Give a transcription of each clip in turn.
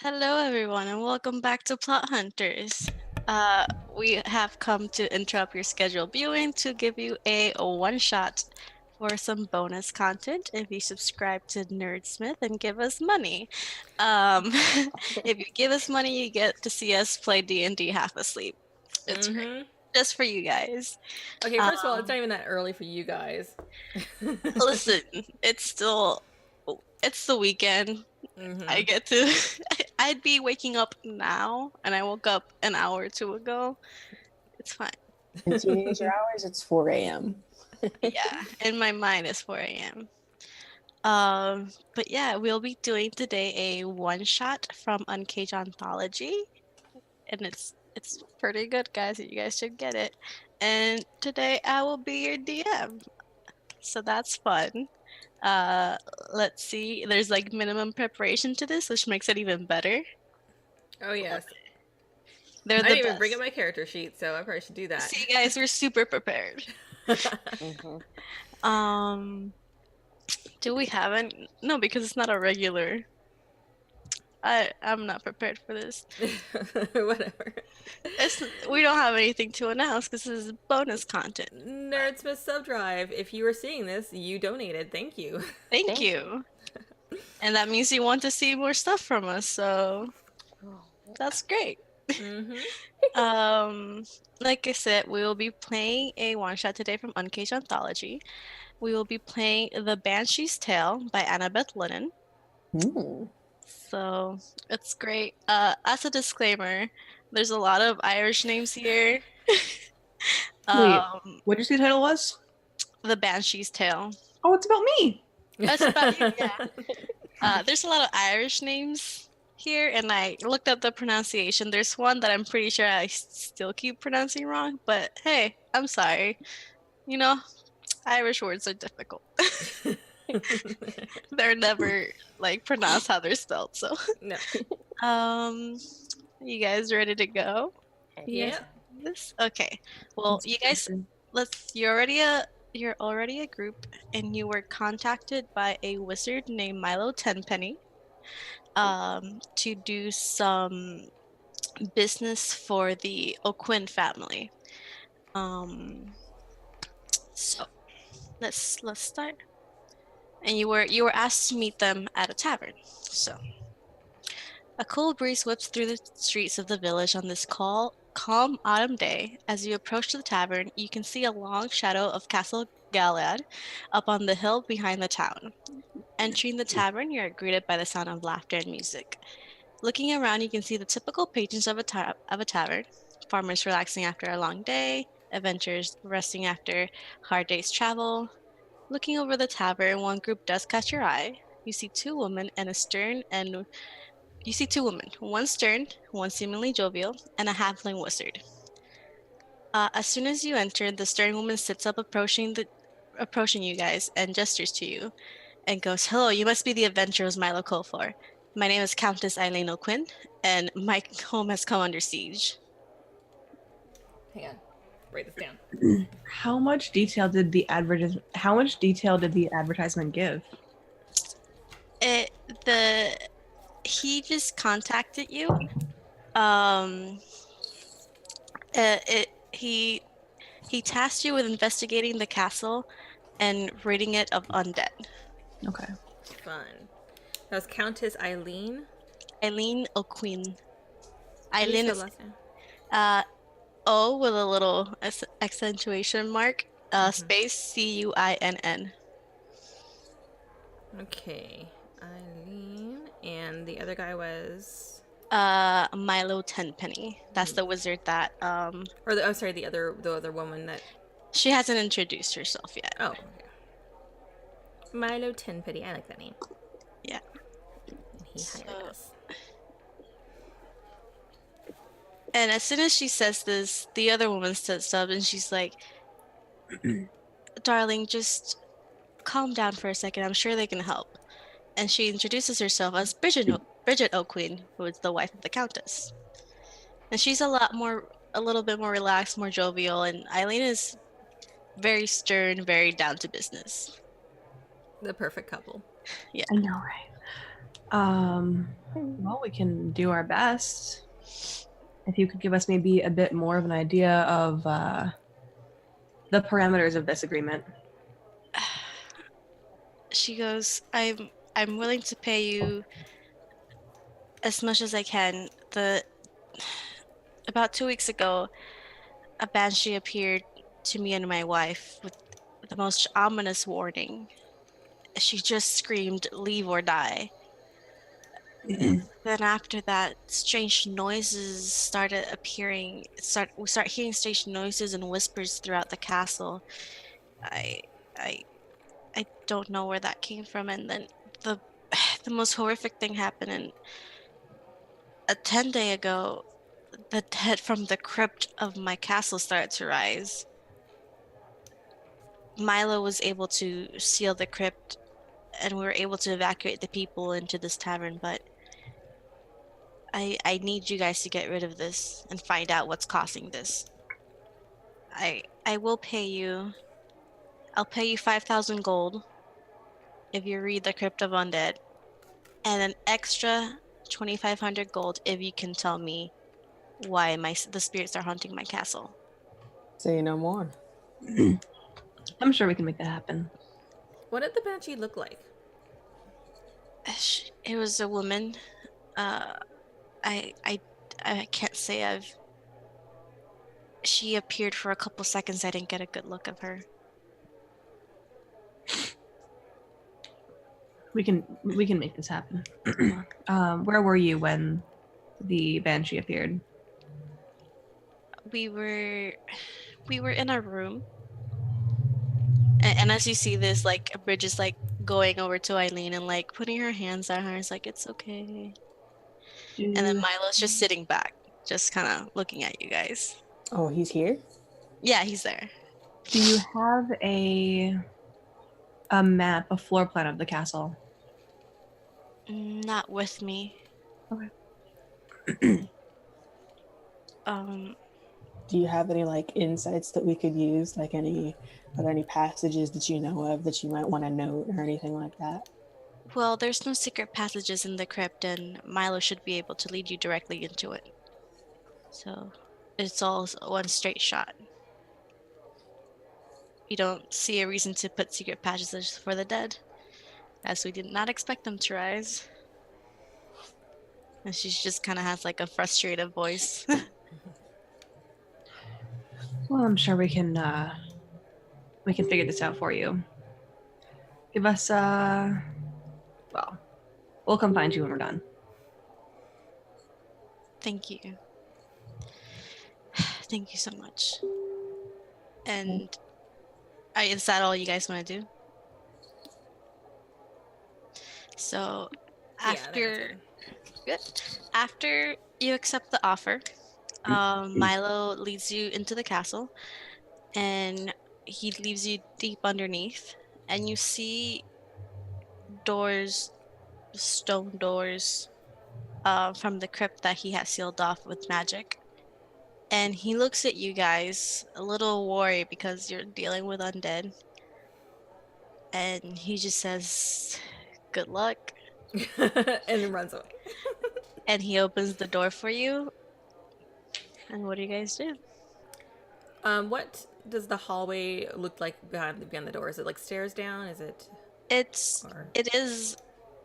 Hello, everyone, and welcome back to Plot Hunters. Uh, we have come to interrupt your scheduled viewing to give you a one shot for some bonus content if you subscribe to Nerdsmith and give us money. If you give us money, you get to see us play D&D half asleep. It's great. Mm-hmm. Just for you guys. Okay, first of all, it's Um, not even that early for you guys. Listen, it's the weekend. I Mm-hmm. get to I'd be waking up now and I woke up an hour or two ago. It's fine. In teenager hours, it's 4 a.m. Yeah, in my mind it's 4 a.m. But yeah, we'll be doing today a one shot from Uncaged Anthology, and it's pretty good, guys. You guys should get it. And today I will be your DM, so that's fun. Uh, let's see. There's like minimum preparation to this, which makes it even better. Oh yes. They're I the didn't even bring up best. my character sheet, so I probably should do that. See, guys, we're super prepared. Mhm. Um, do we have any? No, because it's not a regular. I'm not prepared for this. Whatever. It's we don't have anything to announce because this is bonus content. But Nerdsmith Subdrive. If you are seeing this, you donated. Thank you. thank Thank you. And that means you want to see more stuff from us, so you. that's great. Mm-hmm. Um, like I said, we will be playing a one shot today from Uncaged Anthology. We will be playing The Banshee's Tale by Annabeth Lennon. Ooh. So it's great. As a disclaimer, there's a lot of Irish names here. Wait, Um, what did you say the title was? The Banshee's Tale. Oh, it's about me. That's about you, yeah. There's a lot of Irish names here, and I looked up the pronunciation. There's one that I'm pretty sure I still keep pronouncing wrong, but hey, I'm sorry. You know, Irish words are difficult. They're never like pronounced how they're spelled. So, No. um, you guys ready to go? You guys Yeah. do this? Okay. Well, you guys, you're already a group, and you were contacted by a wizard named Milo Tenpenny, to do some business for the O'Quinn family. Um, so let's start. And you were asked to meet them at a tavern. So a cool breeze whips through the streets of the village on this calm autumn day. As you approach the tavern, you can see a long shadow of Castle Galad up on the hill behind the town. Entering the tavern, you are greeted by the sound of laughter and music. Looking around, you can see the typical patrons of a tavern: farmers relaxing after a long day, adventurers resting after hard day's travel. Looking over the tavern, one group does catch your eye. You see two women and a stern and You see two women, one stern, one seemingly jovial, and a halfling wizard. As soon as you enter, the stern woman sits up, approaching you guys, and gestures to you, and goes, "Hello, you must be the adventurers Milo called for. My name is Countess Eileen O'Quinn, and my home has come under siege." Hang on. Write this down. How much detail did the advertisement give? It the He just contacted you. Um, he tasked you with investigating the castle and ridding it of undead. Okay. Fun. That was Countess Eileen. Eileen O'Quinn. How do you Eileen spell is last name? O with a little accentuation mark, Mm-hmm. space Cuinn. Okay. Eileen. And the other guy was. Milo Tenpenny. That's the wizard that Or the, I'm sorry, the other woman that. she hasn't introduced herself yet. Oh, okay. Milo Tenpenny. I like that name. Yeah. And he hired us. And as soon as she says this, the other woman sits up and she's like, "Darling, just calm down for a second. I'm sure they can help." And she introduces herself as Bridget O'Quinn, who is the wife of the Countess. And she's a little bit more relaxed, more jovial, and Eileen is very stern, very down to business. The perfect couple. Yeah. I know, right? Well, we can do our best. If you could give us maybe a bit more of an idea of the parameters of this agreement. She goes, I'm willing to pay you as much as I can. The About 2 weeks ago, a banshee appeared to me and my wife with the most ominous warning. She just screamed, "Leave or die." Then after that, strange noises started appearing. We start hearing strange noises and whispers throughout the castle. I I I don't know where that came from. And then the the most horrific thing happened. And a 10 day ago, the dead from the crypt of my castle started to rise. Milo was able to seal the crypt, and we were able to evacuate the people into this tavern. But I need you guys to get rid of this and find out what's causing this. I will pay you. I'll pay you 5,000 gold if you read the Crypt of Undead, and an extra 2,500 gold if you can tell me why the spirits are haunting my castle. Say no more. I'm sure we can make that happen. What did the Banshee look like? It was a woman. Uh, I I I can't say I've. She appeared for a couple seconds. I didn't get a good look of her. We can make this happen. Where were you when the banshee appeared? We were in a room, and as you see this, like Bridge is like going over to Eileen and like putting her hands on her. It's like it's okay. And then Milo's just sitting back, just kind of looking at you guys. Oh, he's here? Yeah, he's there. Do you have a map, a floor plan of the castle? Not with me. Okay. Do you have any like insights that we could use? Like are there any passages that you know of that you might want to note or anything like that? Well, there's no secret passages in the crypt, and Milo should be able to lead you directly into it. So it's all one straight shot. You don't see a reason to put secret passages for the dead, as we did not expect them to rise. And she just kind of has like a frustrated voice. Well, I'm sure we can figure this out for you. Give us well, we'll come find you when we're done. Thank you. Thank you so much. And is that all you guys want to do? So after after you accept the offer, Milo leads you into the castle, and he leaves you deep underneath, and you see doors, stone doors, from the crypt that he has sealed off with magic. And he looks at you guys a little worried because you're dealing with undead. And he just says, "Good luck." And then runs away. And he opens the door for you. And what do you guys do? What does the hallway look like behind the door? Is it like stairs down? Is it? It is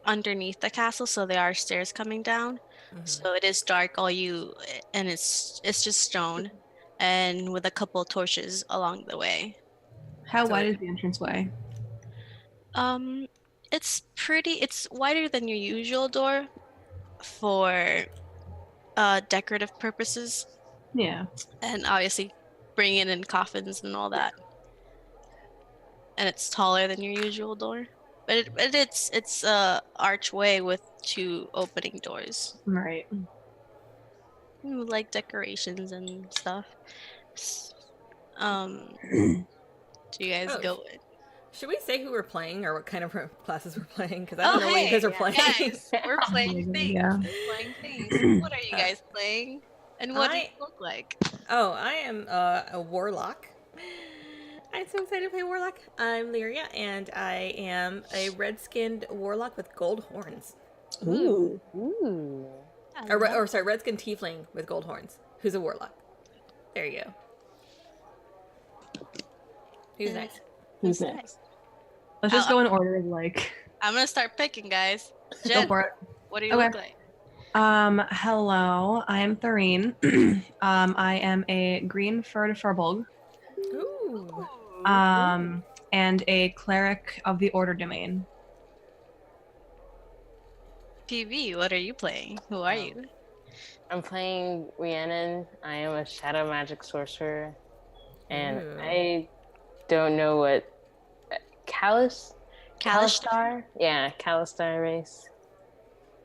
underneath the castle, so there are stairs coming down. So it is dark, and it's just stone, and with a couple of torches along the way. How wide is the entranceway? It's wider than your usual door for decorative purposes, Yeah. and obviously bringing in coffins and all that. And it's taller than your usual door, but it's a archway with two opening doors. Right. Like decorations and stuff. Do you guys go in? Should we say who we're playing or what kind of classes we're playing? Because I don't know what you guys are playing. Guys, we're playing things. Yeah. We're playing things. What are you guys playing? And what do you look like? Oh, I am a warlock. I'm so excited to play warlock. I'm Lyria, and I am a red-skinned warlock with gold horns. Ooh. Ooh. Sorry, red skin tiefling with gold horns, who's a warlock. There you go. Who's next? Who's next? Let's just go in order. Like, I'm gonna start picking, guys. go Jen, for it. what do you Okay. look like? Hello. I am Thureen. I am a green furred furbolg. Ooh. And a cleric of the Order Domain. PV, what are you playing? Who are you? I'm playing Rhiannon. I am a shadow magic sorcerer. And Ooh. I don't know what Kalish? Kalistar? Yeah, Kalistar race.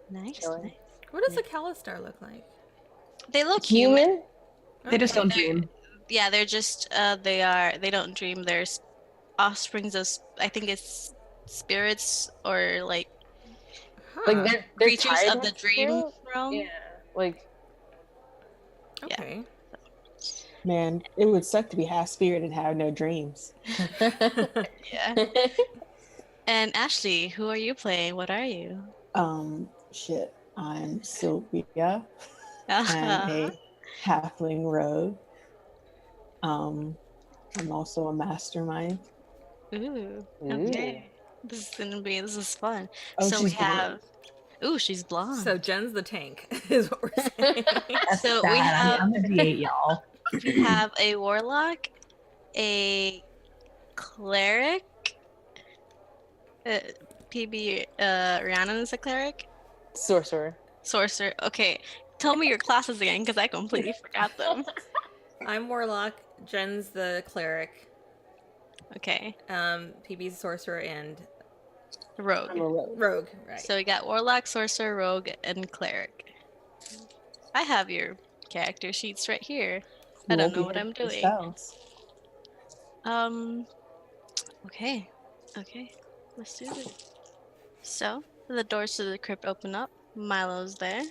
Nice, Killer. nice. What does a Kalistar look like? They look human. Human? They just don't They're- dream. Yeah, they're just they don't dream. They're offsprings of I think it's spirits or like Huh. Like they're creatures tired of the with dream spirit? realm. Yeah. Like Okay. Man, it would suck to be half spirit and have no dreams. Yeah. And Ashley, who are you playing? What are you? Shit. I'm Sylvia. I'm a halfling rogue. I'm also a mastermind. Ooh. Ooh. Okay. This is fun. Oh, So we she's blonde. have. Ooh, she's blonde. So Jen's the tank, is what we're saying. That's So sad. we have- I'm a D8, y'all. we have a warlock, a cleric. PB Rhiannon is a cleric. Sorcerer. Sorcerer. Okay. Tell me your classes again, because I completely forgot them. I'm warlock. Jen's the cleric. Okay. PB's sorcerer and Rogue. I'm a rogue. rogue. Right. So we got warlock, sorcerer, rogue, and cleric. I have your character sheets right here. I You don't won't know be what hitting I'm the doing. spells. Okay. Okay. Let's do it. So the doors to the crypt open up. Milo's there.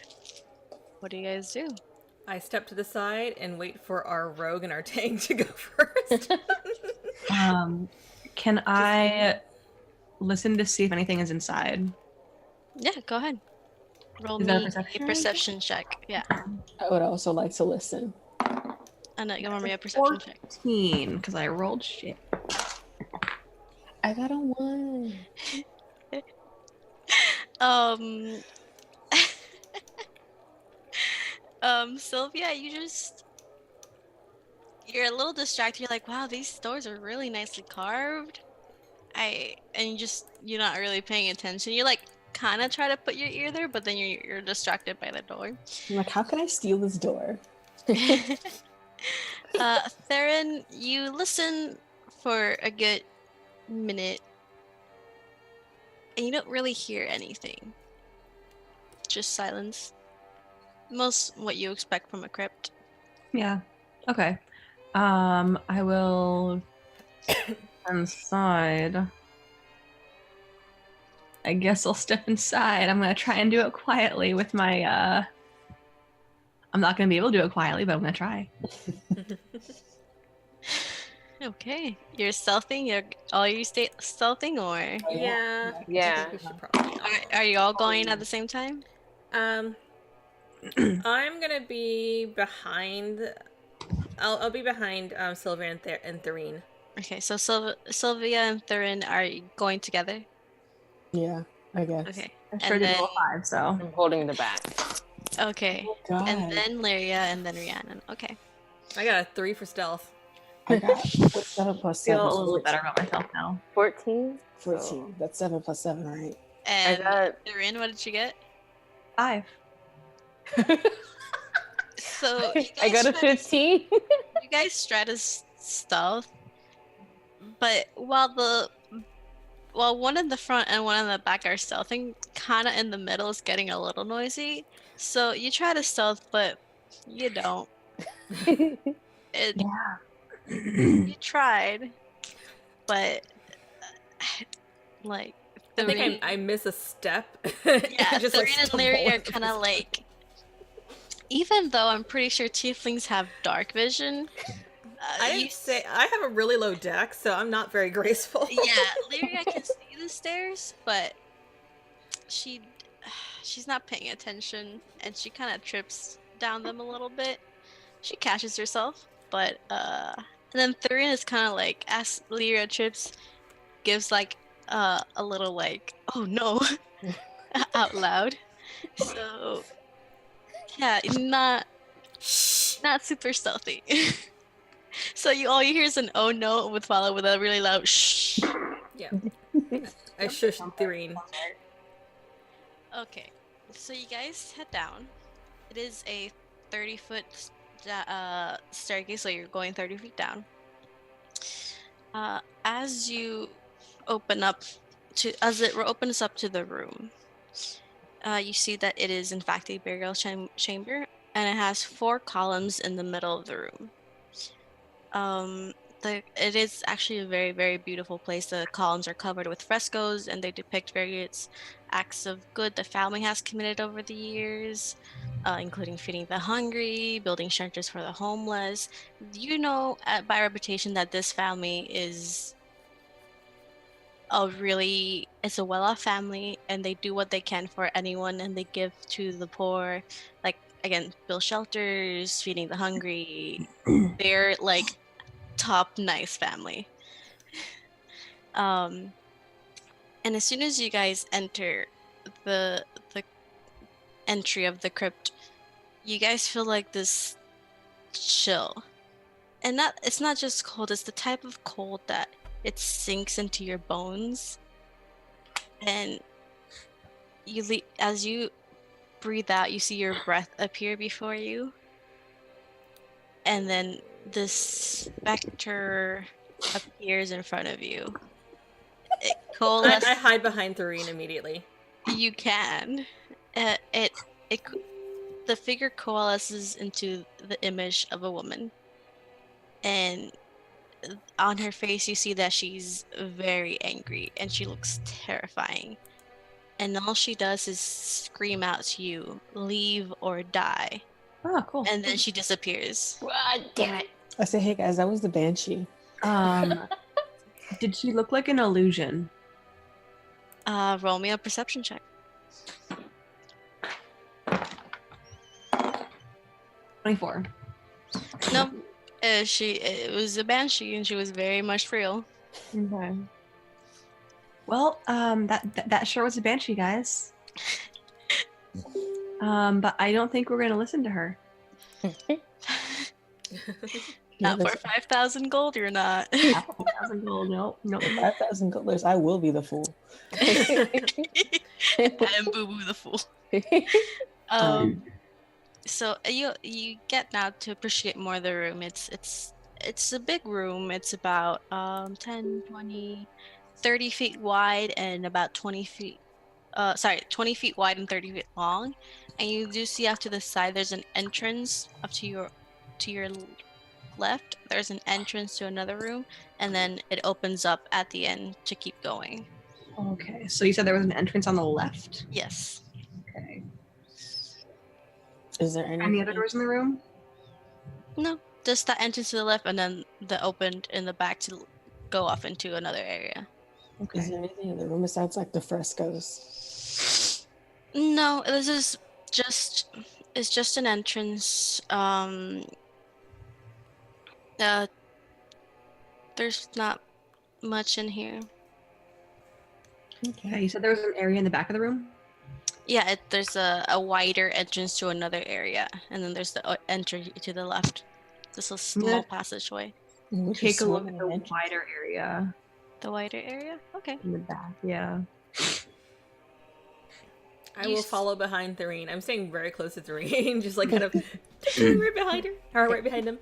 What do you guys do? I step to the side and wait for our rogue and our tank to go first. Can I listen to see if anything is inside? Yeah, go ahead. Roll Is that a me perception? a perception check. Yeah. I would also like to listen. And you want me a perception check. 14, because I rolled shit. I got a 1. Sylvia, you're a little distracted. You're like, wow, these doors are really nicely carved. You're not really paying attention. You like kind of try to put your ear there, but then you're distracted by the door. I'm like, how can I steal this door? Theron, you listen for a good minute, and you don't really hear anything. Just silence. Most what you expect from a crypt. Yeah. Okay. I will inside. I guess I'll step inside. I'm gonna try and do it quietly with my I'm not gonna be able to do it quietly, but I'm gonna try. Okay. You're stealthing? You stay stealthing, or Yeah. Yeah. I think we should probably. are you all going at the same time? I'm gonna be behind. I'll be behind Sylvia and Thureen. Okay, so Sylvia and Thurin are going together. Yeah, I guess. Okay. I sure And did then- roll 5, so I'm holding the back. Okay. Oh, God. And then Lyria and then Rhiannon. Okay. I got a 3 for stealth. I got what's 7 plus 7? feel a little bit better about myself now. 14? 14. That's 7 plus 7, right? And got- Thurin, what did you get? 5. So you I guys got a try to- 15. You guys try to stealth, but while one in the front and one in the back are stealthing, kind of in the middle is getting a little noisy. So you try to stealth, but you don't. Yeah. You tried, but like I think Thurin- I miss a step. yeah, Just, Thurin and stumble Lyria are into kind of this. like. Even though I'm pretty sure tieflings have dark vision, I you didn't say I have a really low dex, so I'm not very graceful. yeah, Lyria can see the stairs, but she she's not paying attention, and she kind of trips down them a little bit. She catches herself, but and then Thurin is kind of like, as Lyra trips, gives like a little like, oh no, out loud. So yeah, not super stealthy. So all you hear is an oh no with followed with a really loud shh. Yeah. I shush Thireen. Okay, so you guys head down. It is a 30-foot staircase, so you're going 30 feet down. As you open up as it opens up to the room, you see that it is in fact a burial chamber, and it has 4 columns in the middle of the room. It is actually a very, very beautiful place. The columns are covered with frescoes, and they depict various acts of good the family has committed over the years, including feeding the hungry, building shelters for the homeless. You know, by reputation, that this family is it's a well-off family, and they do what they can for anyone, and they give to the poor, like, again, build shelters, feeding the hungry. They're like top nice family. And as soon as you guys enter the entry of the crypt, you guys feel like this chill. And it's not just cold, it's the type of cold that it sinks into your bones. And as you breathe out, you see your breath appear before you. And then this specter appears in front of you. I hide behind Thireen immediately. You can. The figure coalesces into the image of a woman, and on her face you see that she's very angry, and she looks terrifying. And all she does is scream out to you, "Leave or die." Oh, cool. And then she disappears. Damn it. I say, hey guys, that was the Banshee. Did she look like an illusion? Roll me a perception check. 24. No, it was a banshee, and she was very much real. Okay. Well, that sure was a banshee, guys. But I don't think we're gonna listen to her. Not for 5,000 gold, you're not. 5,000 gold. Nope. 5,000 gold. I will be the fool. I'm Boo Boo the fool. So you get now to appreciate more of the room. It's a big room. It's about 10, 20, 30 feet wide and about 20 feet 20 feet wide and 30 feet long. And you do see off to the side there's an entrance up to your left. There's an entrance to another room, and then it opens up at the end to keep going. Okay, so you said there was an entrance on the left? Yes. Okay. Is there Any other doors in the room? No, just that entrance to the left, and then the opened in the back to go off into another area. Okay. Is there anything in the room besides like the frescoes? No, this is just an entrance. There's not much in here. Okay, you said there was an area in the back of the room? Yeah, there's a wider entrance to another area, and then there's the entry to the left. Just a small passageway. Take a look at the wider area. The wider area? Okay. In the back, yeah. I will follow behind Thireen. I'm staying very close to Thireen, just like kind of right behind her, or right behind him.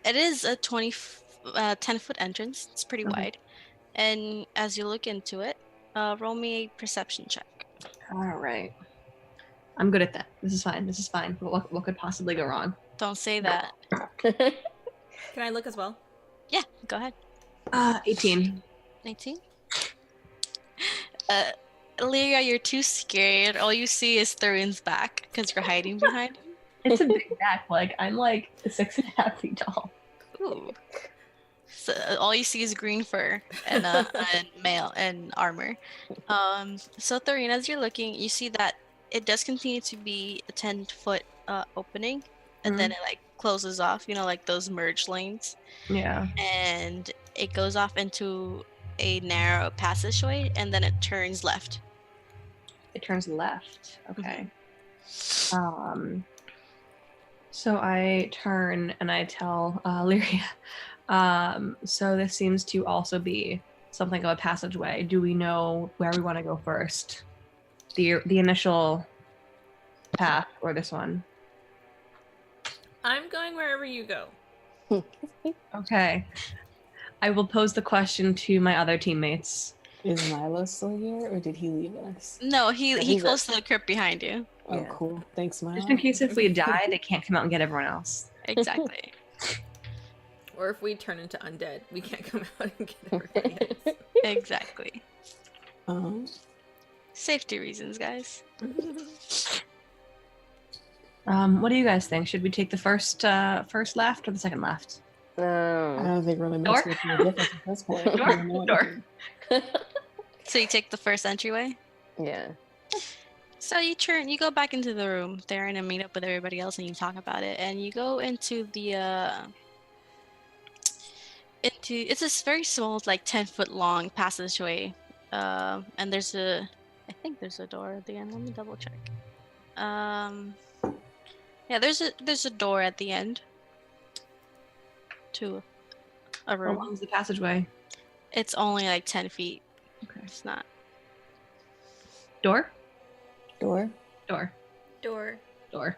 It is a 10-foot entrance. It's pretty wide, and as you look into it, roll me a perception check. All right. I'm good at that. This is fine. What could possibly go wrong? Don't say that. Can I look as well? Yeah, go ahead. 18. 19. Lyria, you're too scared. All you see is Thurin's back because you're hiding behind him. It's a big back. Like I'm like 6.5 feet tall. Ooh. So all you see is green fur and and mail and armor. So Thorine, as you're looking, you see that it does continue to be a 10-foot opening, and then it like closes off. You know, like those merge lanes, Yeah. and it goes off into a narrow passageway, and then it turns left. It turns left. Okay. So I turn and I tell Lyria, so this seems to also be something of a passageway. Do we know where we want to go first? The initial path or this one? I'm going wherever you go. Okay. I will pose the question to my other teammates. Is Milo still here, or did he leave us? No, he he's closed the crypt behind you. Oh, Yeah. cool. Thanks, Milo. Just in case if we die, they can't come out and get everyone else. Exactly. Or if we turn into undead, we can't come out and get everybody else. Exactly. Safety reasons, guys. What do you guys think? Should we take the first left or the second left? I don't think really Door? makes much of a difference at this point. I don't know Door. anything. So you take the first entryway. Yeah. So you go back into the room there and meet up with everybody else, and you talk about it, and you go into the it's this very small, like 10-foot long passageway, and I think there's a door at the end. Let me double check. Yeah, there's a door at the end to a How room. long is the passageway? It's only like 10 feet. Okay. It's not. Door? Door. Door. Door. Door.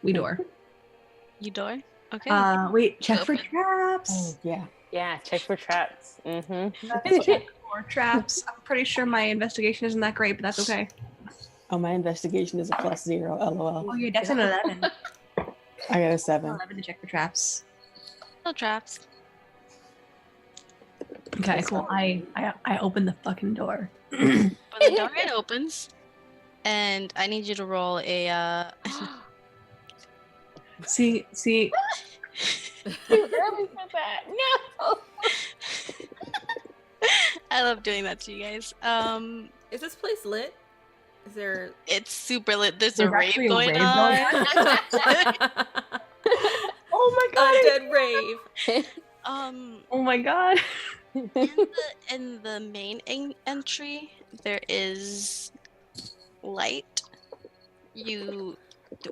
We door. You door? Okay. Wait, check for Open. traps. Oh, yeah. Yeah, check for traps. Mm-hmm. Let's check for traps. I'm pretty sure my investigation isn't that great, but that's okay. Oh, my investigation is a +0. LOL. Oh, yeah, that's an 11. I got a 7. 11 to check for traps. No traps. Okay, cool. I open the fucking door. But the door it opens, and I need you to roll a. See. Too early for that. No. I love doing that to you guys. Is this place lit? Is there? It's super lit. There's a There's rave actually a going rave on. Oh my god. Undead rave. Oh my god. In the main entry, there is light.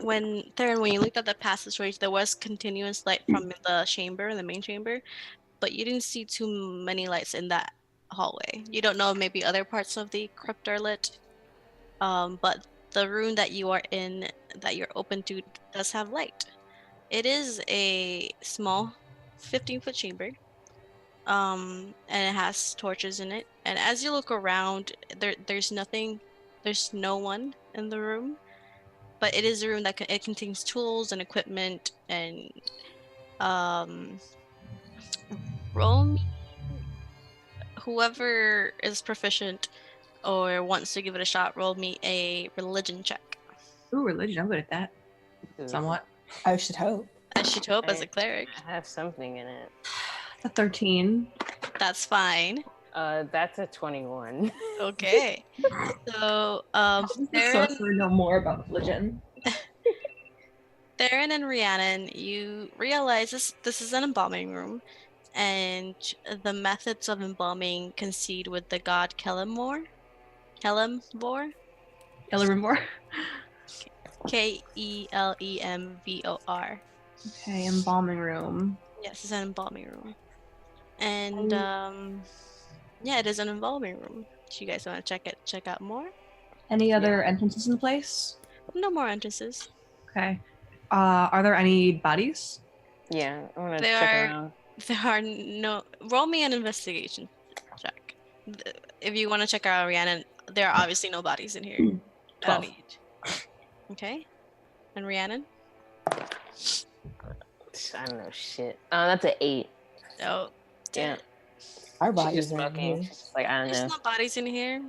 When you looked at the passageways, there was continuous light from the main chamber, but you didn't see too many lights in that hallway. You don't know if maybe other parts of the crypt are lit, but the room that you are in, that you're open to, does have light. It is a small 15-foot chamber, and it has torches in it. And as you look around, there's no one in the room, but it is a room that it contains tools and equipment. And roll me, whoever is proficient or wants to give it a shot, roll me a religion check. Ooh, religion. I'm good at that. Somewhat. I should hope. I should hope as a cleric. I have something in it. A 13. That's fine. That's a 21. Okay. So, Theron, know more about religion. Theron and Rhiannon, you realize this is an embalming room, and the methods of embalming concede with the god Kelemvor. Kelemvor? Kelemvor. Okay, embalming room. Yes, it's an embalming room. And yeah, it is an embalming room. Do you guys want to check out more? Any other entrances in the place? No more entrances. Okay. Are there any bodies? Yeah, I want to There check are- around. There are no. Roll me an investigation check. If you want to check out Rhiannon, there are obviously no bodies in here. 12. I don't need. Okay. And Rhiannon? I don't know shit. That's an 8. Oh, Yeah. Our She's bodies just are in smoking. here. She's just like, I don't there's know. no bodies in here.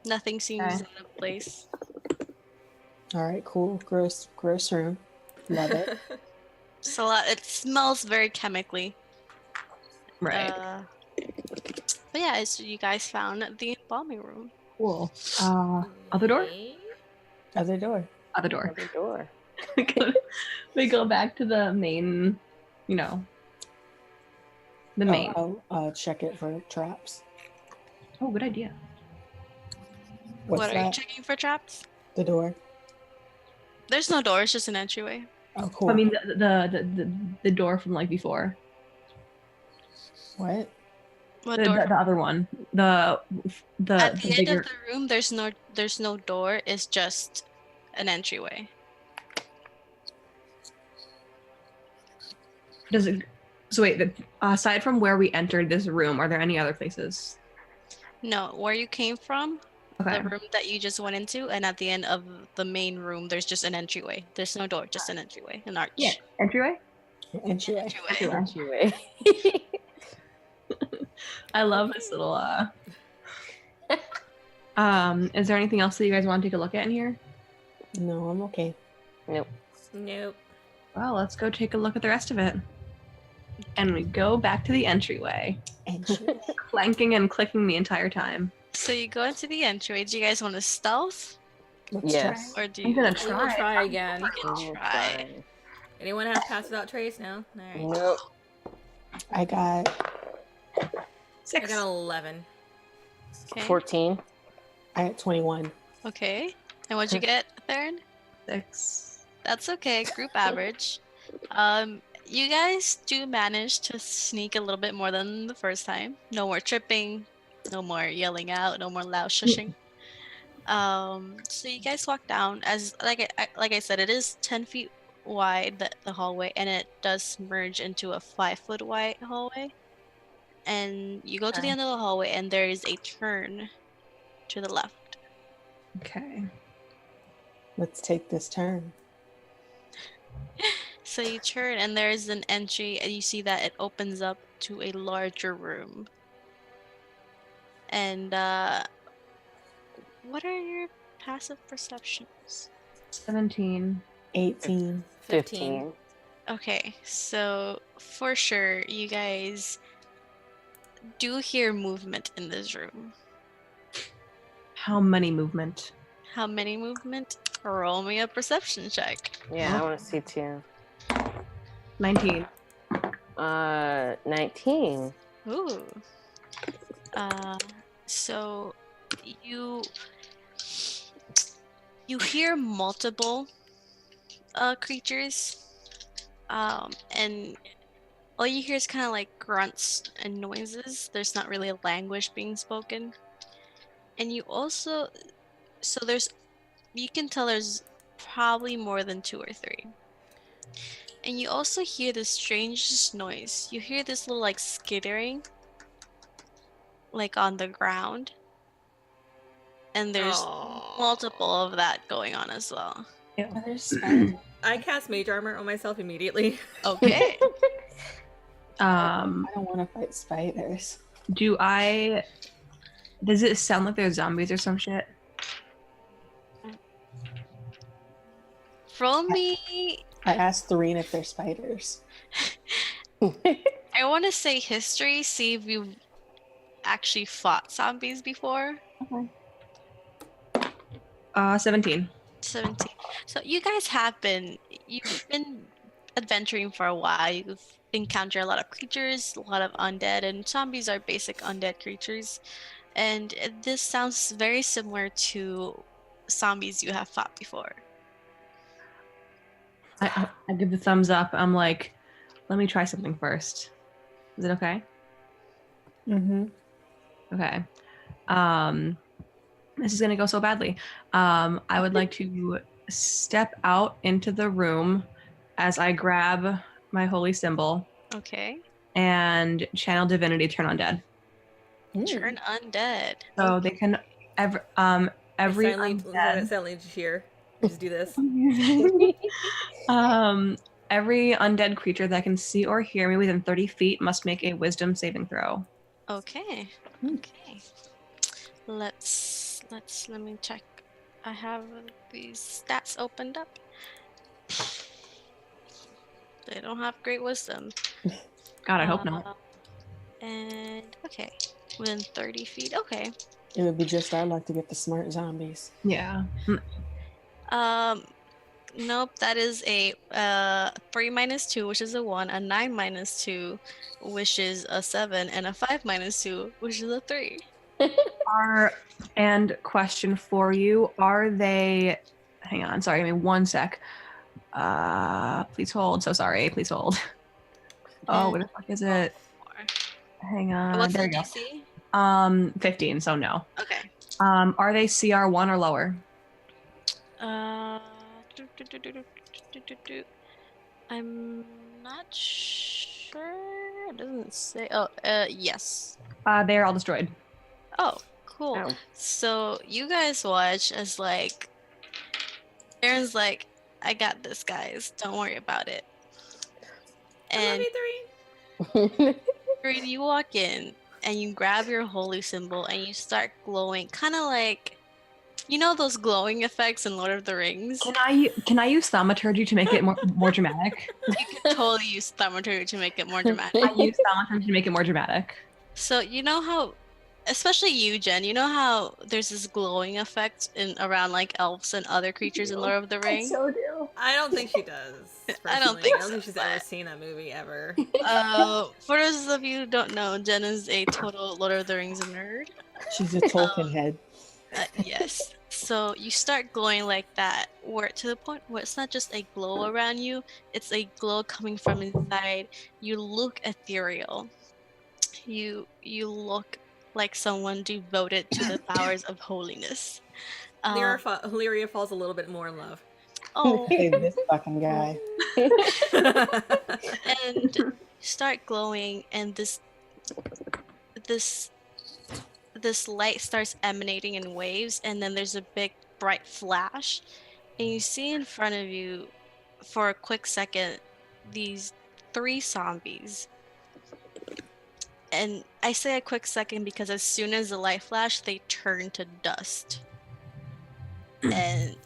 Nothing seems Okay. out of place. All right, cool. Gross room. Love it. It's a lot. It smells very chemically. Right. But yeah, so you guys found the embalming room. Cool. Other door? Okay. Other door. Other door. Other door. We go back to the main, the main. I'll check it for traps. Oh, good idea. What's What are you that? checking for traps? The door. There's no door. It's just an entryway. Oh, cool. I mean, the door from like before. What? What The, door? the other one. The At the end bigger. of the room, there's no door. It's just an entryway. Does it? So wait. Aside from where we entered this room, are there any other places? No, where you came from, Okay. the room that you just went into, and at the end of the main room, there's just an entryway. There's no door, just an entryway, an arch. Yeah. Entryway. Entryway. Entryway. Anyway. I love this little. Is there anything else that you guys want to take a look at in here? No, I'm okay. Nope. Nope. Well, let's go take a look at the rest of it. And we go back to the entryway, Entryway. clanking and clicking the entire time. So you go into the entryway. Do you guys want to stealth, Let's Yes. try. or do I'm you? gonna We will try. try again. Fucking try. Anyone have pass without trace? No? Alright. Nope. I got I 6. got 11. Okay. 14. I got 21. Okay. And what'd you get, Theron? 6. That's okay. Group average. You guys do manage to sneak a little bit more than the first time. No more tripping. No more yelling out. No more loud shushing. So you guys walk down. As like I said, it is 10 feet wide, the hallway, and it does merge into a 5-foot wide hallway. And you go to the end of the hallway, and there is a turn to the left. Okay. Let's take this turn. So you turn, and there is an entry, and you see that it opens up to a larger room. And what are your passive perceptions? 17. 18. 15. Okay, so for sure, you guys do hear movement in this room. How many movement? How many movement? Roll me a perception check. Yeah, I want to see too. 19. 19. Ooh. So you hear multiple creatures, and all you hear is kind of like grunts and noises. There's not really a language being spoken, and you also, you can tell there's probably more than 2 or 3. And you also hear this strangest noise. You hear this little like skittering, like on the ground. And there's multiple of that going on as well. Oh, there's spiders. I cast mage armor on myself immediately. Okay. I don't want to fight spiders. Does it sound like there's zombies or some shit? Roll me. I asked Thoreen if they're spiders. I want to say history, see if you've actually fought zombies before. Okay. 17. 17. So you've been adventuring for a while. You've encountered a lot of creatures, a lot of undead, and zombies are basic undead creatures. And this sounds very similar to zombies you have fought before. I give the thumbs up. I'm like, let me try something first. Is it okay? Mm-hmm. Okay. This is gonna go so badly. I would like to step out into the room as I grab my holy symbol Okay. and channel divinity turn undead. Turn undead. So they can every Silently just here. Just do this. every undead creature that can see or hear me within 30 feet must make a wisdom saving throw. Okay. Okay. Let me check. I have these stats opened up. They don't have great wisdom. God, I hope not. And okay, within 30 feet. Okay. It would be just our luck to get the smart zombies. Yeah. Nope. That is a 3 minus 2, which is a 1, a 9 minus 2, which is a 7, and a 5 minus 2, which is a 3. And question for you: are they? Hang on. Sorry. Give me one sec. Please hold. So sorry. Please hold. Oh, where the fuck is it? Hang on. What's There the you DC? go. 15. So no. Okay. Are they CR1 or lower? Uh, I'm not sure. It doesn't say. Oh, yes. They are all destroyed. Oh, cool. Oh. So you guys watch as like Aaron's like, I got this, guys. Don't worry about it. I love And you, Three. Green, you walk in and you grab your holy symbol and you start glowing, kind of like those glowing effects in Lord of the Rings. Can I use thaumaturgy to make it more dramatic? You can totally use thaumaturgy to make it more dramatic. I use thaumaturgy to make it more dramatic. So you know how, especially you, Jen, you know how there's this glowing effect around like elves and other creatures in Lord of the Rings? So do. I don't think she does. I don't Personally. think I don't think so, she's ever but- seen that movie ever. For those of you who don't know, Jen is a total Lord of the Rings nerd. She's a Tolkien head. Yes. So you start glowing like that, where to the point where it's not just a glow around you, it's a glow coming from inside. You look ethereal. You look like someone devoted to the powers of holiness. Lyria falls a little bit more in love. Oh, Hey, this fucking guy. and you start glowing, and this light starts emanating in waves, and then there's a big bright flash, and you see in front of you for a quick second these 3 zombies. And I say a quick second because as soon as the light flashed, they turn to dust. And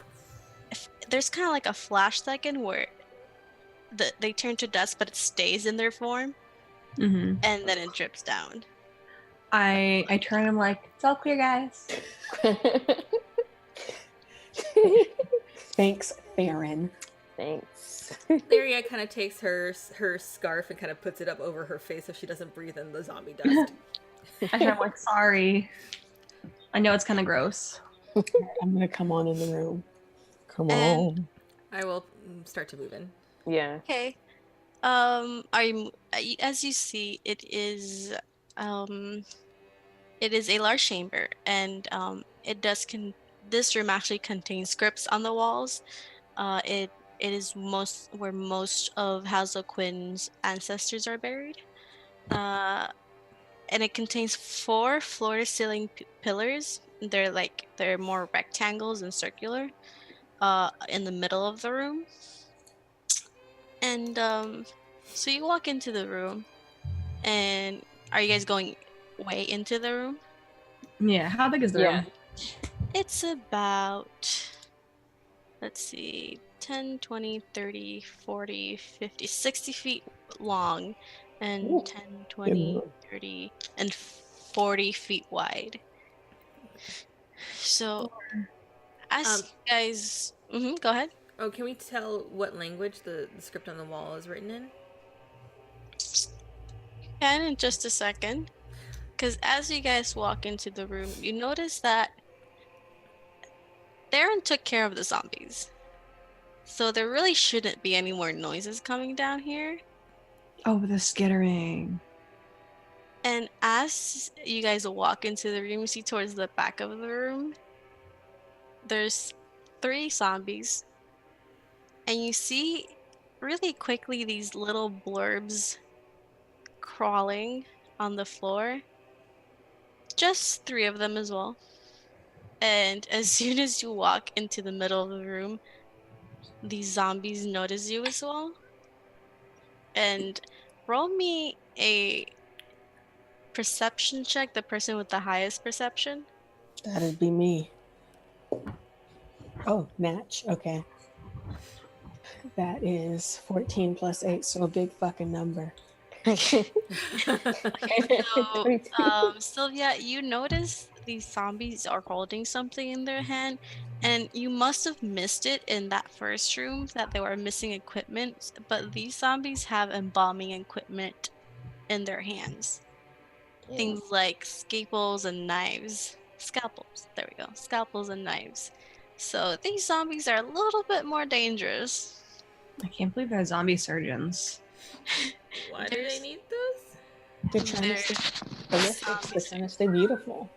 there's kind of like a flash second where they turn to dust, but it stays in their form, Mm-hmm. and then it drips down. I turn and I'm like, it's all clear, guys. Thanks, Farron. Thanks. Lyria kind of takes her scarf and kind of puts it up over her face so she doesn't breathe in the zombie dust. I'm like, sorry. I know it's kind of gross. I'm gonna come on in the room. Come And- on. I will start to move in. Yeah. Okay. As you see, it is a large chamber, and this room actually contains scripts on the walls. It is where most of House Quinn's ancestors are buried. And it contains 4 floor-to-ceiling pillars. They're more rectangles and circular. In the middle of the room. And so you walk into the room, and are you guys going way into the room? Yeah, how big is the room? It's about, let's see, 10, 20, 30, 40, 50, 60 feet long, and Ooh, 10, 20, room. 30, and 40 feet wide. So, as you guys... go ahead. Oh, can we tell what language the script on the wall is written in? Can in just a second. Because as you guys walk into the room, you notice that Theron took care of the zombies. So there really shouldn't be any more noises coming down here. Oh, the skittering. And as you guys walk into the room, you see towards the back of the room, there's 3 zombies. And you see really quickly these little blurbs crawling on the floor. Just 3 of them as well. And as soon as you walk into the middle of the room, these zombies notice you as well. And roll me a perception check, the person with the highest perception. That'd be me. Oh, Natch. Okay. That is 14 plus 8, so a big fucking number. So, 22. Sylvia, you notice these zombies are holding something in their hand, and you must have missed it in that first room that they were missing equipment, but these zombies have embalming equipment in their hands. Things like scalpels and knives. Scalpels, there we go. Scalpels and knives. So these zombies are a little bit more dangerous. I can't believe they're zombie surgeons. Why do they There's- need those? They're trying to stay delicious. They're trying to stay beautiful.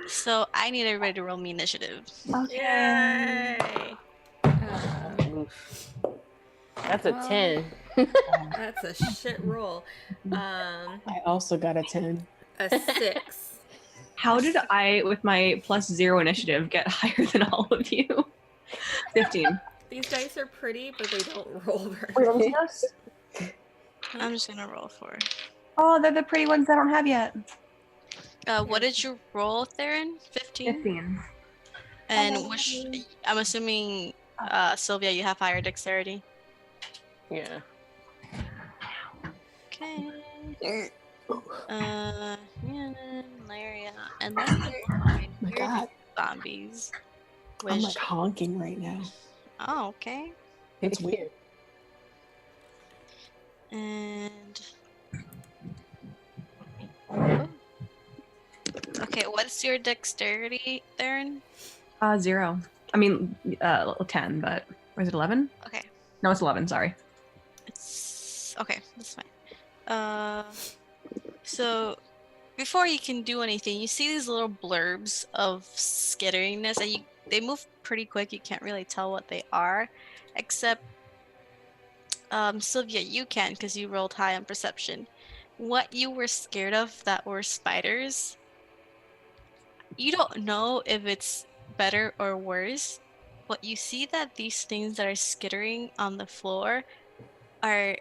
So I need everybody to roll me initiative. Okay. Yay! Oof. That's a 10. That's a shit roll. I also got a 10. A 6. How did I, with my +0 initiative, get higher than all of you? 15. These dice are pretty, but they don't roll very Wait, well. let me see those. I'm just gonna roll for. Oh, they're the pretty ones I don't have yet. What did you roll, Theron? 15? 15. And which, I'm assuming, Sylvia, you have higher dexterity. Yeah. Okay. Yeah, Laria, and then My you're God, zombies. I'm Which, like honking right now. oh, okay. It's weird. And oh. Okay, what's your dexterity, Theron? 0. I mean, 10, but or is it 11? Okay, No, it's 11. Sorry. it's okay. That's fine. So before you can do anything, you see these little blurbs of skitteriness, and they move pretty quick. You can't really tell what they are, except Sylvia, you can because you rolled high on perception. What you were scared of that were spiders, you don't know if it's better or worse, but you see that these things that are skittering on the floor are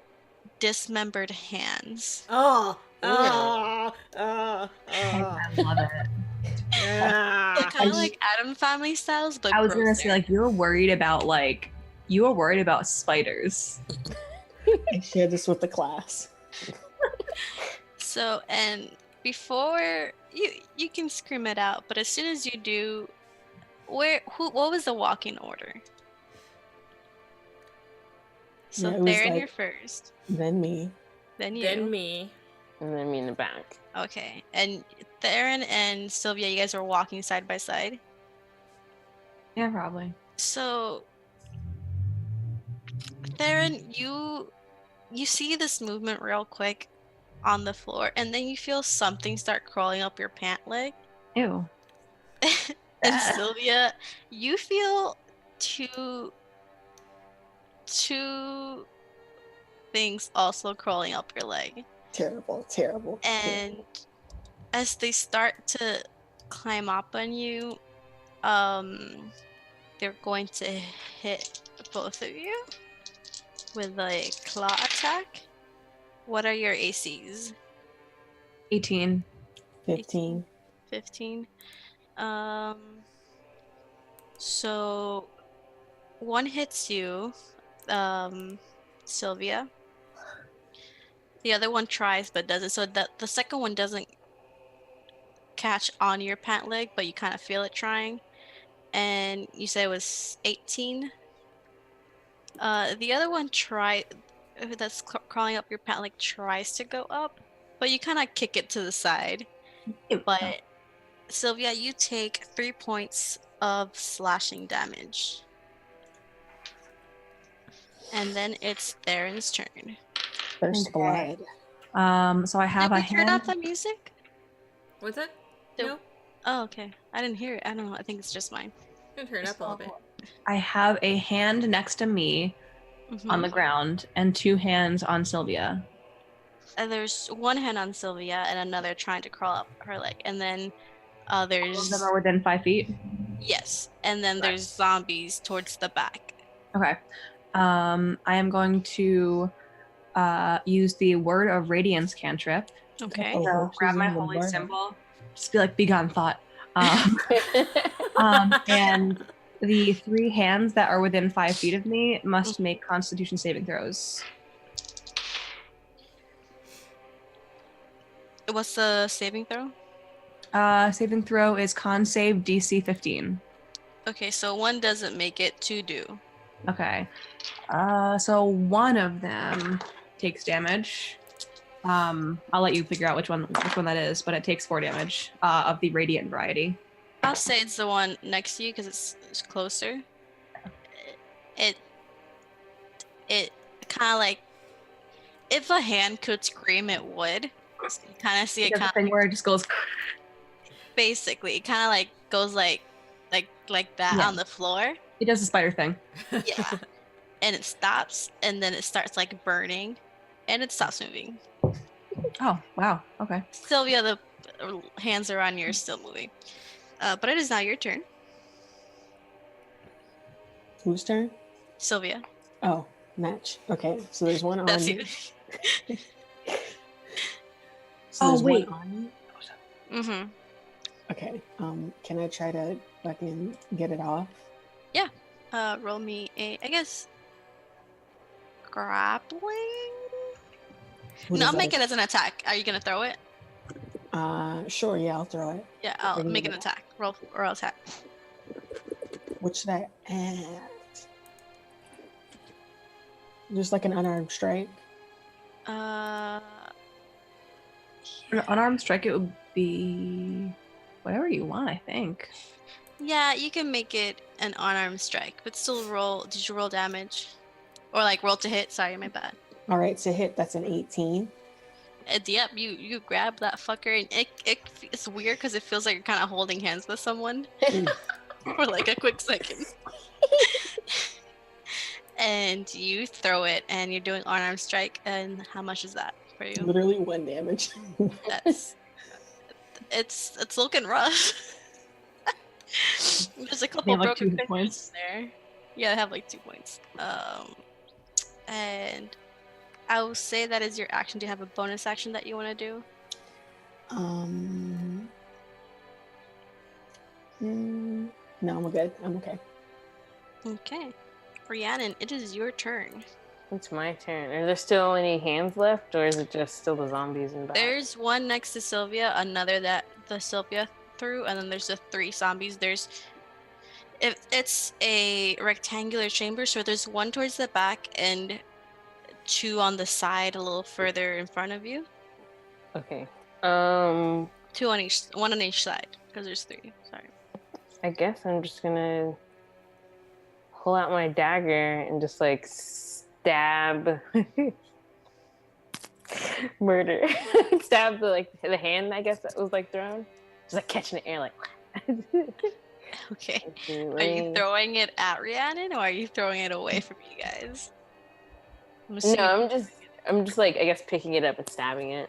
dismembered hands. Oh! Oh, I love it. Yeah. Kind of like Adam Family styles, but I was gonna say, grosser. like, you were worried about spiders. I share this with the class. So, and before you can scream it out, but as soon as you do, what was the walking order? So Yeah, it was Theron, like- you're first, Then me. then you. Then me. and then me in the back. Okay, and Theron and Sylvia, you guys are walking side by side. Yeah, probably. So, Theron, you see this movement real quick on the floor, and then you feel something start crawling up your pant leg. Ew. And Ah. Sylvia, you feel two things also crawling up your leg. Terrible, terrible. And as they start to climb up on you, they're going to hit both of you with a claw attack. What are your ACs? 18. 15. 15. So one hits you, Sylvia. The other one tries but doesn't. So the second one doesn't catch on your pant leg, but you kind of feel it trying. And you said it was 18. The other one that's crawling up your pant leg tries to go up, but you kind of kick it to the side. Ew. But Sylvia, you take 3 points of slashing damage. And then it's Theron's turn. First Okay. blood. So I have Did a we turn hand. off the music? What's that? Did- No. Oh, okay. I didn't hear it. I don't know. I think it's just mine. I'm gonna turn it up a little bit. I have a hand next to me on the ground and 2 hands on Sylvia. And there's one hand on Sylvia and another trying to crawl up her leg. And then All of there's them are within 5 feet. yes. And then there's zombies towards the back. Okay. I am going to use the Word of Radiance cantrip. Okay. Oh, So she's grab my in the holy burn. symbol. Just be like, be gone, thought. And The 3 hands that are within 5 feet of me must make Constitution saving throws. What's the saving throw? Saving throw is Con save DC 15. Okay, so 1 doesn't make it, 2 do. Okay. So one of them takes damage. I'll let you figure out which one that is, but it takes 4 damage of the radiant variety. I'll say it's the one next to you because it's closer. It kind of like, if a hand could scream, it would. So you kind of see it It does kind the thing where it just goes. basically, it kind of like goes like that Yeah. on the floor. It does the spider thing. Yeah. And it stops, and then it starts like burning, and it stops moving. Oh wow. Okay. Sylvia, the hands are on yours, still moving. But it is now your turn, Whose turn? Sylvia. Oh, match. Okay, so there's one on That's me. you. So Oh, there's wait. one on me. Mm-hmm. Okay. Can I try to fucking get it off? Roll me a, I guess, grappling. What No, is I'll that? make it as an attack. Are you gonna throw it? Sure. Yeah, I'll throw it. Yeah, I I'll can make do an that. attack. Roll or I'll attack. What should I add? Just like an unarmed strike. Uh, For an unarmed strike, it would be whatever you want, I think. yeah, you can make it an unarmed strike, but still roll. Did you roll damage, or like roll to hit? Sorry, my bad. All right, to hit, that's an 18. Yep, you grab that fucker, and it's weird because it feels like you're kind of holding hands with someone for like a quick second. And you throw it, and you're doing unarmed strike. And how much is that for you? Literally 1 damage. That's it's looking rough. There's a They couple have like broken 2 hit fingers points. there. Yeah, I have like 2 points. And I will say that is your action. Do you have a bonus action that you want to do? No, I'm good. I'm okay. Okay. Rhiannon, it is your turn. It's my turn. Are there still any hands left, or is it just still the zombies in back? There's one next to Sylvia, another that the Sylvia threw, and then there's the 3 zombies. It's a rectangular chamber, so there's one towards the back and 2 on the side, a little further in front of you. Okay. 2 on each, 1 on each side, because there's 3. Sorry. I guess I'm just gonna pull out my dagger and just like stab murder. Stab the hand, I guess, that was like thrown. Just like catching the air like Okay. Okay, Are you throwing it at Rhiannon, or are you throwing it away from you guys? No, I'm just like, I guess, picking it up and stabbing it.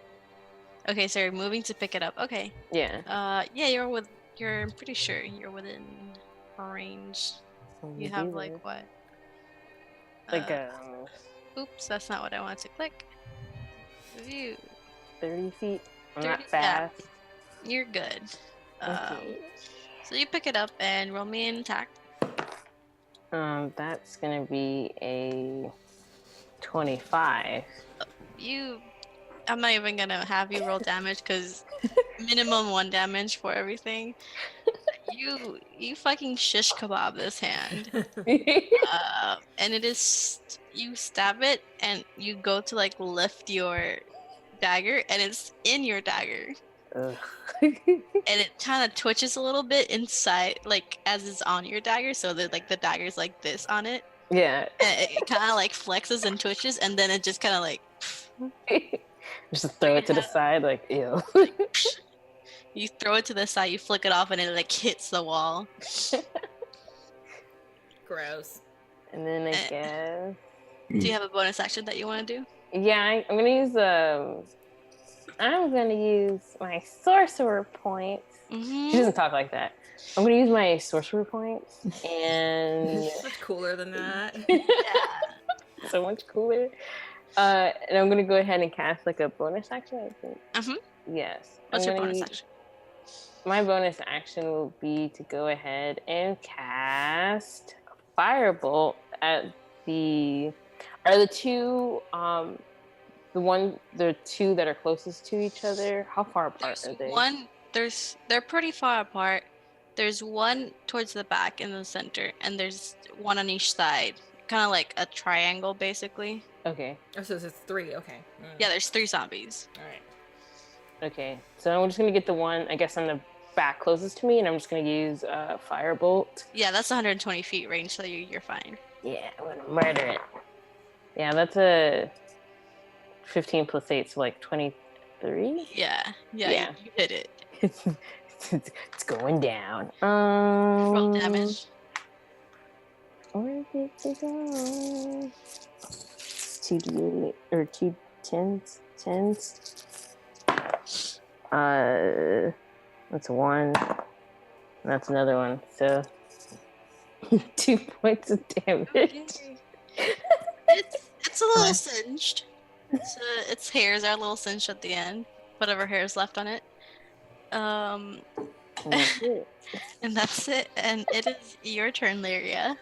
Okay, so you're moving to pick it up. Okay. Yeah. Yeah, I'm pretty sure you're within range. You have like what? like Oops, that's not what I wanted to click. View. 30 feet. I'm 30, not fast. You're good. Okay. So you pick it up and roll me an attack. That's gonna be a 25. I'm not even gonna have you roll damage because minimum 1 damage for everything. You fucking shish kebab this hand. And it is, you stab it and you go to like lift your dagger and it's in your dagger. Ugh. And it kind of twitches a little bit inside, like as it's on your dagger, so that like the dagger's like this on it. Yeah. And it kind of like flexes and twitches, and then it just kind of like Just throw it to the side, like, ew. you throw it to the side, you flick it off, and it like hits the wall. Gross. And then I guess. Do you have a bonus action that you want to do? Yeah, I'm gonna use my sorcerer points. Mm-hmm. She doesn't talk like that. I'm gonna use my sorcerer points and That's cooler than that. so much cooler. And I'm gonna go ahead and cast like a bonus action, I think. Mm-hmm. Yes. What's I'm your gonna bonus use, action? my bonus action will be to go ahead and cast Firebolt at the. Are the two the two that are closest to each other? How far apart There's are they? they're pretty far apart. There's one towards the back in the center, and there's one on each side. Kind of like a triangle, basically. Okay. Oh, so it's 3. Okay. Yeah, there's 3 zombies. All right. Okay. So I'm just gonna get the one I guess on the back closest to me, and I'm just gonna use Firebolt. Yeah, that's 120 feet range, so you're fine. Yeah, I'm gonna murder it. Yeah, that's a 15 plus 8, so like 23. Yeah, Yeah. you hit it. It's going down. Roll damage. Where did it go? 2d8 or 2 tens. That's 1. And that's another one. So 2 points of damage. Okay. It's a little singed. Its hairs are a little singed at the end. Whatever hair is left on it. And that's it. And that's it. And it is your turn, Lyria.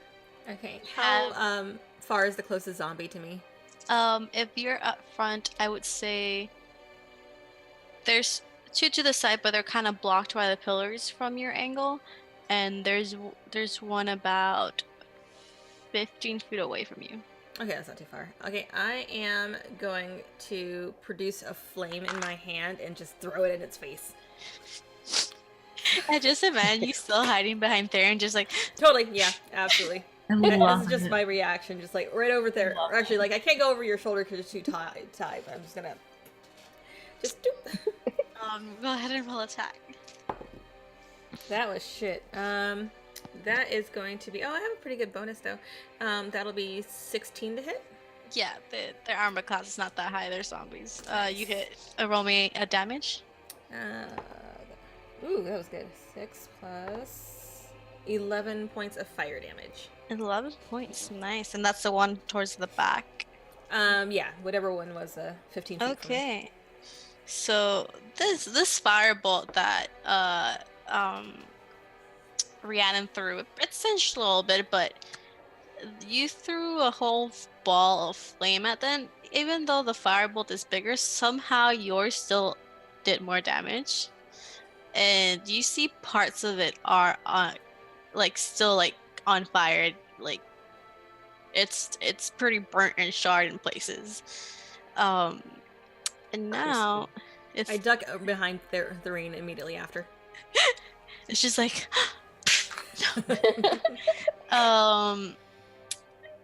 Okay. How far is the closest zombie to me? If you're up front, I would say there's 2 to the side, but they're kind of blocked by the pillars from your angle. And there's one about 15 feet away from you. Okay, that's not too far. Okay, I am going to produce a flame in my hand and just throw it in its face. I just imagine you still hiding behind Theron, just like Totally, yeah, absolutely. I This love is just it. my reaction, just like right over there. Love Actually, like I can't go over your shoulder because it's too tight, but I'm just gonna just doop. go ahead and roll attack. That was shit. That is going to be. Oh, I have a pretty good bonus though. That'll be 16 to hit. Yeah, their armor class is not that high. They're zombies. You hit. Roll me a damage. Ooh, that was good. 6 plus 11 points of fire damage. 11 points. Nice. And that's the one towards the back. Yeah, whatever one was 15 feet from me. Okay. So this firebolt that Rhiannon threw, it singed a little bit, but you threw a whole ball of flame at them. Even though the firebolt is bigger, somehow yours still did more damage. And you see parts of it are still on fire. Like it's pretty burnt and charred in places. And now it's I duck behind Thoreen immediately after. it's just like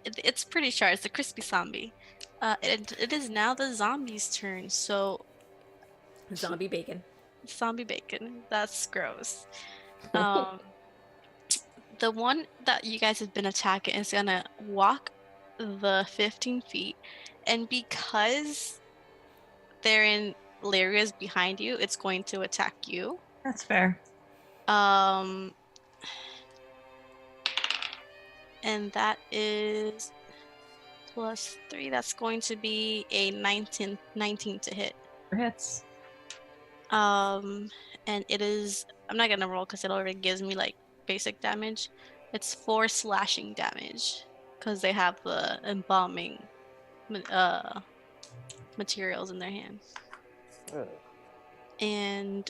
it's pretty charred. It's a crispy zombie. It is now the zombie's turn. So Zombie bacon. zombie bacon. That's gross. The one that you guys have been attacking is gonna walk the 15 feet, and because they're in Lyria's behind you, it's going to attack you. That's fair. And that is +3. That's going to be a 19 to hit. Hits. And it is, I'm not gonna roll because it already gives me like basic damage. It's 4 slashing damage because they have the embalming materials in their hand. And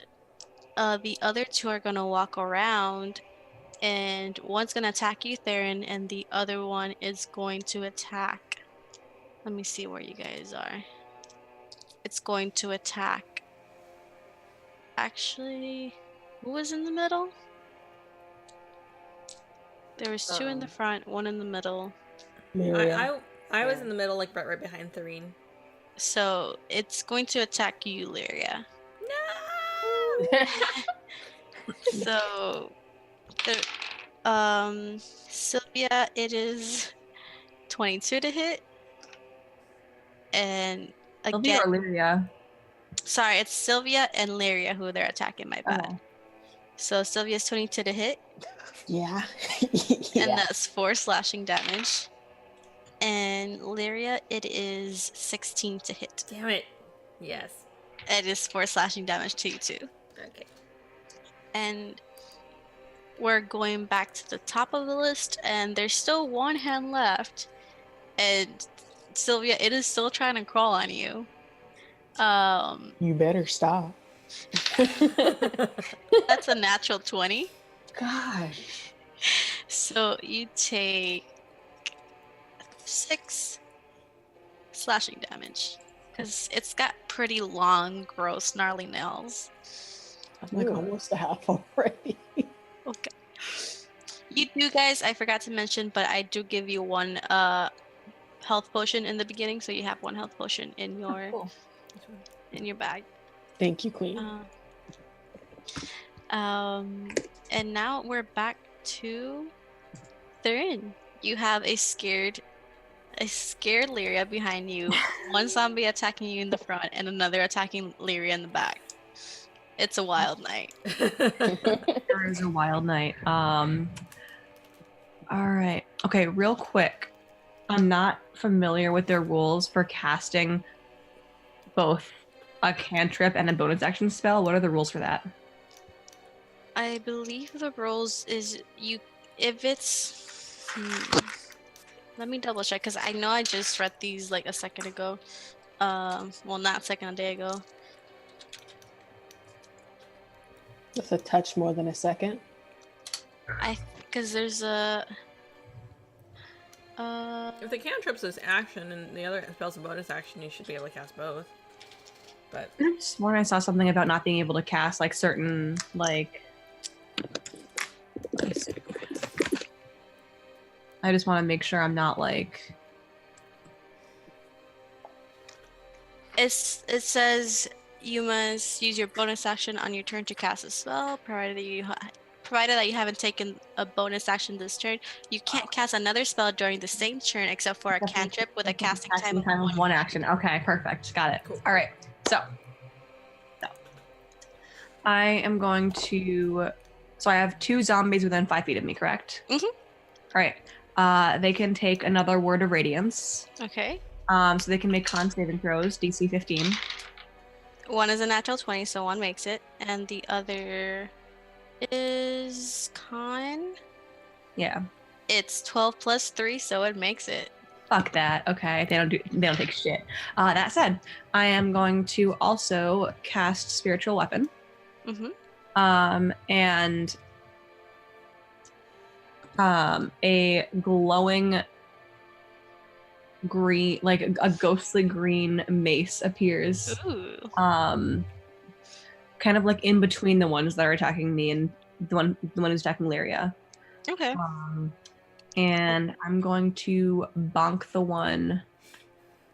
the other 2 are gonna walk around, and one's gonna attack you, Theron, and the other one is going to attack. Let me see where you guys are. It's going to attack. Actually, who was in the middle? There was 2 in the front, 1 in the middle. Myria. I was in the middle, like right behind Thoreen. So it's going to attack you, Lyria. No. So, Sylvia, it is 22 to hit, and Sylvia again, or Lyria? sorry, it's Sylvia and Lyria who they're attacking. My bad. Oh. So Sylvia's 22 to hit, Yeah. and that's 4 slashing damage. And Lyria, it is 16 to hit. Damn it. Yes. It is 4 slashing damage to you too. Okay. And we're going back to the top of the list, and there's still one hand left. And Sylvia, it is still trying to crawl on you. You better stop. That's a natural 20. Gosh. So you take 6 slashing damage. Because it's got pretty long, gross, gnarly nails. I'm like almost a half already. Okay. You do, guys, I forgot to mention, but I do give you one health potion in the beginning, so you have one health potion in your in your bag. Thank you, Queen. And now we're back to Thurin. You have a scared Lyria behind you, one zombie attacking you in the front, and another attacking Lyria in the back. It's a wild night. There is a wild night. All right. Okay, real quick. I'm not familiar with their rules for casting both a cantrip and a bonus action spell. What are the rules for that? I believe the rules is if it's let me double check, because I know I just read these like a second ago. Well, not a second, a day ago. That's a touch more than a second. Because there's a If the cantrip's is action and the other spell's a bonus action, you should be able to cast both. But I could have sworn I saw something about not being able to cast like certain like. I just want to make sure I'm not like. it says you must use your bonus action on your turn to cast a spell, provided that you haven't taken a bonus action this turn. You can't cast another spell during the same turn except for a cantrip with a casting time of one action. Okay, perfect. Got it. Cool. All right. So I am going to. So I have 2 zombies within 5 feet of me, correct? Mm-hmm. All right. They can take another word of radiance. Okay. So they can make con saving throws, DC 15. One is a natural 20, so one makes it, and the other is con. Yeah. It's 12 plus 3, so it makes it. Fuck that. Okay, they don't take shit. That said, I am going to also cast spiritual weapon. Mm-hmm. And a glowing green, like a ghostly green mace appears. Ooh. Kind of like in between the ones that are attacking me and the one who's attacking Lyria. Okay. And I'm going to bonk the one.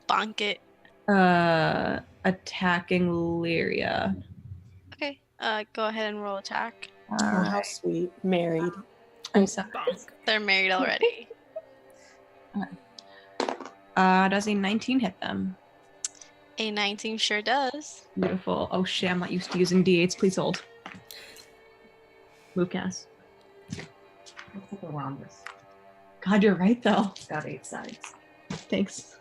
Bonk it. Attacking Lyria. Okay. Go ahead and roll attack. Oh, how sweet. Married. I'm sorry. They're married already. Does a 19 hit them? A 19 sure does. Beautiful. Oh shit, I'm not used to using D8s. Please hold. Move cast. Let's look around this. God, you're right though. It's got 8 sides. Thanks.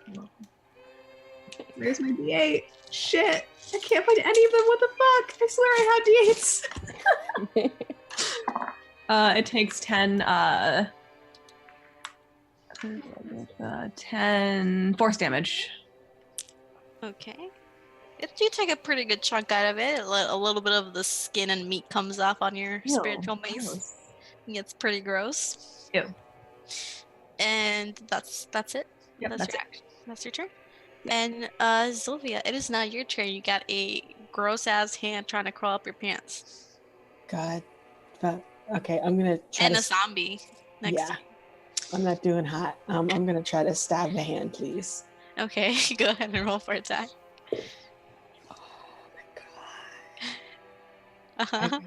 Where's my D8? Shit. I can't find any of them. What the fuck? I swear I had D8s. It takes 10 force damage. Okay. You take a pretty good chunk out of it. A little bit of the skin and meat comes off on your spiritual mace. And it's pretty gross. Ew. And that's it. Yep, That's your action. That's your turn. And Sylvia, it is now your turn. You got a gross ass hand trying to crawl up your pants. God. Okay, I'm gonna try And to a zombie next to you. I'm not doing hot. I'm gonna try to stab the hand, please. Okay, go ahead and roll for attack. Oh my god. Uh-huh.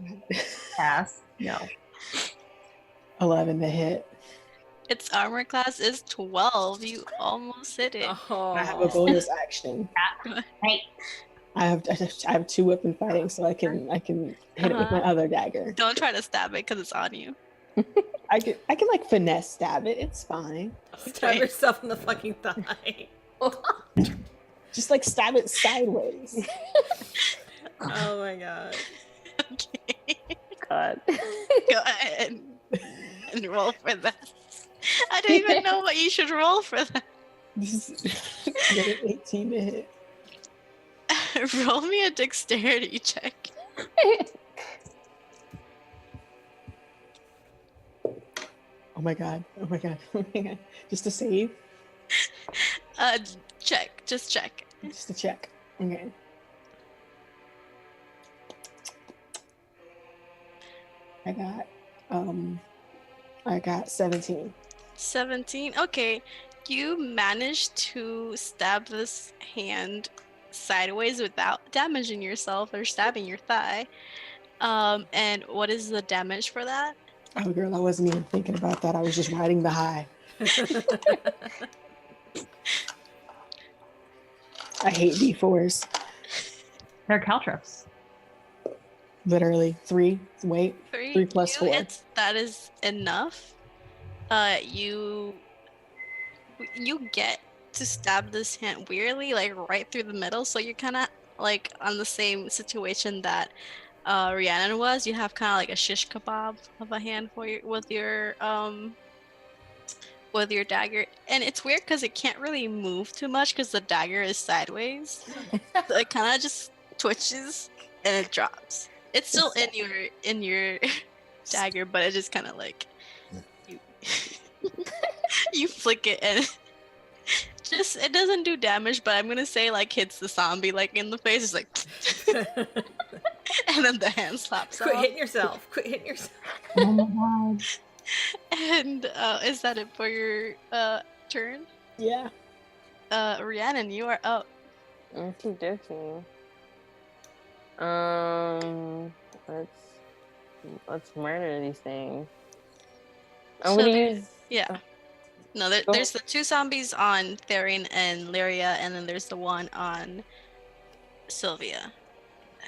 Pass. No. 11 to hit. Its armor class is 12. You almost hit it. Oh. I have a bonus action. Hey. I have 2 weapon fighting, so I can hit it with my other dagger. Don't try to stab it because it's on you. I can like finesse stab it. It's fine. Stab yourself in the fucking thigh. Just like stab it sideways. Oh my god. Okay. god. Go ahead and roll for that. I don't even know what you should roll for that. Get an 18 to hit. Roll me a dexterity check. Oh my god. Oh my god. Oh my god. Just to save? Check. Just check. Just to check. Okay. I got 17. 17. Okay. You managed to stab this hand sideways without damaging yourself or stabbing your thigh. And what is the damage for that? Oh girl, I wasn't even thinking about that. I was just riding the high. I hate D4s. They're caltrips. Literally. 3. Wait. 3 plus 4. That is enough. You get to stab this hand weirdly, like right through the middle. So you're kind of like on the same situation that Rhiannon was. You have kind of like a shish kebab of a hand for with your dagger, and it's weird because it can't really move too much because the dagger is sideways. So it kind of just twitches and it drops. It's still in your dagger, but it just kind of like you you flick it and it doesn't do damage, but I'm gonna say like hits the zombie like in the face. It's like and then the hand slaps Quit off. hitting yourself. Quit hitting yourself. Oh my god. And is that it for your turn? Yeah. Rhiannon, you are up. Okie dokie. Let's murder these things. I'm gonna use. Yeah. No, there's the 2 zombies on Therian and Lyria, and then there's the one on Sylvia.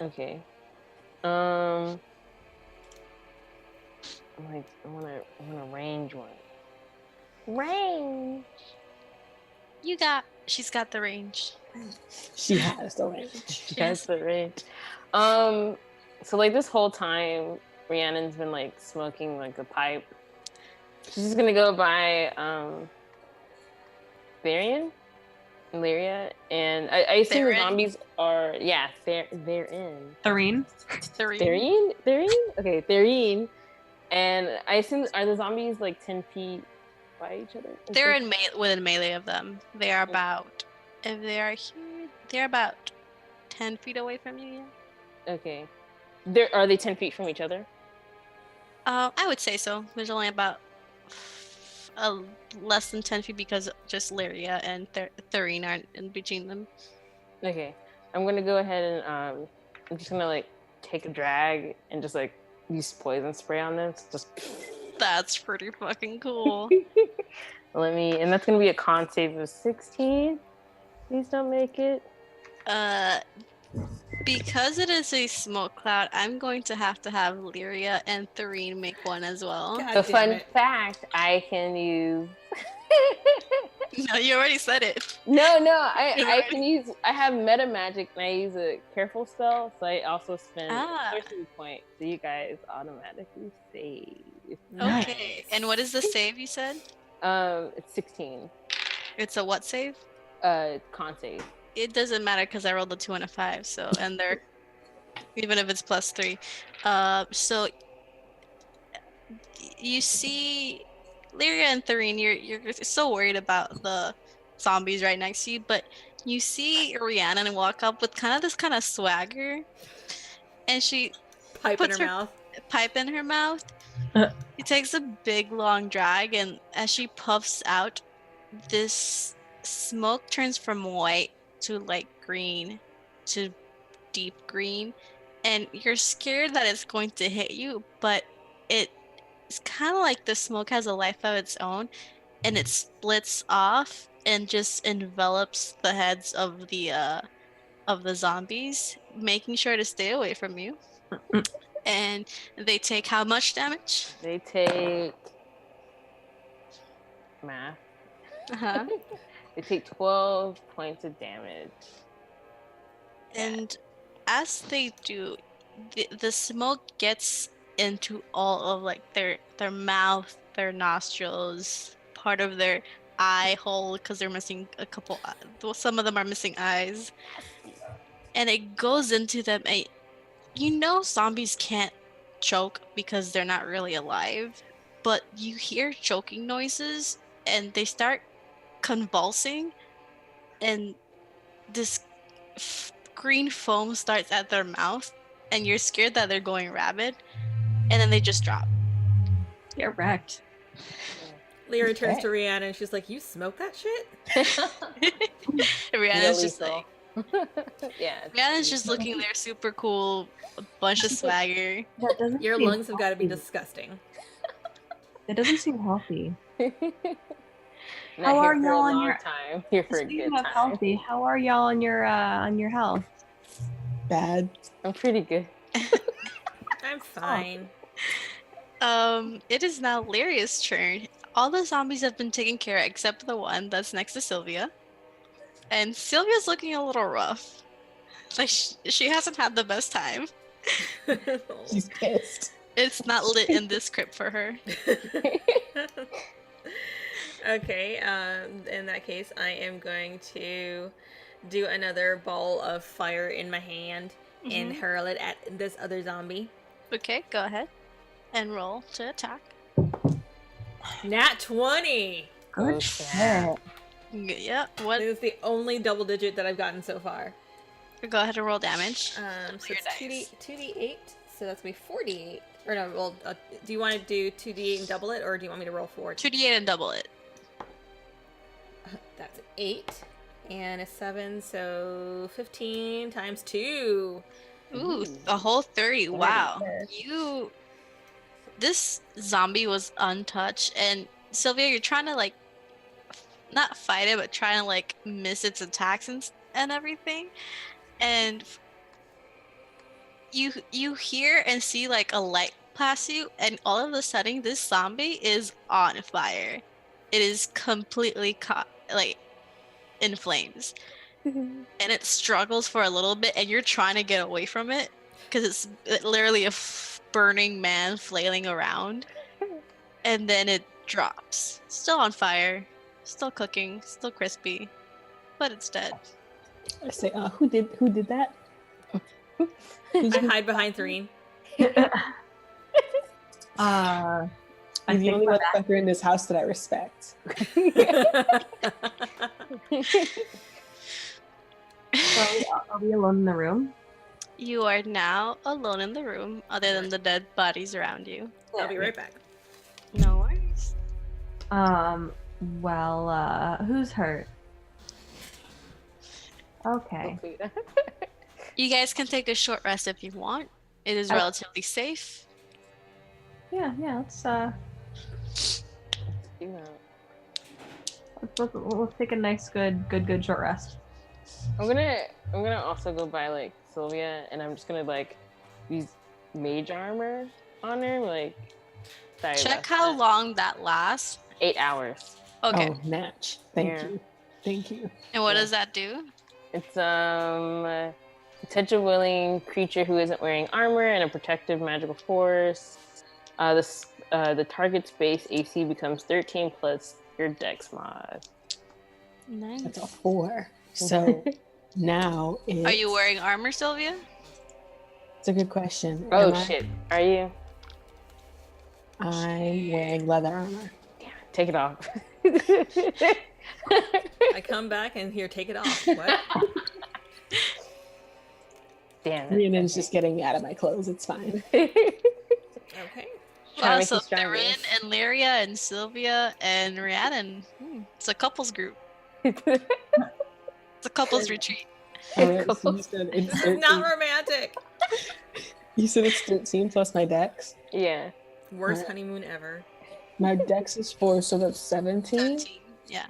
Okay. I wanna range one. Range. She's got the range. She has the range. That's the range. So like this whole time, Rhiannon's been like smoking like a pipe. She's just gonna go by Therian, Lyria, and I assume the zombies are they're in. Therine? Okay, Therian. And I assume are the zombies like 10 feet by each other? They're within melee of them. They are about if they are here, they're about 10 feet away from you. Yeah. Okay. Are they 10 feet from each other? I would say so. There's only about less than 10 feet because just Lyria and Thurine aren't in between them. Okay. I'm gonna go ahead and I'm just gonna like take a drag and just like use poison spray on this. Just That's pretty fucking cool. and that's gonna be a con save of 16. Please don't make it. Because it is a smoke cloud, I'm going to have Lyria and Thurine make one as well. God The damn fun it. fact, I can use. No, you already said it. No, I can use. I have meta magic and I use a careful spell, so I also spend a sorcery point, so you guys automatically save. Nice. Okay, and what is the save you said? It's 16. It's a what save? Con save. It doesn't matter because I rolled a 2 and a 5, so and they're even if it's +3. So you see, Lyria and Thurine, you're so worried about the zombies right next to you, but you see Rhiannon walk up with this kind of swagger, and she Pipe puts in her mouth. pipe in her mouth. She takes a big long drag, and as she puffs out, this smoke turns from white to like green to deep green, and you're scared that it's going to hit you, but it's kind of like the smoke has a life of its own, and it splits off and just envelops the heads of the zombies, making sure to stay away from you. And they take how much damage? They take math. Uh-huh. They take 12 points of damage. And as they do, the smoke gets into all of like their mouth, their nostrils, part of their eye hole because they're missing a couple. Well, some of them are missing eyes, and it goes into them. And you know, zombies can't choke because they're not really alive, but you hear choking noises, and they start convulsing, and this green foam starts at their mouth, and you're scared that they're going rabid, and then they just drop. Get wrecked. Lyra turns to Rihanna and she's like, "You smoke that shit?" Rihanna's just like, yeah. Rihanna's just looking there, super cool, a bunch of swagger. That doesn't Your seem lungs have got to be healthy. disgusting. It doesn't seem healthy. Not How here are for y'all a on long your- time. Here for a Speaking good of time. healthy, how are y'all on your health? Bad. I'm pretty good. I'm fine. It is now Lyria's turn. All the zombies have been taken care of except the one that's next to Sylvia. And Sylvia's looking a little rough. Like she hasn't had the best time. She's pissed. It's not lit in this crypt for her. Okay, in that case, I am going to do another ball of fire in my hand and hurl it at this other zombie. Okay, go ahead. And roll to attack. Nat 20! Good shit. Yeah, what? This is the only double digit that I've gotten so far. Go ahead and roll damage. So your it's 2d8, so that's me 4d8. Or no, well, do you want to do 2d8 and double it, or do you want me to roll 4? 2d8 and double it. That's 8 and a 7, so 15 times 2. Ooh, a whole 30. Wow. This zombie was untouched, and Sylvia, you're trying to like not fight it, but trying to like miss its attacks and everything. And you hear and see like a light pass you, and all of a sudden this zombie is on fire. It is completely caught like in flames. And it struggles for a little bit, and you're trying to get away from it because it's literally a burning man flailing around. And then it drops. Still on fire, still cooking, still crispy, but it's dead. I say, who did that? I hide behind Threen. I He's the think only my motherfucker in this house that I respect. are we alone in the room? You are now alone in the room, other than the dead bodies around you. I'll be right back. No worries. Well, who's hurt? Okay. You guys can take a short rest if you want. It is relatively safe. Yeah, let's let's take a nice good short rest. I'm gonna also go by like Sylvia, and I'm just gonna like use mage armor on her. Like, check how long that lasts. 8 hours. Okay. Oh, Natch. Thank you. And what does that do? It's touch a willing creature who isn't wearing armor and a protective magical force. The target's base AC becomes 13 plus your dex mod. Nice. That's a 4. So now it's... Are you wearing armor, Sylvia? It's a good question. Oh shit! Are you? I'm wearing leather armor. Damn, take it off. I come back and here, take it off. What? Damn. Rhiannon's just getting me out of my clothes. It's fine. Okay. Wow, so Therin and Lyria and Sylvia and Rhiannon. It's a couples group. It's a couples retreat. Right, so you said it's This is 13. not romantic. You said it's 13 plus my dex? Yeah. Worst honeymoon ever. My dex is 4, so that's 17? 17, yeah.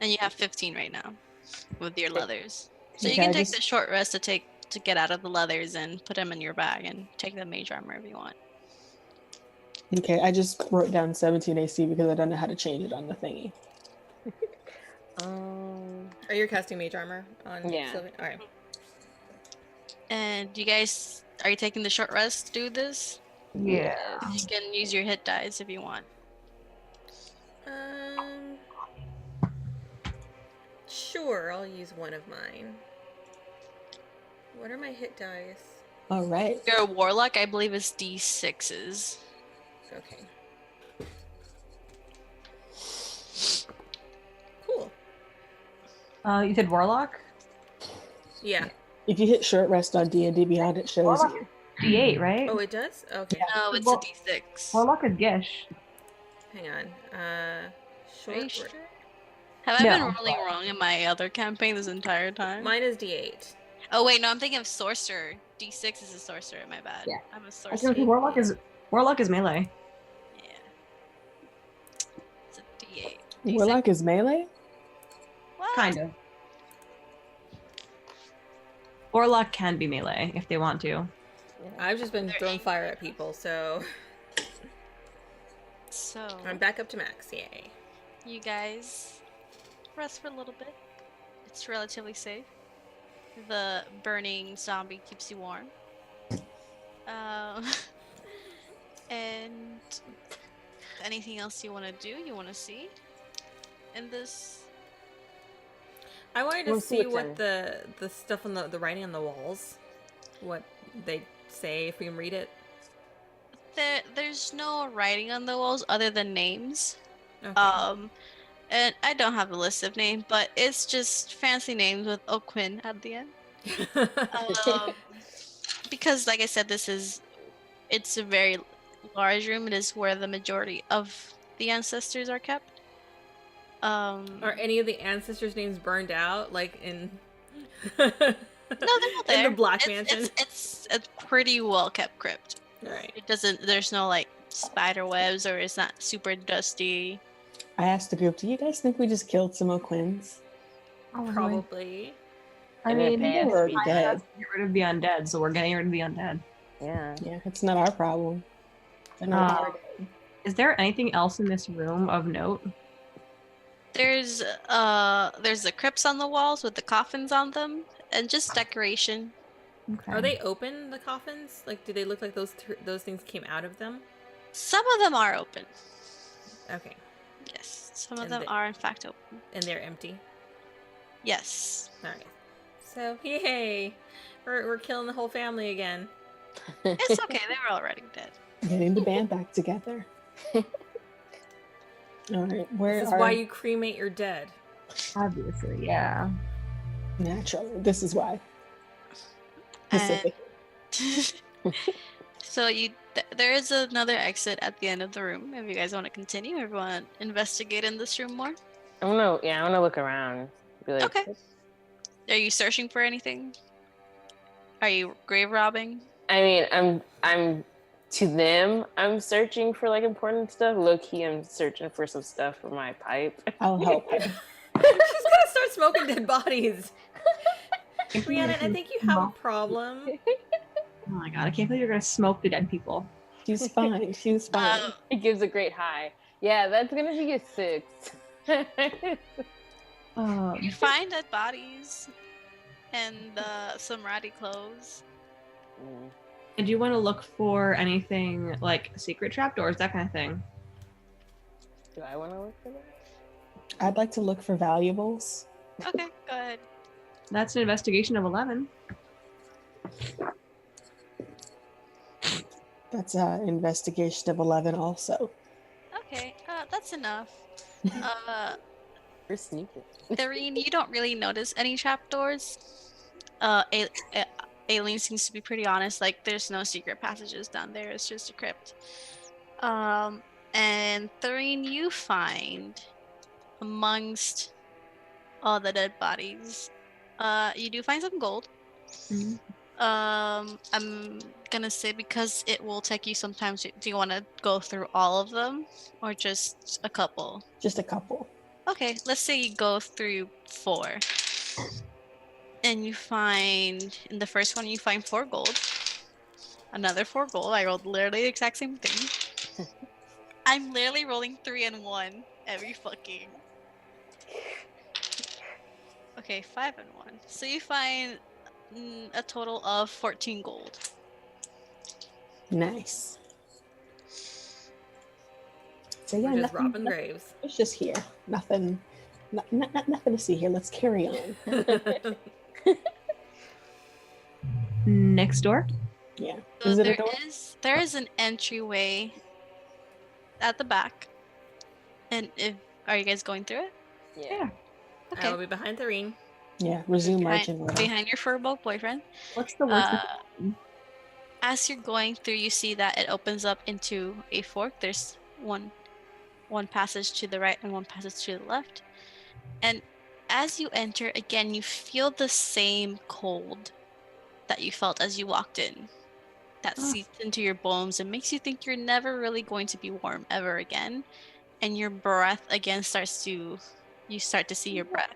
And you have 15 right now with your leathers. So you Okay, can take the short rest to get out of the leathers and put them in your bag and take the mage armor if you want. Okay, I just wrote down 17 AC because I don't know how to change it on the thingy. Are you casting mage armor on Sylvia? Alright. And you guys, are you taking the short rest to do this? Yeah. You can use your hit dice if you want. Sure, I'll use one of mine. What are my hit dice? All right. If you're a warlock, I believe it's D6s. Okay. Cool. You said warlock? Yeah. If you hit short rest on D&D Beyond, it shows Warlock you. D8, right? Oh, it does? Okay. No, it's a D6. Warlock is Gish. Hang on. Are you Short. sure? Have I No, been rolling wrong in my other campaign this entire time? Mine is D8. Oh wait, no, I'm thinking of sorcerer. D6 is a sorcerer. My bad. Yeah. I'm a I was sorcerer. gonna say warlock is melee. Yeah. It's a D8. Warlock is melee? What? Kind of. Warlock can be melee if they want to. I've just been They're throwing angry. fire at people, so So I'm back up to max. Yay. you guys rest for a little bit. It's relatively safe. The burning zombie keeps you warm. And anything else you want to do? You want to see in this? I wanted to We'll see see what's what in. the stuff on the writing on the walls, what they say, if we can read it. There's no writing on the walls other than names. Okay. And I don't have a list of names, but it's just fancy names with O'Quinn at the end. Because like I said, it's a very large room. It is where the majority of the ancestors are kept. Are any of the ancestors' names burned out, like in No, they're all there. in the Black Mansion? It's a pretty well kept crypt. Right. It doesn't. There's no like spider webs, or it's not super dusty. I asked the group, do you guys think we just killed some O'Quinns? Probably. I In mean, advance, we're we dead. did. get rid of the undead, so we're getting rid of the undead. Yeah. Yeah, it's not our problem. They're not our dead. Is there anything else in this room of note? There's the crypts on the walls with the coffins on them, and just decoration. Okay. Are they open, the coffins? Like, do they look like those things came out of them? Some of them are open. Okay. Yes, some of And them they- are in fact open. And they're empty. Yes. All right. So yay, we're killing the whole family again. It's okay. They were already dead. Getting the band back together. All right, where This is are why you cremate your dead. Obviously, yeah. naturally? This is why. And Specific. so there is another exit at the end of the room. If you guys want to continue, or want to investigate in this room more. I wanna look around. Be like, Okay. Are you searching for anything? Are you grave robbing? I mean, I'm to them, I'm searching for like important stuff. Low key, I'm searching for some stuff for my pipe. I'll help her. She's gonna start smoking dead bodies. Rhiannon, I think you have a problem. Oh my god, I can't believe you're gonna smoke the dead people. She's fine. She's fine. It gives a great high. Yeah, that's gonna be a 6. You find dead bodies and some ratty clothes. And do you want to look for anything like secret trapdoors, that kind of thing? Do I want to look for that? I'd like to look for valuables. Okay, go ahead. That's an investigation of 11. That's an investigation of 11 also. Okay, that's enough. We're sneaky. Doreen, you don't really notice any trapdoors. Aileen seems to be pretty honest. Like, there's no secret passages down there. It's just a crypt. And Doreen, you find amongst all the dead bodies, you do find some gold. Mhm. I'm gonna say because it will take you some time. Do you want to go through all of them, or just a couple? Just a couple. Okay, let's say you go through 4. And you find, in the first one, you find 4 gold. Another 4 gold. I rolled literally the exact same thing. I'm literally rolling 3 and 1 every fucking. Okay, 5 and 1. So you find a total of 14 gold. Nice. So yeah, We're just nothing. robbing graves. It's just here. Nothing. Nothing to see here. Let's carry on. Next door. Yeah. So Is it a door? there is an entryway at the back. And if are you guys going through it? Yeah. I will Okay. be behind Thoreen. Yeah. Resume Behind, marching order. behind your furbolg boyfriend. What's the worst? As you're going through, you see that it opens up into a fork. There's one passage to the right and one passage to the left. And as you enter, again, you feel the same cold that you felt as you walked in. That seeps into your bones and makes you think you're never really going to be warm ever again. And your breath again you start to see your breath.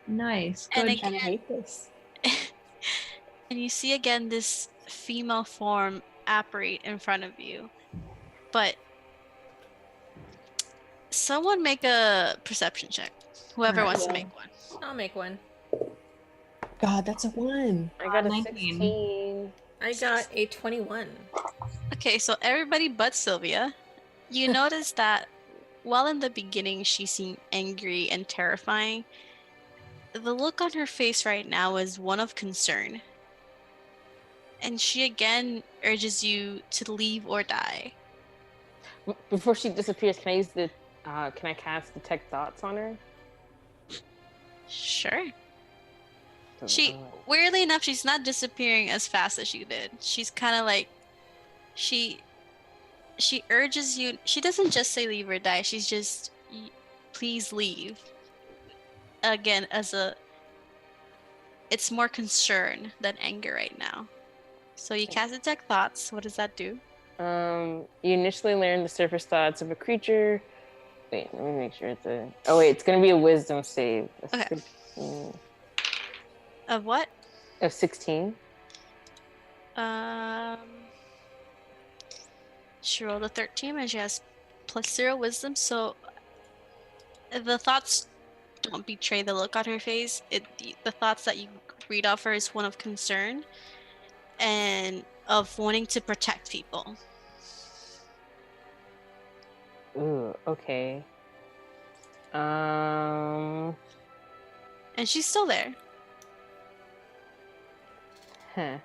Nice. And Good. I kind of again, hate this. and you see again this female form apparate in front of you. But someone make a perception check. Whoever Alright. wants to Yeah. make one. I'll make one. God, that's a 1. I got a 19. 16. I got a 21. Okay, so everybody but Sylvia, you notice that while in the beginning she seemed angry and terrifying, the look on her face right now is one of concern. And she again urges you to leave or die. Before she disappears, can I use the can I cast detect thoughts on her? Sure. Weirdly enough, she's not disappearing as fast as you did. She's kind of like, she urges you. She doesn't just say leave or die. She's just, please leave. Again, it's more concern than anger right now. So you cast detect thoughts. What does that do? You initially learn the surface thoughts of a creature. Wait, let me make sure it's a. Oh wait, it's gonna be a wisdom save. Okay. Of what? Of 16. She rolled a 13 and she has +0 wisdom, so the thoughts don't betray the look on her face. The thoughts that you read off her is one of concern and of wanting to protect people. Ooh, okay. And she's still there. Huh.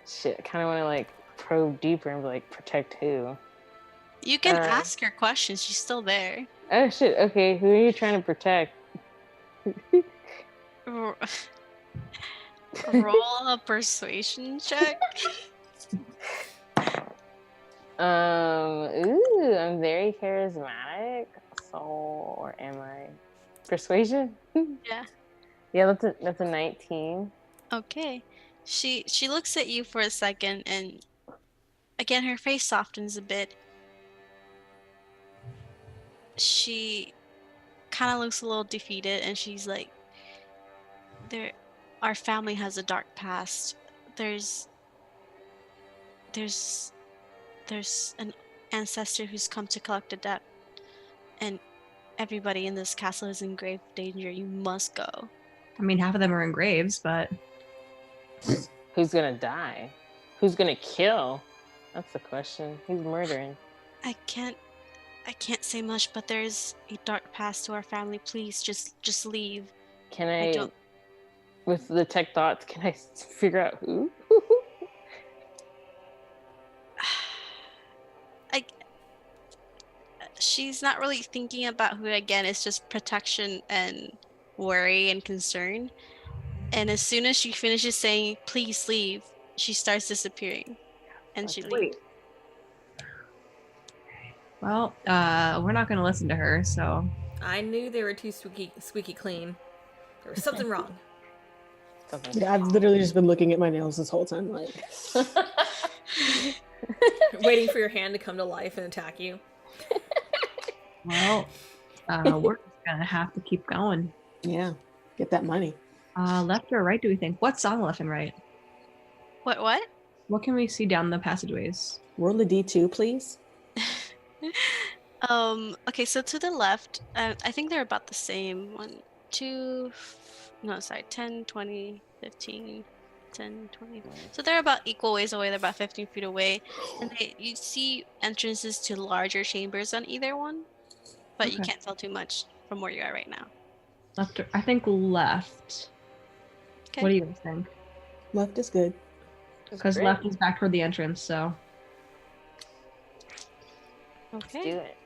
Shit, I kind of want to like probe deeper and be like, protect who? You can ask her questions. She's still there. Oh shit. Okay, who are you trying to protect? Roll a persuasion check. Ooh, I'm very charismatic. So, or am I? Persuasion? Yeah. Yeah, that's a 19. Okay. She looks at you for a second and again her face softens a bit. She kind of looks a little defeated and she's like, our family has a dark past. There's an ancestor who's come to collect a debt, and everybody in this castle is in grave danger. You must go. I mean, half of them are in graves, but Who's gonna die? Who's gonna kill? That's the question. Who's murdering? I can't say much, but there's a dark past to our family. Please just leave. Can I don't. With the tech thoughts, can I figure out who? She's not really thinking about who again. It's just protection and worry and concern. And as soon as she finishes saying, please leave, she starts disappearing. And she leaves. Well, we're not going to listen to her, so. I knew they were too squeaky clean. There was something wrong. Yeah, I've literally just been looking at my nails this whole time, like Waiting for your hand to come to life and attack you. Well, we're just going to have to keep going. yeah, get that money. Left or right, do we think? What's on the left and right? What? What can we see down the passageways? Roll a D2, please. Okay, so to the left, I think they're about the same. 10, 20, 15. 10, 20. So they're about equal ways away. They're about 15 feet away. And you see entrances to larger chambers on either one, but you Okay. can't tell too much from where you are right now. Left. I think left. Okay. What do you guys think? Left is good. Because Great. left is back toward the entrance. So Let's Okay. do it.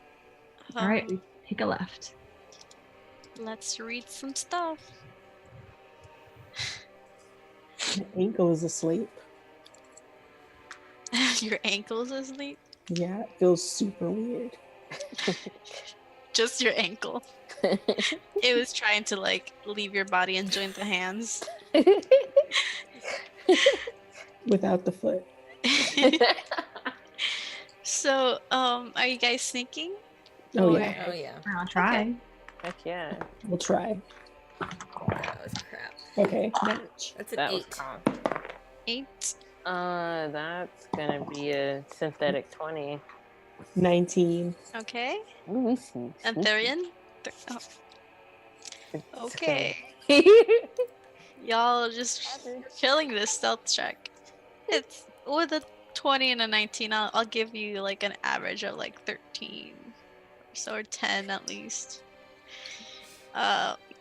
all right, we take a left. Let's read some stuff. My ankle is asleep. Your ankle's asleep? Yeah, it feels super weird. Just your ankle. It was trying to like leave your body and join the hands. Without the foot. So, are you guys sneaking? Oh, Or- yeah. Oh yeah. I'll try. Okay. Heck yeah. We'll try. That was crap. Okay. Match. That's an That was 8. calm. 8. That's gonna be a synthetic 20. 19. Okay. Ooh, we see. And Therian? Okay. Y'all just killing this stealth check. It's with a 20 and a 19. I'll give you like an average of like 13 or so, or 10 at least.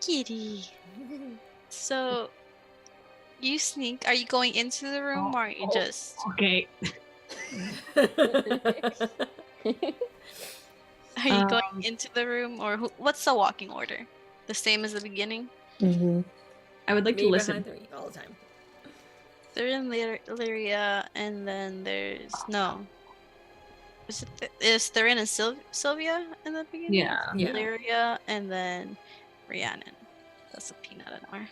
Kitty. So you sneak. Are you going into the room or are you just? Okay. Are you going into the room or what's the walking order? The same as the beginning? Mm-hmm. I would like to Me listen. behind me all the time. They're in Lyria, and then there's no. Is Therin and Sylvia in the beginning? Yeah. Yeah. Lyria, and then Rhiannon. That's a peanut an hour.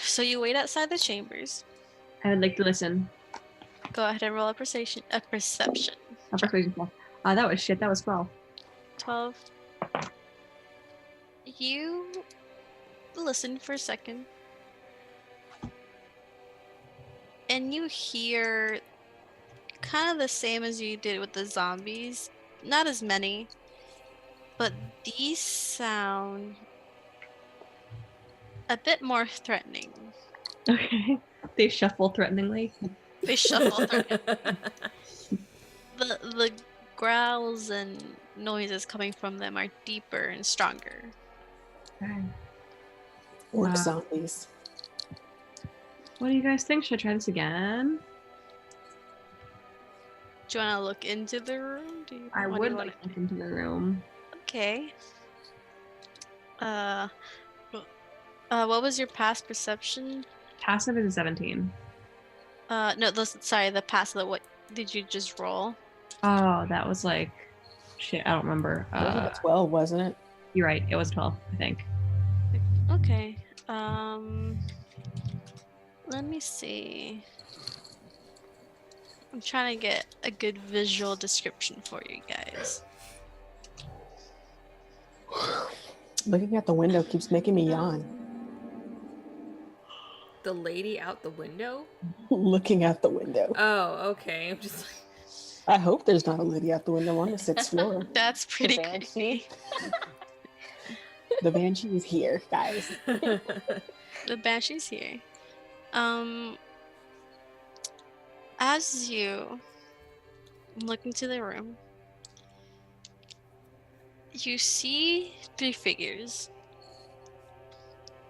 So you wait outside the chambers. I would like to listen. Go ahead and roll a perception. A persuasion check. That was shit. That was 12. 12. You listen for a second. And you hear kind of the same as you did with the zombies. Not as many. But these sound a bit more threatening. Okay. They shuffle threateningly. They shuffle threateningly. The growls and noises coming from them are deeper and stronger. Okay. Orc Wow. zombies. What do you guys think? Should I try this again? Do you want to look into the room? I what do would you like wanna to look into the room. Okay. What was your past perception? Passive is a 17. No, sorry, the passive. What did you just roll? Oh, that was like shit. I don't remember. It was like a 12, wasn't it? You're right. It was 12, I think. Okay. Let me see. I'm trying to get a good visual description for you guys. Looking at the window keeps making me yawn. The lady out the window? Looking out the window. Oh, okay. I'm just like, I hope there's not a lady out the window on the 6th floor. That's pretty Banshee. creepy. The Banshee is here, guys. The Banshee's here. As you look into the room, you see 3 figures.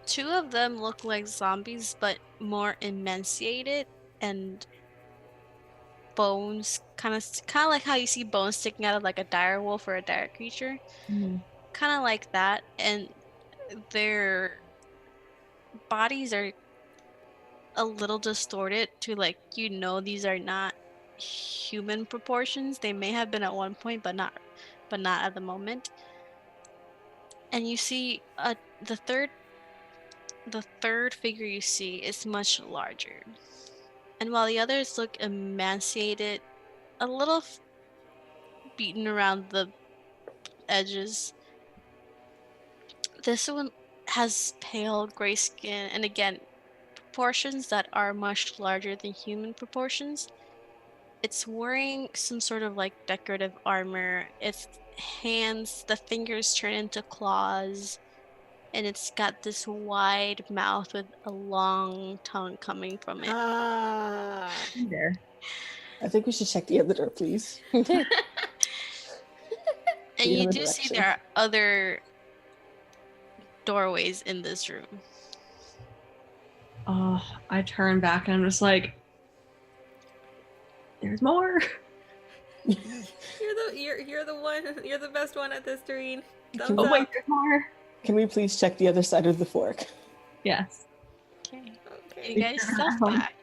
2 of them look like zombies, but more emaciated and bones, kind of like how you see bones sticking out of like a dire wolf or a dire creature. Kind of like that, and their bodies are a little distorted to like, these are not human proportions. They may have been at one point, but not at the moment. And you see the third figure you see is much larger. And while the others look emaciated, a little beaten around the edges, this one has pale gray skin, and again, proportions that are much larger than human proportions. It's wearing some sort of like decorative armor. Its hands, the fingers turn into claws, and it's got this wide mouth with a long tongue coming from it. Ah. There. I think we should check the other door, please. And the you other do see direction. there are other doorways in this room. Oh, I turn back and I'm just like, there's more. You're the one. You're the best one at this, Doreen. Thumbs Can Oh we- up. wait, there's more. Can we please check the other side of the fork? Yes. Okay. Okay. You guys stealth back.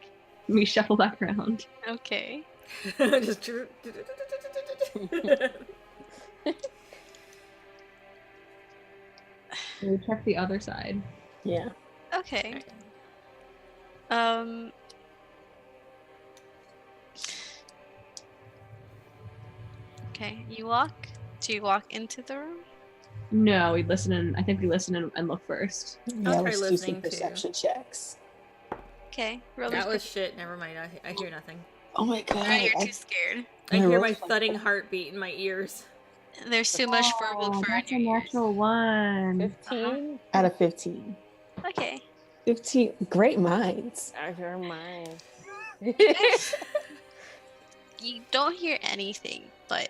We shuffle back around. Okay. Just. We check the other side. Yeah. Okay. Okay, you walk? Do you walk into the room? No, we listen and I think we listen and look first. Yeah, try let's do listening, some too. perception checks. Okay, roll That me was shit. Never mind. I hear nothing. Oh my god. Right, you're I- too scared. I My hear roll my was like- thudding heartbeat in my ears. There's too much verbal for that's a in your ears. natural one. 15? out of 15. Okay. 15. Great minds. Out of your mind. You don't hear anything, but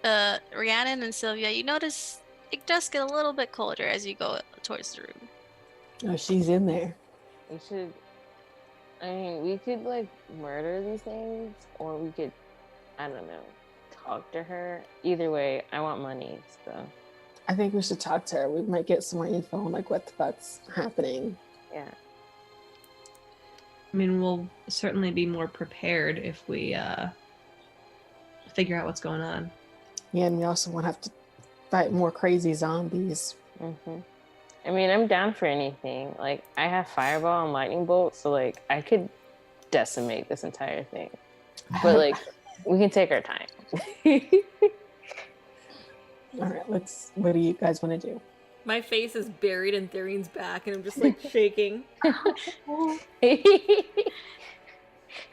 Rhiannon and Sylvia, you notice it does get a little bit colder as you go towards the room. Oh, she's in there. We should. I mean, we could like murder these things, or we could, I don't know, talk to her. Either way, I want money. So I think we should talk to her. We might get some more info on like what the fuck's happening. yeah. I mean, we'll certainly be more prepared if we figure out what's going on. Yeah, and we also won't have to fight more crazy zombies. hmm I mean, I'm down for anything. Like, I have fireball and lightning bolt, so like I could decimate this entire thing. But like, we can take our time. All right, what do you guys want to do? My face is buried in Therine's back, and I'm just like shaking.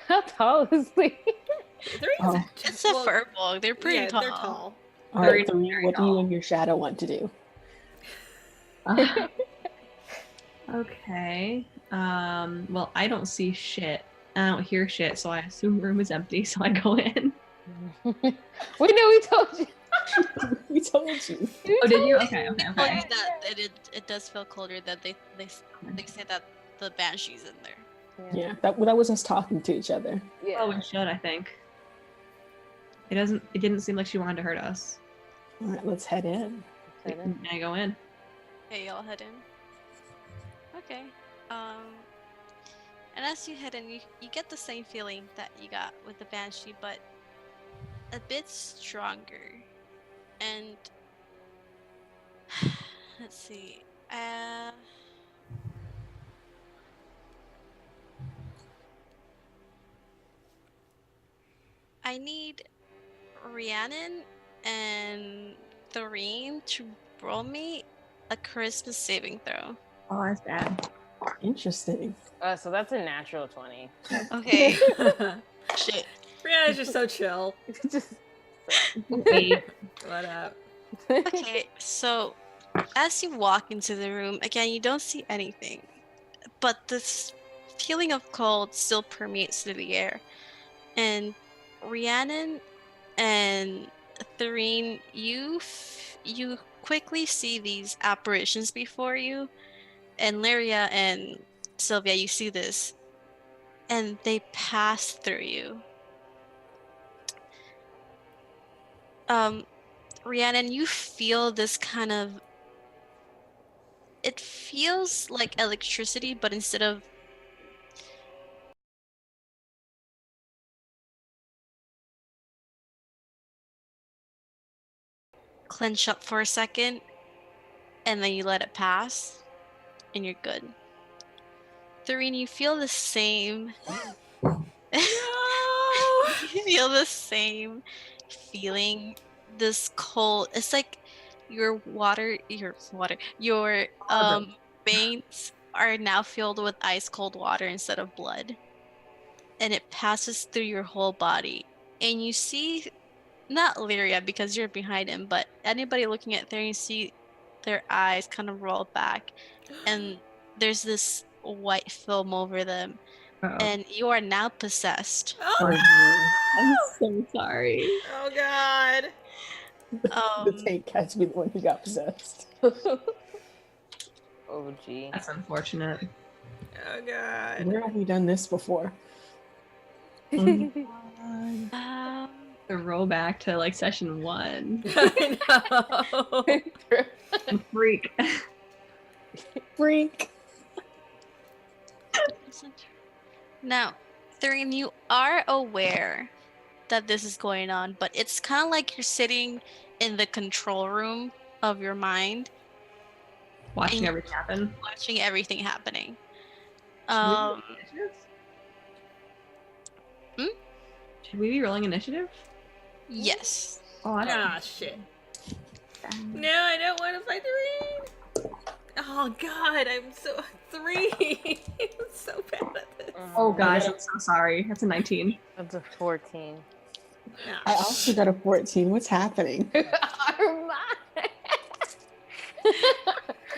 How tall is Lee? Therine's Oh. It's a fur ball. They're pretty yeah, tall. they're tall. All right, Very, Three, very what do you tall. and your shadow want to do? Okay. Well, I don't see shit. I don't hear shit, so I assume the room is empty, so I go in. We told you. We told you. Oh, did you? Okay, They okay, tell you okay. that it does feel colder. That they say that the Banshee's in there. Yeah, that was us talking to each other. Yeah. Oh, we should, I think. It didn't seem like she wanted to hurt us. All right, let's head in. And I go in. Okay, y'all head in. Okay. And as you head in, you get the same feeling that you got with the Banshee, but a bit stronger. And let's see. I need Rhiannon and Thoreen to roll me a charisma saving throw. Oh, that's bad. Interesting. So that's a natural 20. Okay. Shit. Brianna's just so chill. Just 8. What up? Okay, so as you walk into the room, again, you don't see anything, but this feeling of cold still permeates through the air. And Rhiannon and Thoreen, you quickly see these apparitions before you, and Lyria and Sylvia, you see this, and they pass through you. Rhiannon, you feel this kind of... It feels like electricity, but instead of... clench up for a second, and then you let it pass, and you're good. Thoreen, you feel the same... No! You feel the same feeling, this cold... It's like your veins are now filled with ice cold water instead of blood, and it passes through your whole body, and you see not Lyria because you're behind him, but anybody looking at there, you see their eyes kind of roll back, and there's this white film over them, Uh-oh. and you are now possessed. Oh, I'm no! so sorry. Oh god. The tank has to be the one who got possessed. Oh, gee. That's unfortunate. Oh god. Where have we done this before? The Um, roll back to like session 1. I know. Freak. Freak. Now, Thurian, you are aware that this is going on, but it's kind of like you're sitting in the control room of your mind, Watching And- everything happen. watching everything happening. Should we be rolling initiative? Yes. Oh, I don't Ah, shit. No, I don't want to fight the rain. Oh god, I'm so 3. I'm so bad at this. Oh gosh, I'm so sorry. That's a 19. That's a 14. I also got a 14. What's happening?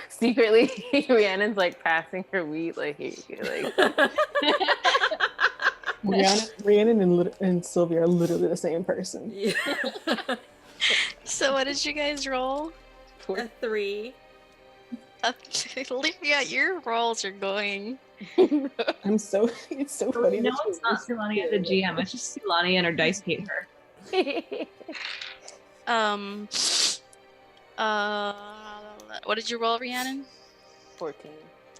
Secretly, Rhiannon's like passing her wheat, like, here you go, like. Rhiannon and Sylvia are literally the same person. Yeah. So what did you guys roll? A 3. Olivia, your rolls are going. It's so funny. No, that it's not Sulani the GM. It's just Sulani and her dice hate her. What did you roll, Rhiannon? 14.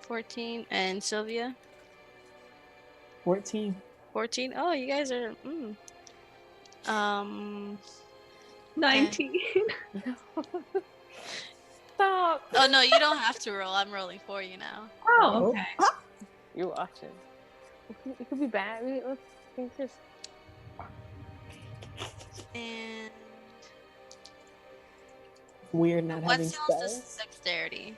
14. And Sylvia? 14. 14. Oh, you guys are. 19. Stop. Oh no, you don't have to roll. I'm rolling for you now. Oh, okay. You're watching. It could be bad. Let's think this. And Weird not having what's y'all's spells. dexterity?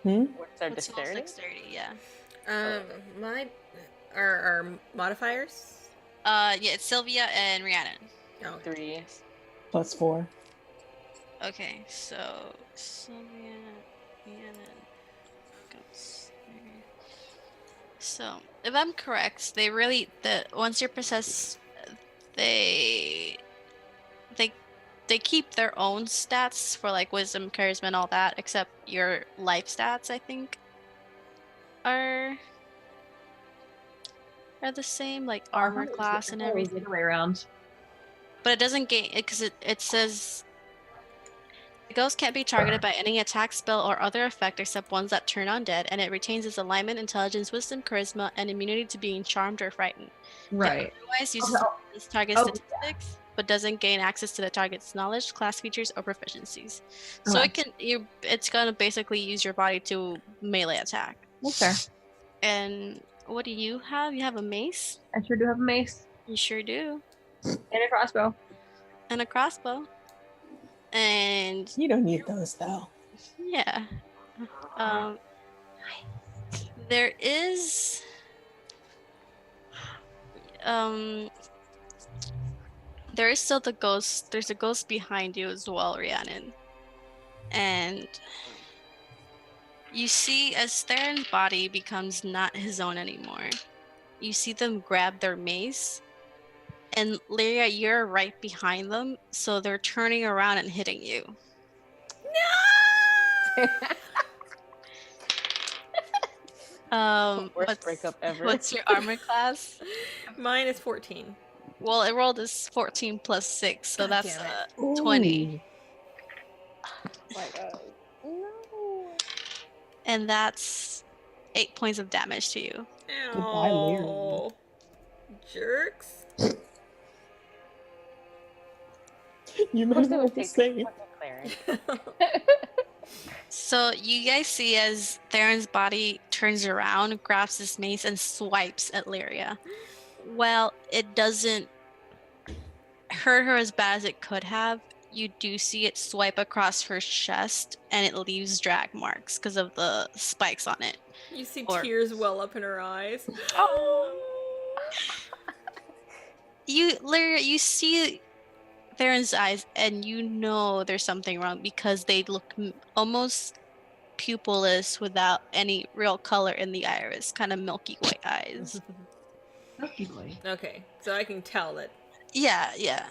What's our What's y'all's dexterity? dexterity? Yeah. My our modifiers. Yeah, it's Sylvia and Rhiannon. Oh, 3. +4. Okay, so Sylvia, Rhiannon, goats. So, if I'm correct, they really once you're possessed, they keep their own stats for like wisdom, charisma, and all that, except your life stats, I think, are the same, like armor class and everything. The way around. But it doesn't gain it because it says the ghost can't be targeted by any attack, spell, or other effect except ones that turn undead, and it retains its alignment, intelligence, wisdom, charisma, and immunity to being charmed or frightened. Right. Otherwise, uses its target statistics, but doesn't gain access to the target's knowledge, class features, or proficiencies. So it's gonna basically use your body to melee attack. Okay. And what do you have? You have a mace? I sure do have a mace. You sure do. And a crossbow. And a crossbow. And You don't need those though. yeah. There is there is still the ghost. There's a ghost behind you as well, Rhiannon. And you see as Theron's body becomes not his own anymore, you see them grab their mace. And Lyria, you're right behind them, so they're turning around and hitting you. Worst breakup ever. What's your armor class? mine is 14. Well, it rolled as 14 plus 6, so God that's damn 20. Oh my god. No. And that's 8 points of damage to you. Goodbye, Lyra. Oh, jerks. You might as well be safe. So you guys see as Theron's body turns around, grabs his mace, and swipes at Lyria. Well, it doesn't hurt her as bad as it could have. You do see it swipe across her chest, and it leaves drag marks because of the spikes on it. You see Or- tears well up in her eyes. Lyria, you see Theron's eyes, and you know there's something wrong because they look almost pupilless without any real color in the iris, kind of milky white eyes. Milky Way. Okay, so I can tell that Yeah, yeah.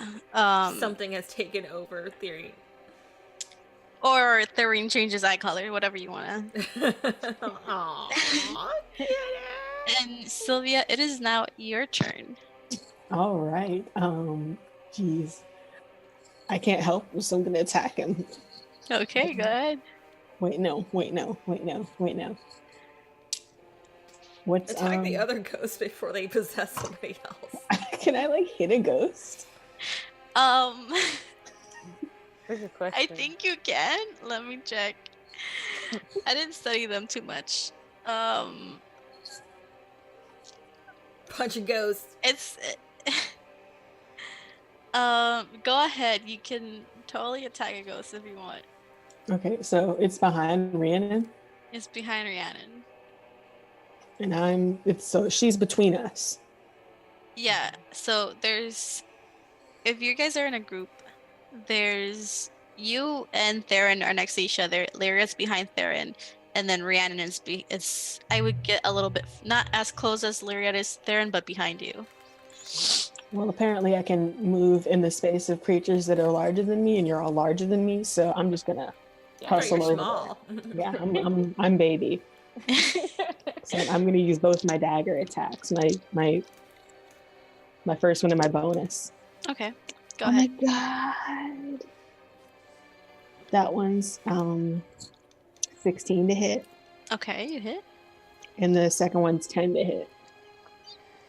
something has taken over Theory. Or Theron changes eye color, whatever you want to. Aww, And Sylvia, it is now your turn. All right. Geez. I can't help, so I'm gonna attack him. Okay, go ahead. Wait, no. What's attack the other ghost before they possess somebody else. Can I like hit a ghost? Where's your question? I think you can. Let me check. I didn't study them too much. Punch a ghost. It's go ahead. You can totally attack a ghost if you want. Okay, so it's behind Rhiannon, It's behind Rhiannon. and so she's between us. Yeah, so if you guys are in a group, there's you and Theron are next to each other. Lyria's behind Theron, and then Rhiannon is I would get a little bit not as close as Lyria is Theron, but behind you. Well, apparently I can move in the space of creatures that are larger than me, and you're all larger than me, so I'm just gonna hustle you're over small. there. Yeah, I'm baby. So I'm gonna use both my dagger attacks. My first one and my bonus. Okay, go Oh ahead. my god. That one's 16 to hit, Okay, you hit. and the second one's 10 to hit.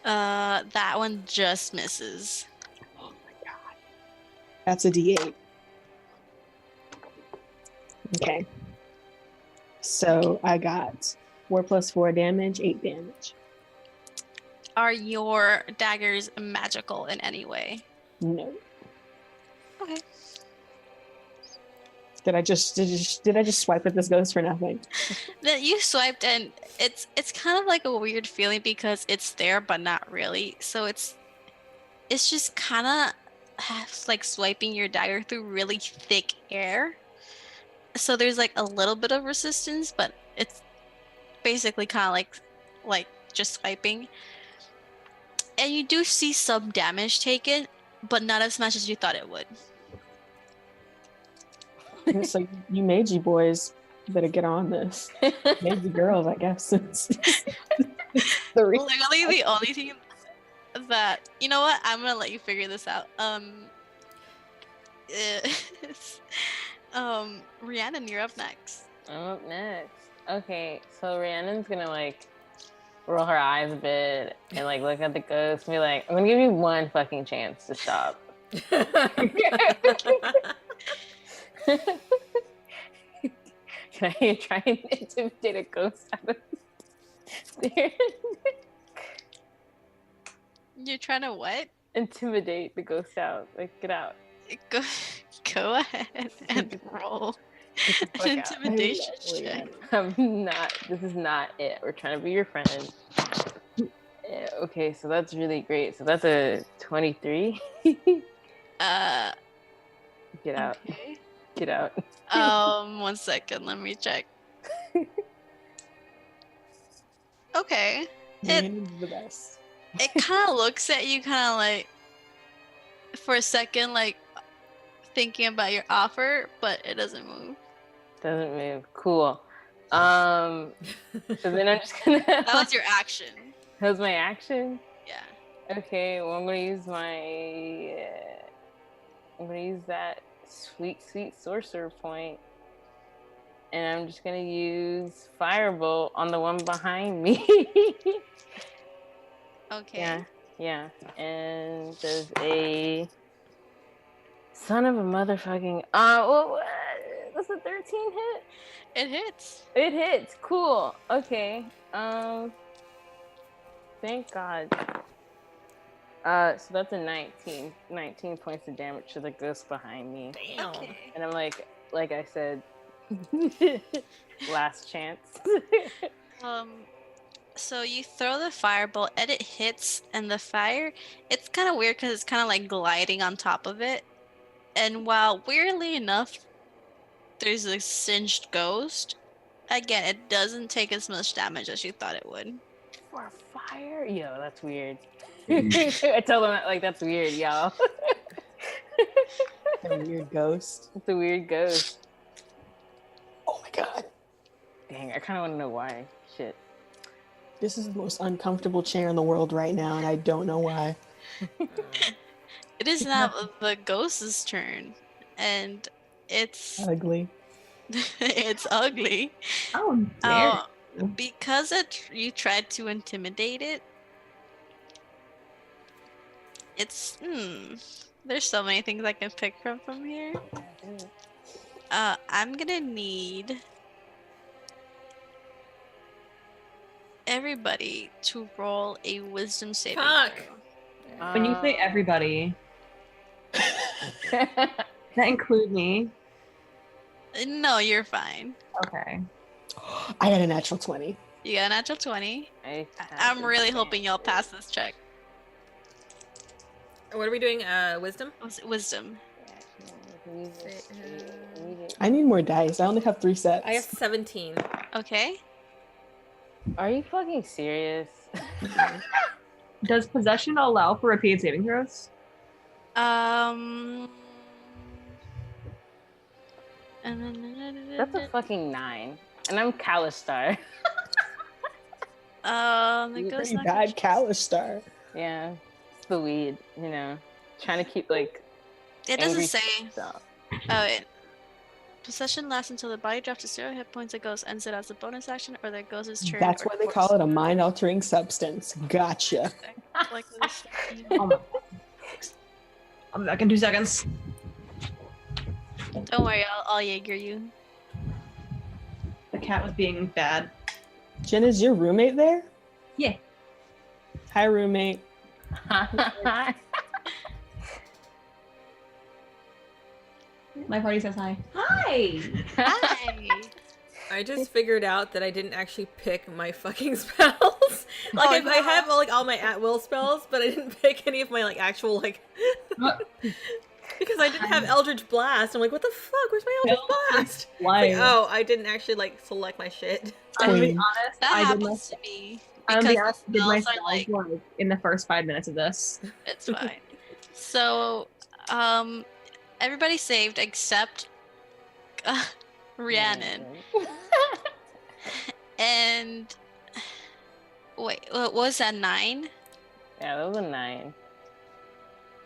That one just misses. Oh my god. That's a D8. Okay. So I got 4 plus 4 damage, 8 damage. Are your daggers magical in any way? No. Okay. Did I just swipe at this ghost for nothing? That you swiped, and it's kind of like a weird feeling because it's there but not really. So it's just kind of like swiping your dagger through really thick air. So there's like a little bit of resistance, but it's basically kind of like just swiping. And you do see some damage taken, but not as much as you thought it would. So you Meiji boys better get on this. Meiji girls, I guess. Literally the only thing that, you know what, I'm gonna let you figure this out. Rhiannon, you're up next. I'm up next. Okay, so Rhiannon's gonna like roll her eyes a bit and like look at the ghost and be like, I'm gonna give you one fucking chance to stop. Can I try and intimidate a ghost out of there? You're trying to what? Intimidate the ghost out. Like, get out. Go ahead and roll an intimidation check. I'm not. This is not it. We're trying to be your friend. Yeah, okay, so that's really great. So that's a 23. Get out. Okay. Get out. 1 second. Let me check. Okay. Rhiannon's the best. It kind of looks at you, kind of like for a second, like thinking about your offer, but it doesn't move. Doesn't move. Cool. So then I'm just gonna. That was your action. That was my action. Yeah. Okay. Well, I'm gonna use I'm gonna use that sweet sorcerer point, and I'm just gonna use firebolt on the one behind me. Okay. Yeah. And there's a son of a motherfucking. That's a 13 hit. It hits. It hits. Cool. Okay. Thank God. So that's a 19 points of damage to the ghost behind me. Damn. Okay. And I'm like I said, last chance. So you throw the firebolt and it hits, and the fire, it's kind of weird because it's kind of like gliding on top of it. And while weirdly enough, there's a singed ghost, again, it doesn't take as much damage as you thought it would. For fire? Yo, that's weird. I told them like that's weird, y'all. A weird ghost. It's a weird ghost. Oh my god. Dang, I kind of want to know why. Shit. This is the most uncomfortable chair in the world right now, and I don't know why. It is now the ghost's turn, and it's Ugly. it's ugly. Oh, dare. Because you tried to intimidate it. It's there's so many things I can pick from here. I'm gonna need everybody to roll a wisdom saving Fuck. throw. When you say everybody, that include me. No, you're fine. Okay. I got a natural 20. You got a natural 20. I I'm really hoping y'all pass this check. What are we doing? Wisdom? Wisdom. I need more dice. I only have 3 sets. I have 17. Okay. Are you fucking serious? Does possession allow for repeated saving throws? That's a fucking 9. And I'm Calistar. The You're ghost pretty not bad, Calistar. Yeah. It's the weed, you know. Trying to keep like It doesn't angry say. stuff. Possession lasts until the body drops to 0 hit points. The ghost ends it as a bonus action, or the ghost's turn. That's or why they call it a mind-altering substance. Gotcha. Like Oh my. I'll be back in 2 seconds. Don't worry, I'll Jaeger you. The cat was being bad. Jen, is your roommate there? Yeah. Hi, roommate. My party says hi. Hi! Hi. I just figured out that I didn't actually pick my fucking spells. Like, I have like all my at-will spells, but I didn't pick any of my like actual like because I didn't have Eldritch Blast. I'm like, what the fuck? Where's my Eldritch Blast? Why? Like, oh, I didn't actually like select my shit. I'm gonna be Queen. honest. That I did my, happens to me. I'm gonna be Because honest, the did my spells are like, spells in the first 5 minutes of this. it's fine. So, everybody saved except Rhiannon. And wait, what was that, 9? Yeah, that was a 9.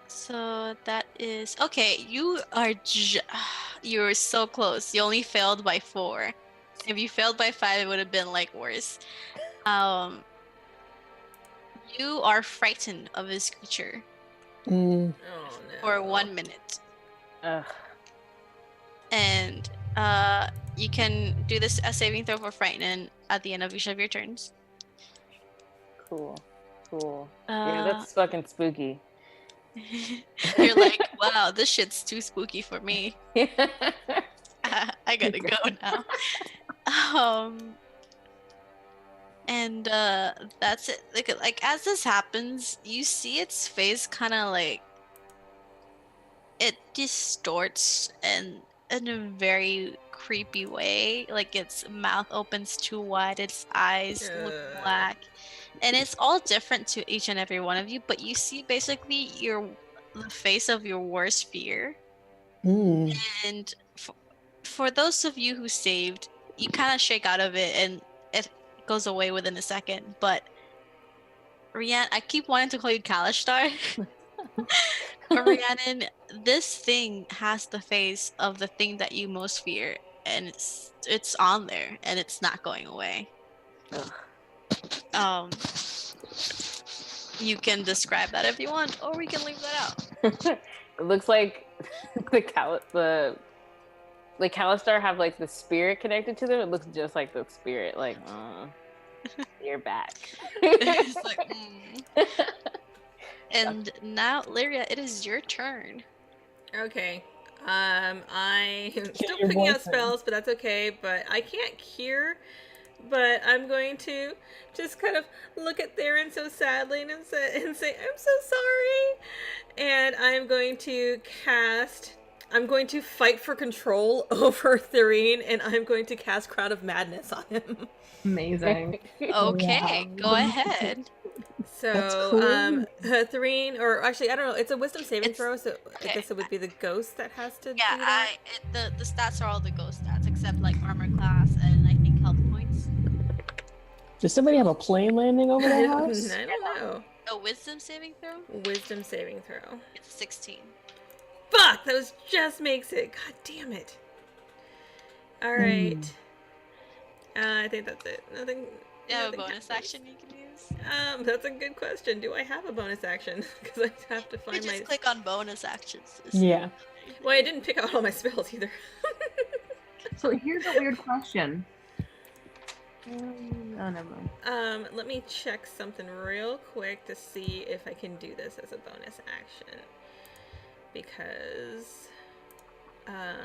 So that is okay. You are you were so close. You only failed by 4. If you failed by 5, it would have been like worse. You are frightened of this creature Mm. Oh no. for 1 minute, Ugh. and you can do this a saving throw for frightening at the end of each of your turns. Cool. Yeah, that's fucking spooky. You're like, wow, this shit's too spooky for me. I gotta go now. And that's it. Like as this happens, you see its face kind of like it distorts and in a very creepy way. Like its mouth opens too wide, its eyes look black, and it's all different to each and every one of you. But you see basically the face of your worst fear. Mm. And for those of you who saved, you kind of shake out of it and it goes away within a second. But Rhiannon, I keep wanting to call you Kalishtar. But Rhiannon, this thing has the face of the thing that you most fear, and it's on there and it's not going away. You can describe that if you want, or we can leave that out. It looks like the Calistar have like the spirit connected to them. It looks just like the spirit. Like, you're back. It's like, And now, Lyria, it is your turn. Okay. I'm still your picking out boyfriend. spells, but that's okay. But I can't cure. But I'm going to just kind of look at Theron so sadly and say, I'm so sorry. And I'm going to cast I'm going to fight for control over Thurine, and I'm going to cast Crowd of Madness on him. Amazing. Okay, go ahead. So, Thurine, or actually, I don't know. It's a Wisdom saving throw, so I guess it would be the ghost that has to do that. The stats are all the ghost stats except like armor class and I think health points. Does somebody have a plane landing over their house? I don't know. A wisdom saving throw? Wisdom saving throw. It's 16. Fuck! That was just makes it. God damn it. Alright. I think that's it. Nothing. You have a nothing bonus action you can use? That's a good question. Do I have a bonus action? Because I have to You find just my... click on bonus actions. Yeah. Well, I didn't pick out all my spells either. So here's a weird question. Oh, never mind. Let me check something real quick to see if I can do this as a bonus action. Because, I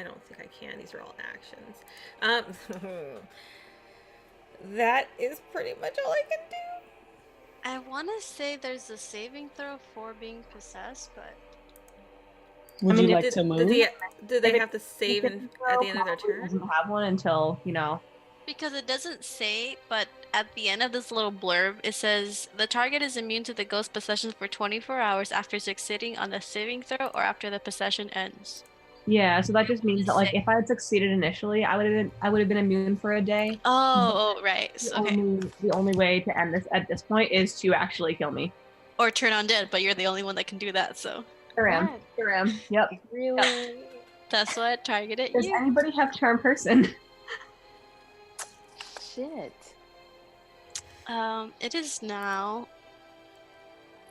don't think I can. These are all actions. That is pretty much all I can do. I want to say there's a saving throw for being possessed, but Would you like to move? Do they have to save at the end of their turn? Doesn't have one until, you know. because it doesn't say, but at the end of this little blurb, it says the target is immune to the ghost possession for 24 hours after succeeding on the saving throw or after the possession ends. Yeah, so that just means that like if I had succeeded initially, I would have been immune for a day. Oh, right. The only way to end this at this point is to actually kill me. Or turn undead, but you're the only one that can do that, so. Sure am. Yep. Really? Yep. That's why I targeted Does you. anybody have charm person? Shit. It is now.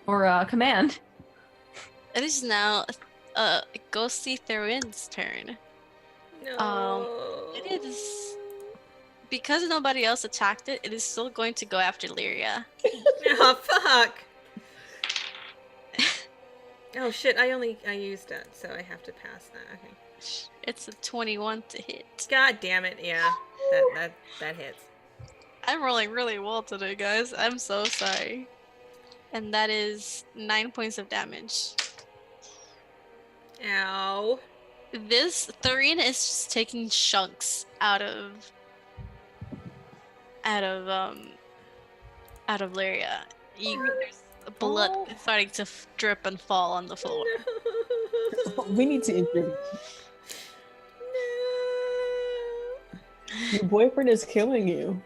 Or command? It is now Ghosty Therin's turn. No. It is because nobody else attacked it. It is still going to go after Lyria. Oh fuck! Oh shit! I used that, so I have to pass that. Okay. It's a 21 to hit. God damn it! Yeah, that hits. I'm rolling really well today, guys. I'm so sorry. And that is 9 points of damage. Ow. This Therina is just taking chunks out of Lyria. There's blood starting to drip and fall on the floor. We need to intervene. No. Your boyfriend is killing you.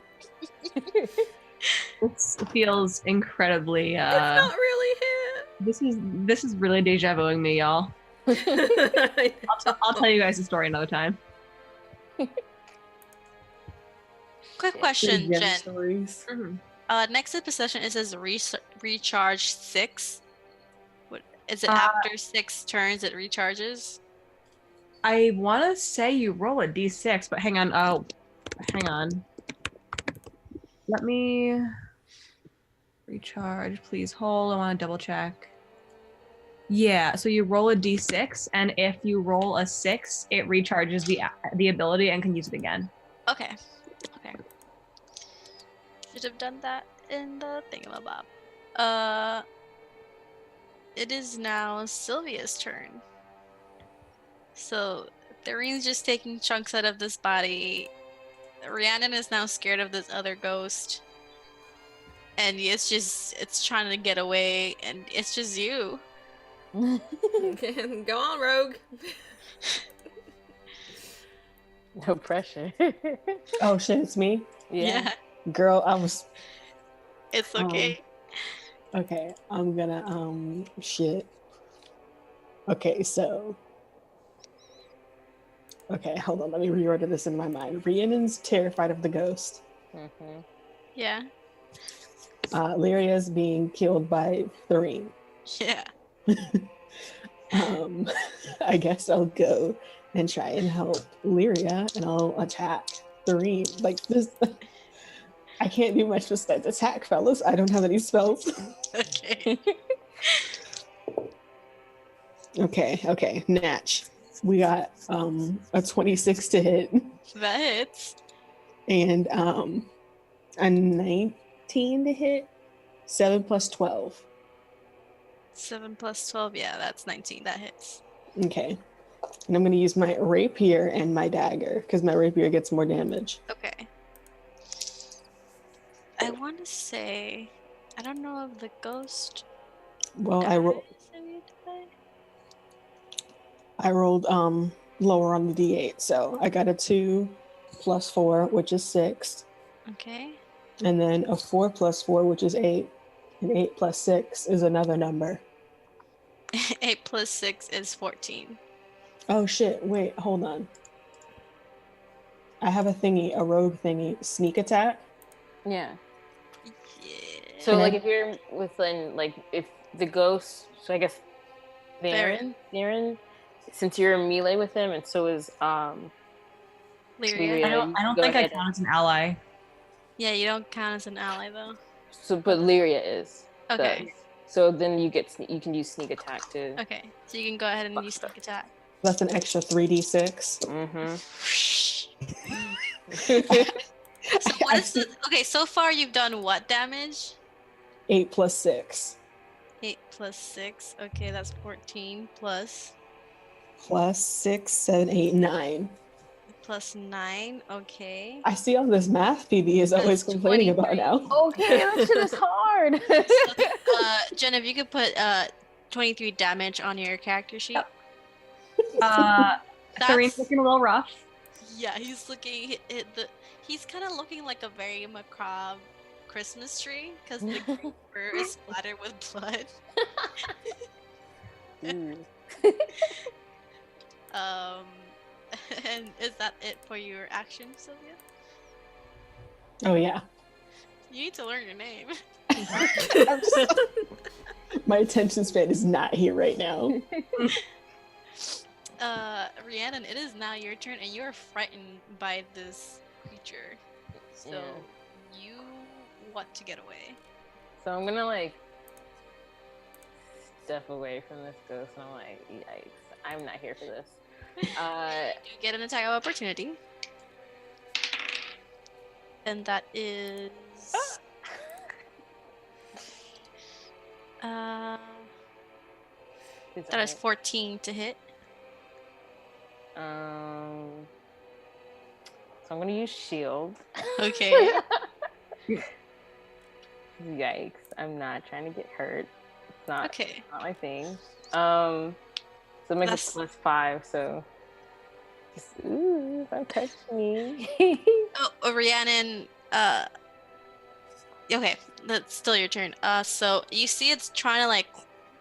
This feels incredibly It's not really him. This is really deja vuing me, y'all. I'll tell you guys the story another time. Quick question, Jen. Stories. Next to possession, it says recharge 6. What is it? After 6 turns, it recharges. I want to say you roll a d6, but hang on. Oh, hang on. Let me recharge. Please hold. I want to double check. Yeah, so you roll a d6, and if you roll a 6, it recharges the ability and can use it again. Okay. Should have done that in the thingamabob. It is now Sylvia's turn. So Therine's just taking chunks out of this body. Rhiannon is now scared of this other ghost. And it's trying to get away, and it's just you. Go on, Rogue. No pressure. Oh shit, it's me. Yeah. Girl, I was It's okay. okay. I'm gonna shit. Okay, so okay, hold on. Let me reorder this in my mind. Rhiannon's terrified of the ghost. Yeah. Lyria's being killed by Therine. Yeah. I guess I'll go and try and help Lyria, and I'll attack Therine. Like this, I can't do much besides attack, fellas. I don't have any spells. Okay. Okay. Natch. We got a 26 to hit That hits. and a 19 to hit. 7 plus 12. 7 plus 12, yeah, that's 19. That hits. Okay. And I'm going to use my rapier and my dagger because my rapier gets more damage. Okay. I want to say, I don't know if the ghost Well, dies if you die. I rolled lower on the d8, so I got a 2 plus 4, which is 6, Okay. and then a 4 plus 4, which is 8, and 8 plus 6 is another number. 8 plus 6 is 14. Oh shit! Wait, hold on. I have a thingy, a rogue thingy, sneak attack. Yeah. Yeah. So Can like I- if you're within like if the ghost, so I guess Theron, since you're melee with him, and so is Lyria. I Lyria, don't. you I can don't go think I ahead count as an ally. Yeah, you don't count as an ally though. but Lyria is. Okay. does. So then you can use sneak attack too. Okay. So you can go ahead and use sneak attack. That's an extra 3d6. Mm-hmm. So what is the okay, so far you've done what damage? 8 plus 6 8 plus 6. Okay, that's 14 plus plus 6, 7, 8, 9. plus 9. Okay. I see all this math PB is always That's complaining about 23. now. Okay, that shit is hard. Jen, if you could put 23 damage on your character sheet. Thoreen's looking a little rough. Yeah, he's looking. He's kind of looking like a very macabre Christmas tree because the green fur is splattered with blood. And is that it for your action, Sylvia? Oh yeah. You need to learn your name. My attention span is not here right now. Rhiannon, it is now your turn, and you are frightened by this creature. So you want to get away. So I'm gonna like step away from this ghost, and I'm like, yikes, I'm not here for this. You get an attack of opportunity. And that is that is 14 to hit. So I'm gonna use shield. Okay. Yikes, I'm not trying to get hurt. It's not Okay. not my thing. So it makes That's- it plus 5, so just don't touch me. Oh, Rhiannon, okay, that's still your turn. So you see it's trying to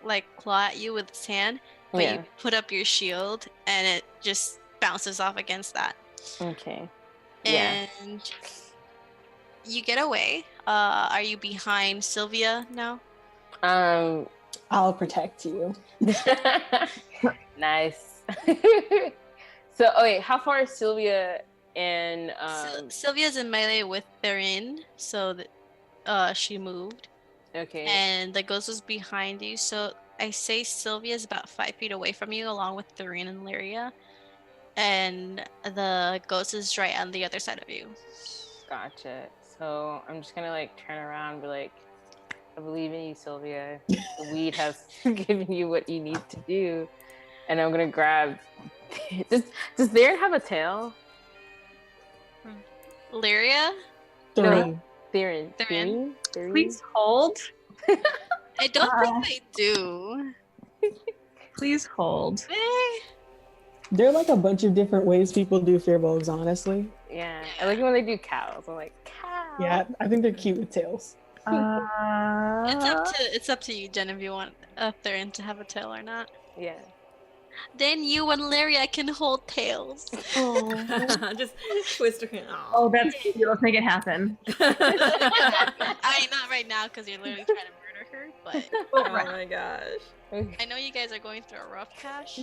like claw at you with its hand, but Yeah. you put up your shield and it just bounces off against that. Okay. Yeah. And you get away. Are you behind Sylvia now? I'll protect you. Nice. So, wait, how far is Sylvia and Sylvia's in melee with Therin, so that she moved. okay. And the ghost was behind you, so I say Sylvia's about 5 feet away from you, along with Therin and Lyria. And the ghost is right on the other side of you. Gotcha. So I'm just gonna like turn around and be like, I believe in you, Sylvia. The weed has given you what you need to do. And I'm gonna grab does Theron have a tail? Lyria? Three. Theron. Theron. Please hold. I don't think they do. Please hold. Eh, There are like a bunch of different ways people do fearbolgs, honestly. Yeah. I like it when they do cows. I'm like, cow. Yeah, I think they're cute with tails. It's up to you, Jen, if you want Theron to have a tail or not. Yeah. Then you and Lyria can hold tails. Just twist her hand. Oh, that's cute. Let's make it happen. I mean, not right now because you're literally trying to murder her, but Oh my gosh. I know you guys are going through a rough patch.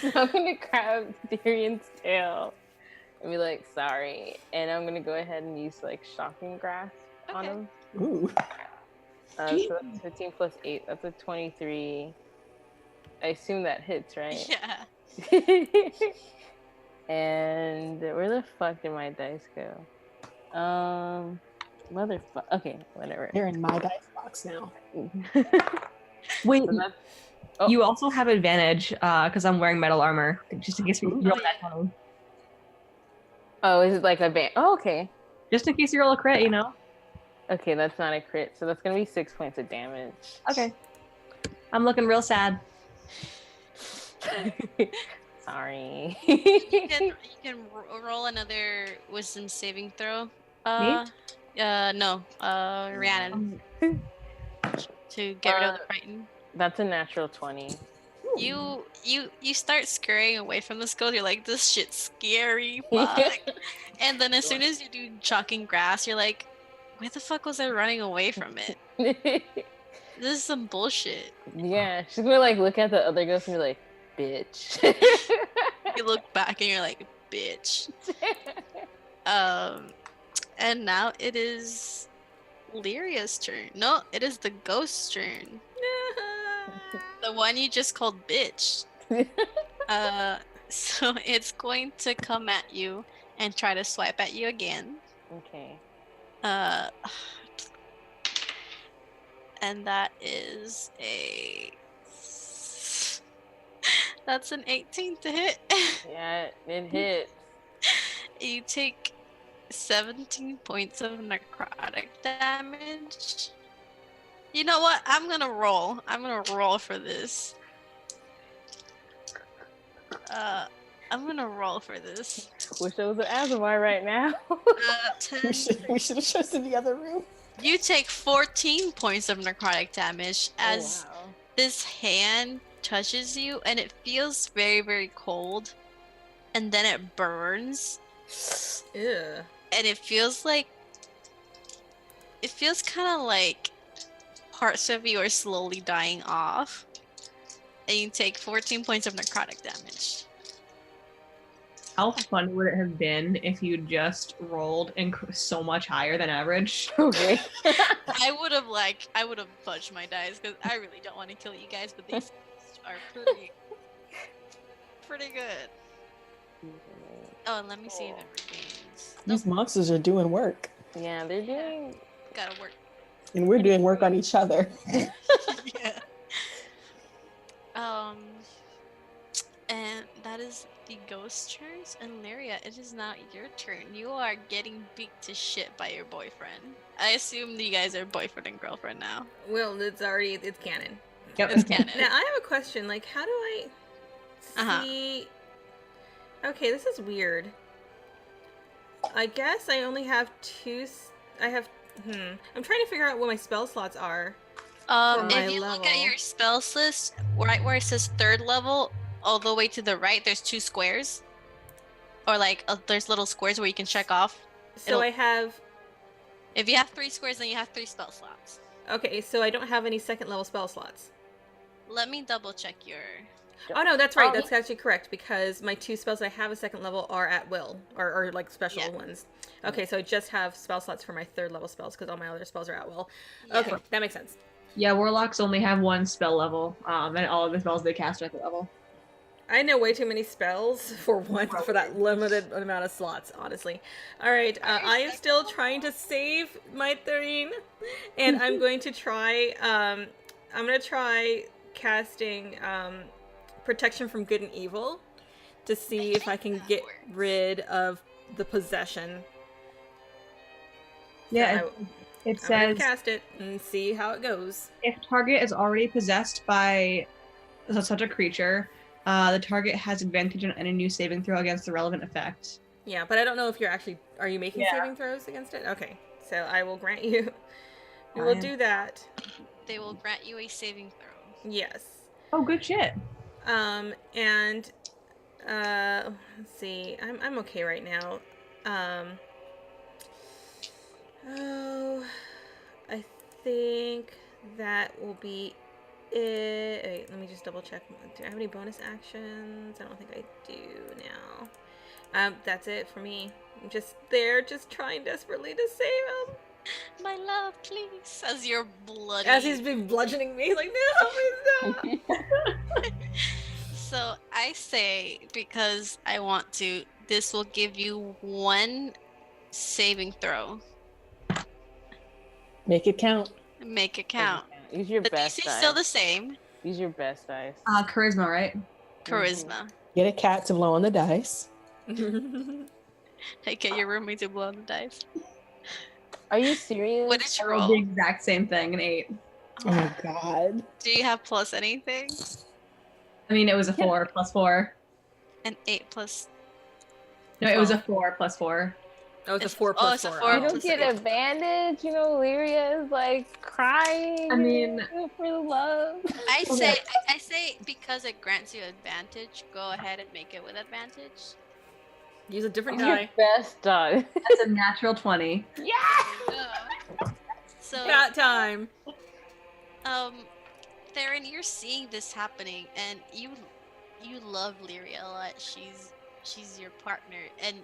So I'm gonna grab Darian's tail and be like, sorry. And I'm gonna go ahead and use like shocking grasp on Okay. him. Ooh. So that's 15 plus 8. That's a 23. I assume that hits, right? Yeah. And where the fuck did my dice go? Motherfucker. Okay, whatever. They're in my dice box now. Wait, So that's, oh. you also have advantage because I'm wearing metal armor, just in case we roll that 20. Oh, is it like a band? Oh, okay. Just in case you roll a crit, you know? Okay, that's not a crit, so that's gonna be 6 points of damage. Okay. I'm looking real sad. Sorry. You can roll another wisdom saving throw. Me? No. Rhiannon, to get rid of the frighten. That's a natural 20. You start scurrying away from the skull. You're like, this shit's scary, fuck. And then as soon as you do chalking grass, you're like, where the fuck was I running away from it? This is some bullshit. Yeah, she's gonna like look at the other ghost and be like, bitch. You look back and you're like, bitch. And now it is Lyria's turn. No, it is the ghost's turn. The one you just called bitch. So it's going to come at you and try to swipe at you again. Okay. And that is that's an 18 to hit. Yeah, it hits. You take 17 points of necrotic damage. You know what? I'm gonna roll. I'm gonna roll for this. I'm gonna roll for this. Wish I was an Azamar right now. 10. We should have chosen the other room. You take 14 points of necrotic damage as Oh, wow. this hand touches you and it feels very, very cold. And then it burns. Ew. And it feels kind of like parts of you are slowly dying off. And you take 14 points of necrotic damage. How fun would it have been if you just rolled so much higher than average? Okay. I would have fudged my dice because I really don't want to kill you guys, but these are pretty good. Oh, and let me see if it regains. These monsters are doing work. Yeah, they're doing. Gotta work. And we're doing work on each other. Yeah. And that is the ghost turns. And Lyria, it is now your turn. You are getting beat to shit by your boyfriend. I assume you guys are boyfriend and girlfriend now. Well, it's canon. Yep. It's canon. Now I have a question. Like, how do I see? Okay, this is weird. I guess I only have two. I'm trying to figure out what my spell slots are. If you look at your spells list, right where it says 3rd level, all the way to the right, there's 2 squares. Or like, there's little squares where you can check off. So I have. If you have 3 squares, then you have 3 spell slots. Okay, so I don't have any 2nd level spell slots. Let me double check your... Oh no, that's right. That's actually correct because my 2 spells I have a 2nd level are at will, or like special ones. Okay, so I just have spell slots for my 3rd level spells because all my other spells are at will. Yeah. Okay, that makes sense. Yeah, warlocks only have 1 spell level, and all of the spells they cast are at the level. I know way too many spells for that limited amount of slots, honestly. All right, I am still trying to save my Thurine, and I'm going to try. I'm going to try casting Protection from Good and Evil to see if I can get rid of the possession. Yeah, So it I'm says gonna cast it and see how it goes. if target is already possessed by such a creature, the target has advantage on any new saving throw against the relevant effect. Yeah, but I don't know if are you making saving throws against it? Okay, so I will grant you. We will do that. They will grant you a saving throw. Yes. Oh, good shit. And let's see. I'm okay right now. I think that will be it. Wait, let me just double check. Do I have any bonus actions? I don't think I do now. That's it for me. I'm just there, just trying desperately to save him. My love, please. As you're bloody. As he's been bludgeoning me, like, no, please no. So I say, because I want to, this will give you 1 saving throw. Make it count. Make it count. Use your The best DC is dice. still the same. Use your best dice. Charisma, right? Charisma. Get a cat to blow on the dice. Hey, get your roommate to blow on the dice. Are you serious? What did I you rolled the roll? exact same thing, an 8. Oh my god. Do you have plus anything? I mean, it was a 4 plus 4. An 8 plus. No, it was a 12. 4 plus 4. Oh, it's a It's- 4 oh, plus it's a 4. four You plus don't get eight. advantage. You know, Lyria is like crying. I mean- for the love. I say because it grants you advantage, go ahead and make it with advantage. Use a different Use your die. best die. That's a natural 20. Yeah. So Cat time. Theron, you're seeing this happening, and you love Lyria a lot. She's your partner, and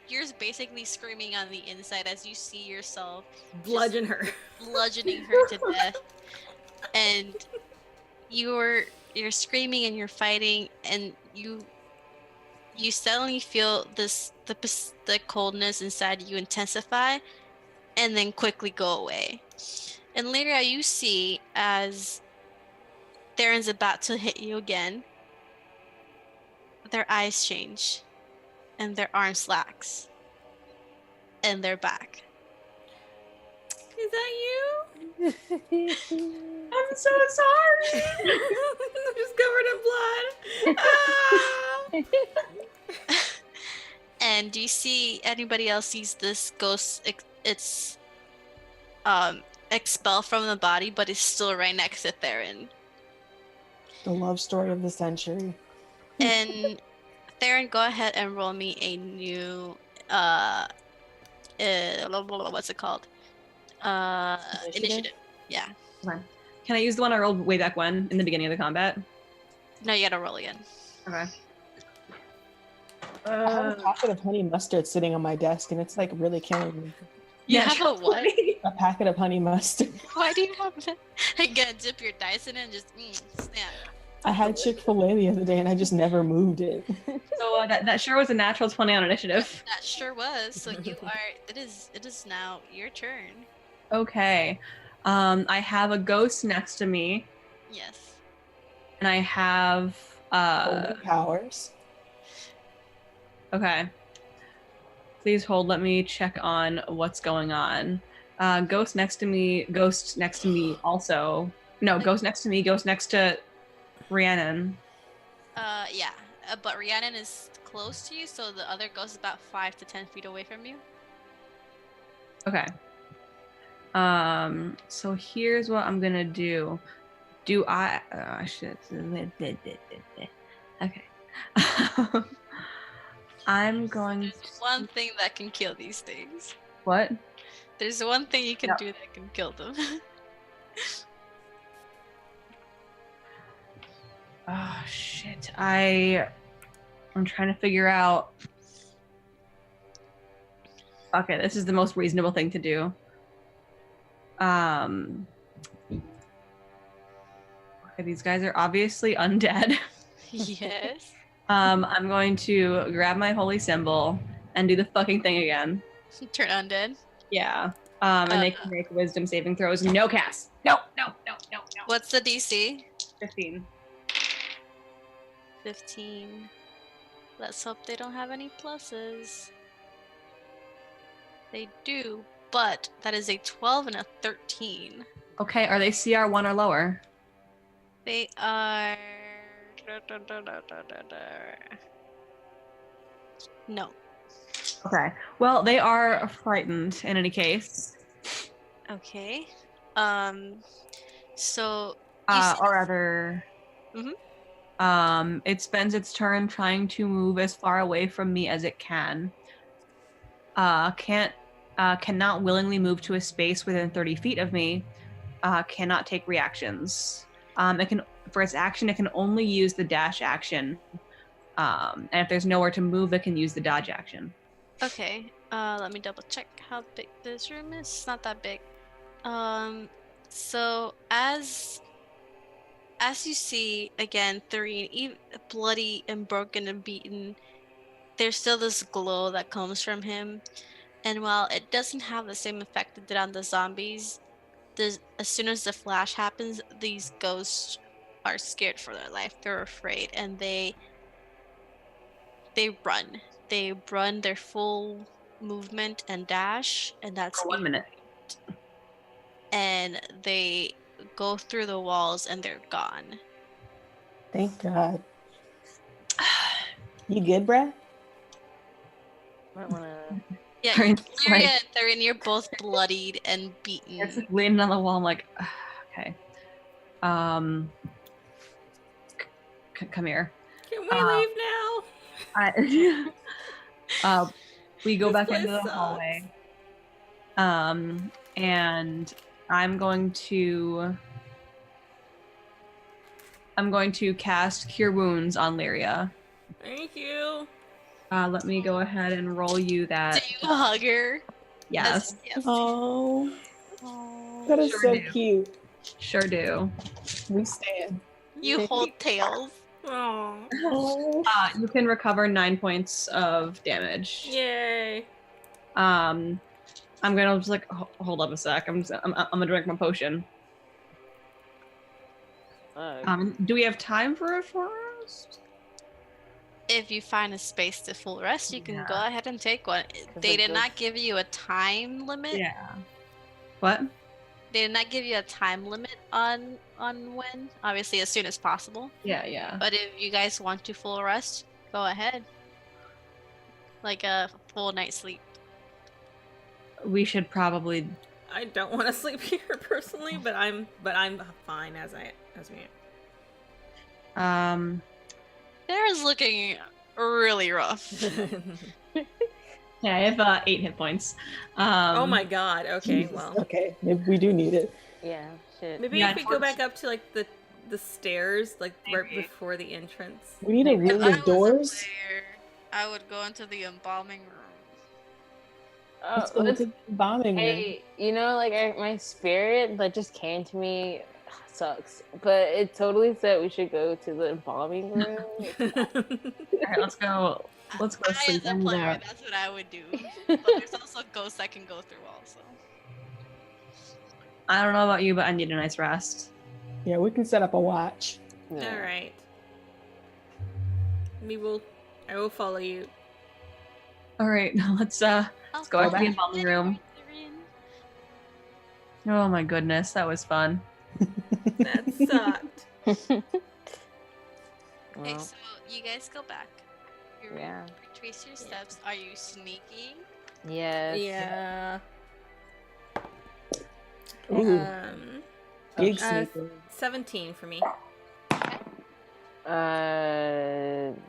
you're basically screaming on the inside as you see yourself Bludgeon her. bludgeoning her to death, and you're screaming and you're fighting, and you suddenly feel the coldness inside you intensify, and then quickly go away. And later, you see as Theron's about to hit you again, their eyes change, and their arms slack, and they're back. Is that you? I'm so sorry. I'm just covered in blood. Ah! And do you see anybody else sees this ghost? It's expelled from the body, but it's still right next to Theron. The love story of the century. And Theron, go ahead and roll me a new what's it called? Initiative. Yeah. Okay. Can I use the one I rolled way back when, in the beginning of the combat? No, you gotta roll again. Okay. I have a packet of honey mustard sitting on my desk, and it's like really killing me. You have a what? A packet of honey mustard. Why do you have that? Again, dip your dice in it and just snap. I had Chick-fil-A the other day, and I just never moved it. So that sure was a natural 20 on initiative. That sure was. So you are. It is now your turn. Okay. I have a ghost next to me, Yes. and I have Holding powers. okay. Please hold. Let me check on what's going on. Ghost next to me also. No, ghost next to me, ghost next to Rhiannon. Yeah. But Rhiannon is close to you, so the other ghost is about 5 to 10 feet away from you. Okay. So here's what I'm gonna do. Do I shit. Okay. I'm going There's to one thing that can kill these things. what? There's one thing you can Yeah. do that can kill them. Oh shit. I'm trying to figure out. Okay, this is the most reasonable thing to do. Okay, these guys are obviously undead. Yes. I'm going to grab my holy symbol and do the fucking thing again. Turn undead. Yeah. And they can make wisdom saving throws. No cast. No. What's the DC? 15. 15. Let's hope they don't have any pluses. They do, but that is a 12 and a 13. Okay, are they CR 1 or lower? They are. No. Okay. Well, they are frightened in any case. Okay. So. you said- Or rather. It spends its turn trying to move as far away from me as it can. Cannot willingly move to a space within 30 feet of me. Cannot take reactions. It can, for its action, it can only use the dash action. And if there's nowhere to move, it can use the dodge action. Okay. Let me double check how big this room is. It's not that big. So as you see again, Thoreen, bloody and broken and beaten, there's still this glow that comes from him. And while it doesn't have the same effect it did on the zombies, as soon as the flash happens, these ghosts are scared for their life. They're afraid, and they run. They run their full movement and dash, and that's For 1 minute. and they go through the walls and they're gone. Thank God. You good, bruh? Might wanna. Yeah, Sorry, Lyria and Therin, you're both bloodied and beaten. It's like leaning on the wall. I'm like, okay. Come here. Can we leave now? We go This back place into the sucks. hallway. And I'm going to cast Cure Wounds on Lyria. Thank you. Let me go ahead and roll you Do that. you hug her? Yes, Yes. Oh, Oh. that is Sure so do. cute. sure do. We stand. You hold tails. Oh, Oh, You can recover 9 points of damage. yay. I'm gonna just like hold up a sec. I'm gonna drink my potion. Do we have time for a full rest? If you find a space to full rest, you can Yeah. go ahead and take one. They the did not ghost- give you a time limit. Yeah. What? They did not give you a time limit on when. Obviously, as soon as possible. Yeah. But if you guys want to full rest, go ahead. Like a full night's sleep. We should probably. I don't want to sleep here personally, but I'm fine as we am. Sarah's looking really rough. Yeah, I have 8 hit points. Oh my god. Okay, Jesus. well, Okay, maybe we do need it. Yeah, shit. maybe Yeah, if we go back up to like the stairs, like right before the entrance. We need a room with doors. I would go into the embalming room. Let's go to the bombing room. Hey, you know, like my spirit that just came to me sucks, but it totally said we should go to the embalming room. All right, let's go. Let's go I, sleep. as a I'm player, gonna- that's what I would do. But there's also ghosts that can go through also. I don't know about you, but I need a nice rest. Yeah, we can set up a watch. Yeah. All right. I will follow you. All right, let's go back to the embalming room. Oh my goodness, that was fun. That sucked. Okay, Well, so you guys go back. You yeah. retrace your steps. Are you sneaking? Yes. Yeah. Ooh, big uh, sneaker. 17 for me.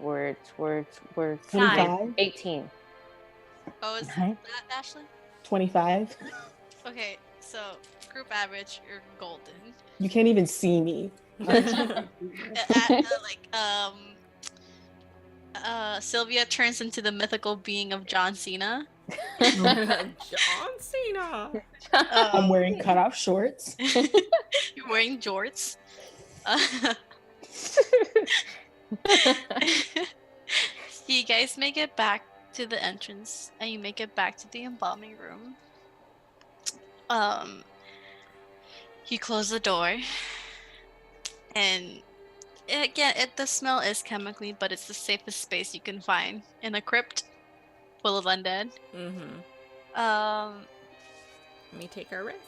Words. 25. 18. Oh, is Okay. that Ashley? 25. Okay, so group average, you're golden. You can't even see me. Sylvia turns into the mythical being of John Cena. John Cena. I'm wearing cutoff shorts. You're wearing jorts. You guys make it back to the entrance, and you make it back to the embalming room. You close the door, and again, the smell is chemically, but it's the safest space you can find in a crypt full of undead. Mm-hmm. Let me take our rest.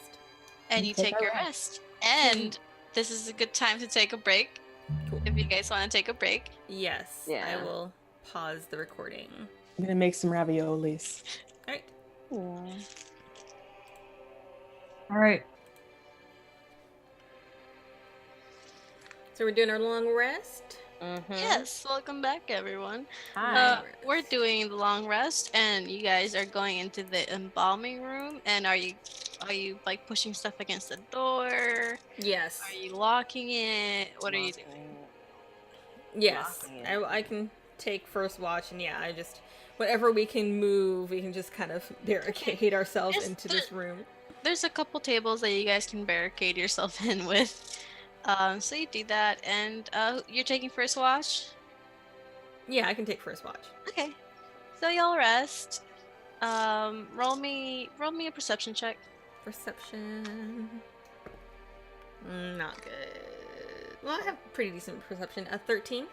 And you take your rest. And this is a good time to take a break. Cool. If you guys want to take a break. Yes. Yeah. I will pause the recording. I'm gonna make some raviolis. All right. All right. So we're doing our long rest. Mm-hmm. Yes, welcome back, everyone. Hi. We're doing the long rest, and you guys are going into the embalming room. And are you like pushing stuff against the door? Yes. Are you locking it? What are you doing? Yes. Locking it. I can take first watch, and yeah, I just whatever we can move, we can just kind of barricade ourselves Yes, into this room. There's a couple tables that you guys can barricade yourself in with. So you do that, and you're taking first watch. Yeah, I can take first watch. Okay, so y'all rest. Roll me a perception check. Perception. Not good. Well, I have pretty decent perception. 13.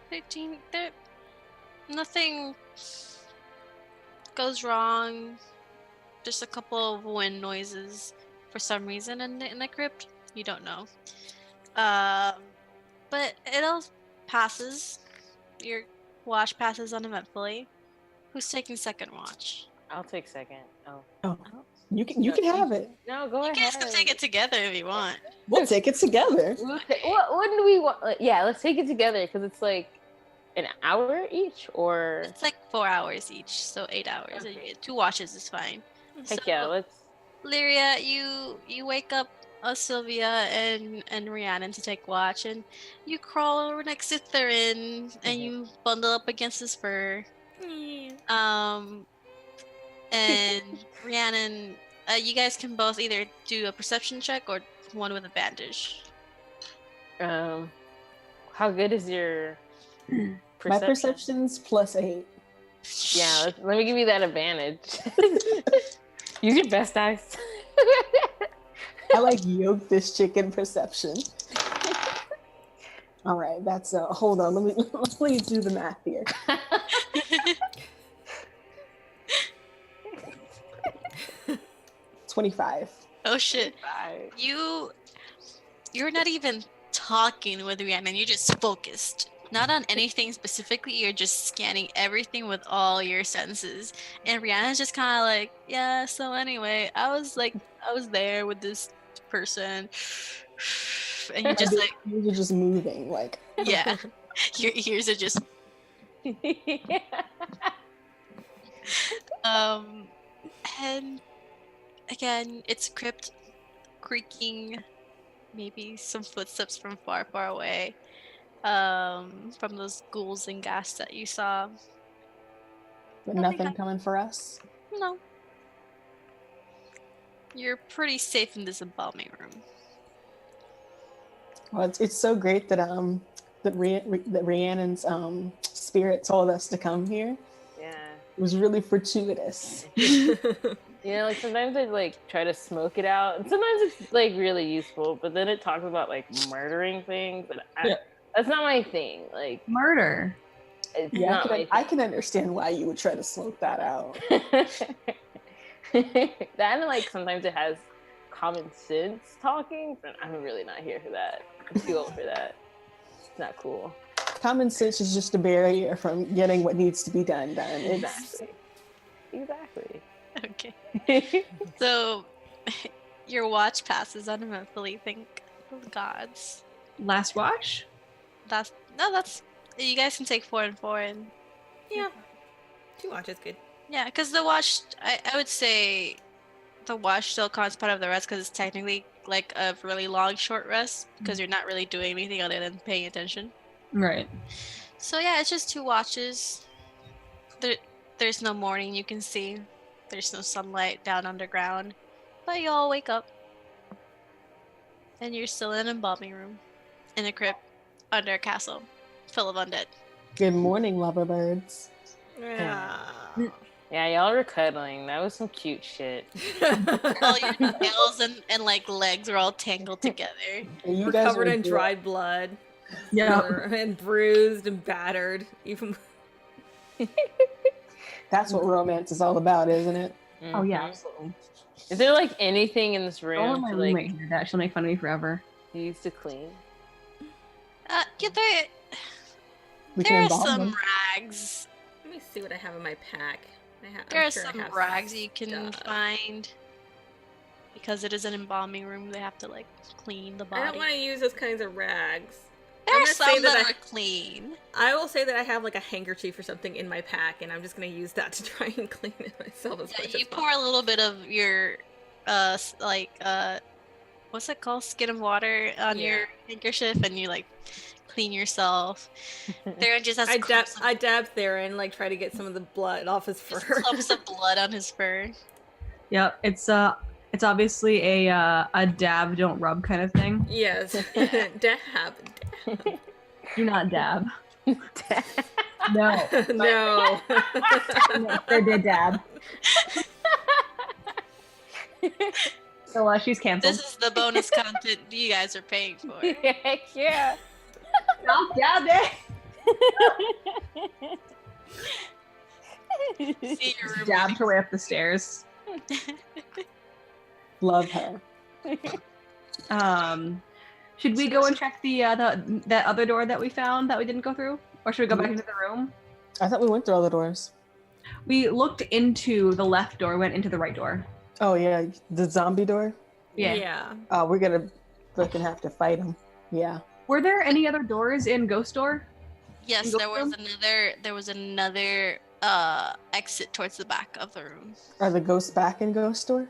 13. There, nothing goes wrong. Just a couple of wind noises for some reason in the crypt. You don't know. But it all passes. Your watch passes uneventfully. Who's taking second watch? I'll take second. Oh. Oh, you can have it. No, go You ahead. guys can take it together if you want. We'll take it together. What do we want? Yeah, let's take it together because it's like an hour each, or It's like 4 hours each, so 8 hours. Okay. 2 watches is fine. heck So, yeah, let's. Lyria, you wake up Sylvia and Rhiannon to take watch, and you crawl over next to Thurin, and you bundle up against his fur. And Rhiannon, you guys can both either do a perception check or one with advantage. How good is your perception? My perception's +8. Yeah, let me give you that advantage. Use your best dice. I like yoke this chicken perception. All right, that's hold on. Let me do the math here. 25. Oh shit! You're not even talking with Rhiannon. You're just focused, not on anything specifically. You're just scanning everything with all your senses. And Rhiannon's just kind of like, yeah. So anyway, I was there with this person, and you're just like, You're just moving, like. yeah. Your ears are just and again, it's crypt creaking, maybe some footsteps from far, far away, from those ghouls and ghast that you saw. But nothing coming for us. No. You're pretty safe in this embalming room. Well, it's so great that that Rhiannon's spirit told us to come here. Yeah. It was really fortuitous. You know, like sometimes I like try to smoke it out, and sometimes it's like really useful. But then it talks about like murdering things, and that's not my thing. Like Murder. it's Yeah, not my I can understand why you would try to smoke that out. thing. That and like sometimes it has common sense talking, but I'm really not here for that. I'm too old for that. It's not cool. Common sense is just a barrier from getting what needs to be done. Exactly. Okay. So your watch passes uneventfully, thank the gods. Last watch? That's you guys can take 4 and 4 and Yeah. 2 watches good. yeah, because the watch I would say the watch still counts part of the rest because it's technically like a really long short rest because you're not really doing anything other than paying attention. Right. So yeah, it's just 2 watches. There's no morning you can see. There's no sunlight down underground. But you all wake up. And you're still in an embalming room. In a crypt. Under a castle. Full of undead. Good morning, lover birds. Yeah. Yeah, y'all were cuddling. That was some cute shit. All your nails and like legs are all tangled together. You We're guys covered were in good. dried blood. Yeah. And bruised and battered. Even That's what romance is all about, isn't it? Oh yeah, Mhm. absolutely. Is there like anything in this Don't let room my to roommate like hear that. She'll make fun of me forever. use to clean? Yeah, We there can are embalm some them. rags. let me see what I have in my pack. There I'm are sure I some have rags you can stuff. find. Because it is an embalming room, they have to like clean the I don't body. want to use those kinds of rags. There I'm are gonna say some that that I- are clean. I will say that I have like a handkerchief or something in my pack, and I'm just gonna use that to try and clean it myself as Yeah, much you as pour a little bit of your, what's it called? Skin of water on Yeah. your handkerchief, and you like clean yourself. There just has I dab Theron, like try to get some of the blood off his fur. clumps of blood on his fur. Yep. It's obviously a dab, don't rub kind of thing. Yes. Dab. Do not dab. No. No. They did dab. So she's canceled. This is the bonus content you guys are paying for. Heck yeah. Stop down there. See your room. Jabbed her way up the stairs. Love her. Should we go and check that other door that we found that we didn't go through, or should we go back into the room? I thought we went through all the doors. We looked into the left door, went into the right door. Oh yeah, the zombie door. Yeah. We're gonna fucking have to fight him. Yeah. Were there any other doors in Ghost Door? Yes, Go there was room? another exit towards the back of the room. Are the ghosts back in Ghost Door?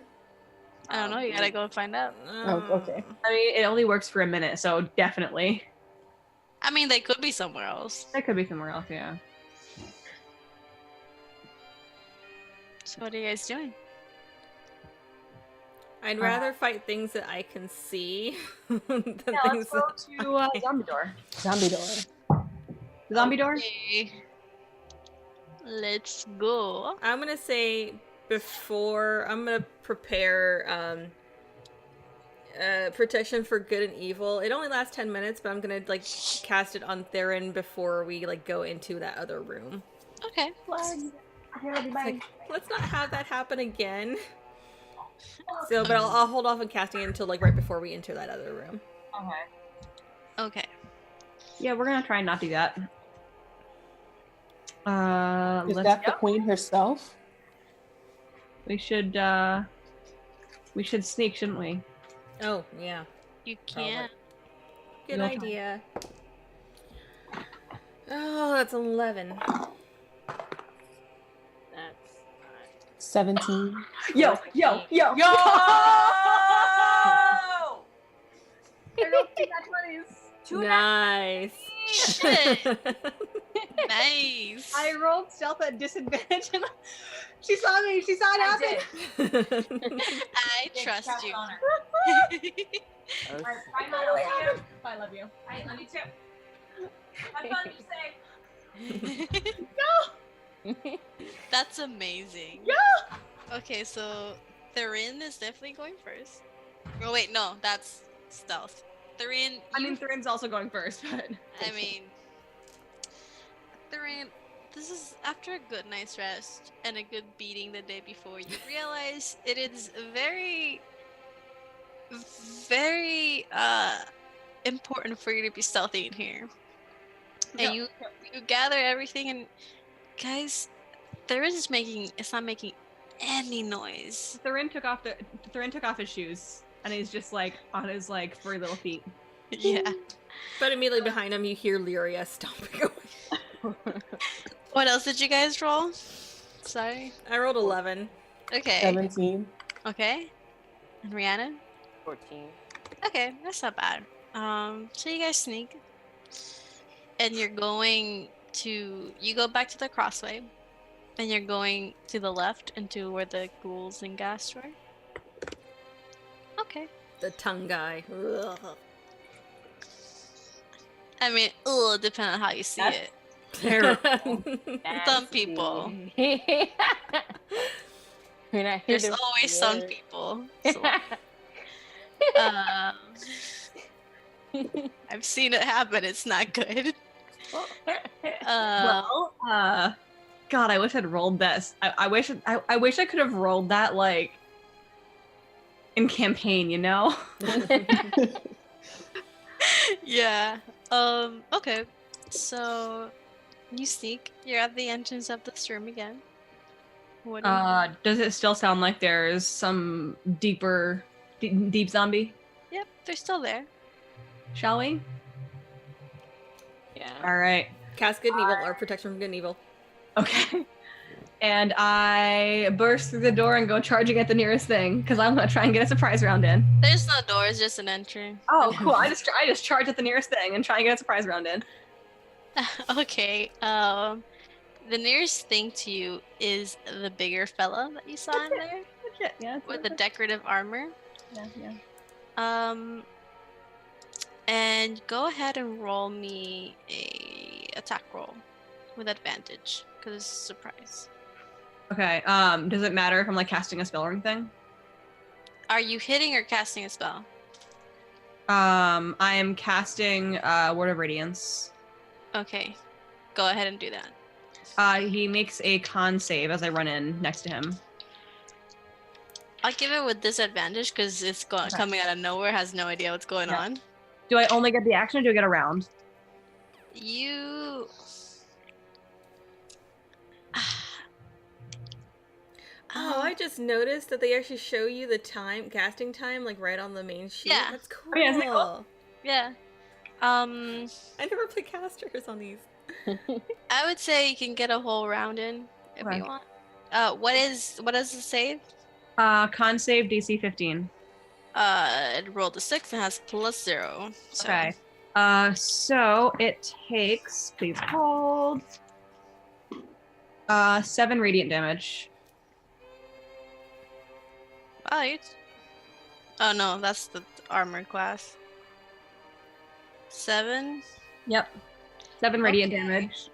I don't know, you gotta go and find out. Oh, okay. I mean, it only works for a minute, so definitely. I mean, they could be somewhere else. That could be somewhere else, yeah. So what are you guys doing? I'd rather fight things that I can see than Yeah, things let's go that to Zombie Door. Zombie door. Zombie Door? Okay. Let's go. I'm gonna say before I'm gonna prepare protection for good and evil. It only lasts 10 minutes, but I'm gonna like cast it on Theron before we like go into that other room. Okay. It's like, let's not have that happen again. So, but I'll hold off on casting it until like right before we enter that other room. Okay. Yeah, we're gonna try and not do that. Is Let's that go. the queen herself? We should sneak, shouldn't we? Oh yeah, You can't. good No. idea. Oh, that's 11. That's 17. Yo! Yo! I rolled two nat 20s. Nice. Shit. Nice. I rolled stealth at disadvantage and she saw me. She saw it happen. I trust you. Oh, I love you. I love you too. Have fun, you say. That's amazing. Yeah. Okay, so Therin is definitely going first. Oh wait, no, that's stealth. Therin, I mean, Thurin's also going first, but I mean, Therin, this is after a good night's rest and a good beating the day before. You realize it is very, very important for you to be stealthy in here. And you gather everything, and guys, it's not making any noise. Thurin took off his shoes and he's just like on his like furry little feet. Yeah. But immediately behind him, you hear Lyria stomping away. What else did you guys roll? Sorry. I rolled 11. Okay. 17. Okay. And Rihanna? 14. Okay, that's not bad. So you guys sneak. And you go back to the crossway. And you're going to the left into where the ghouls and ghast were. Okay. The tongue guy. Ugh. I mean, depending on how you see it. Terrible. Some people. We're not here There's to always some fear. people. So, I've seen it happen. It's not good. God, I wish I'd rolled this. I wish I could have rolled that like in campaign, you know? Yeah. Okay. So you sneak. You're at the entrance of this room again. What do you do? Does it still sound like there's some deep zombie? Yep, they're still there. Shall we? Yeah. All right. Cast good and evil, or protection from good and evil. Okay. And I burst through the door and go charging at the nearest thing because I'm gonna try and get a surprise round in. There's no doors, just an entry. Oh, cool! I just charge at the nearest thing and try and get a surprise round in. Okay. The nearest thing to you is the bigger fella that you saw in there Legit, yeah. with the decorative armor. yeah. And go ahead and roll me a attack roll with advantage because it's a surprise. Okay. Does it matter if I'm like casting a spell or anything? Are you hitting or casting a spell? I am casting Word of Radiance. Okay, go ahead and do that. He makes a con save as I run in next to him. I'll give it with disadvantage because it's coming out of nowhere, has no idea what's going on. Do I only get the action or do I get a round? You... Oh, I just noticed that they actually show you the casting time, like right on the main sheet. Yeah. That's cool. Oh, yeah, isn't that cool? Yeah. I never play casters on these. I would say you can get a whole round in if Okay. you want. What does the save? Con save DC 15. It rolled a 6 and has +0. So. Okay. So it takes, please hold, 7 radiant damage. Wow, oh no, that's the armored class. 7? Yep. 7 radiant Okay. damage.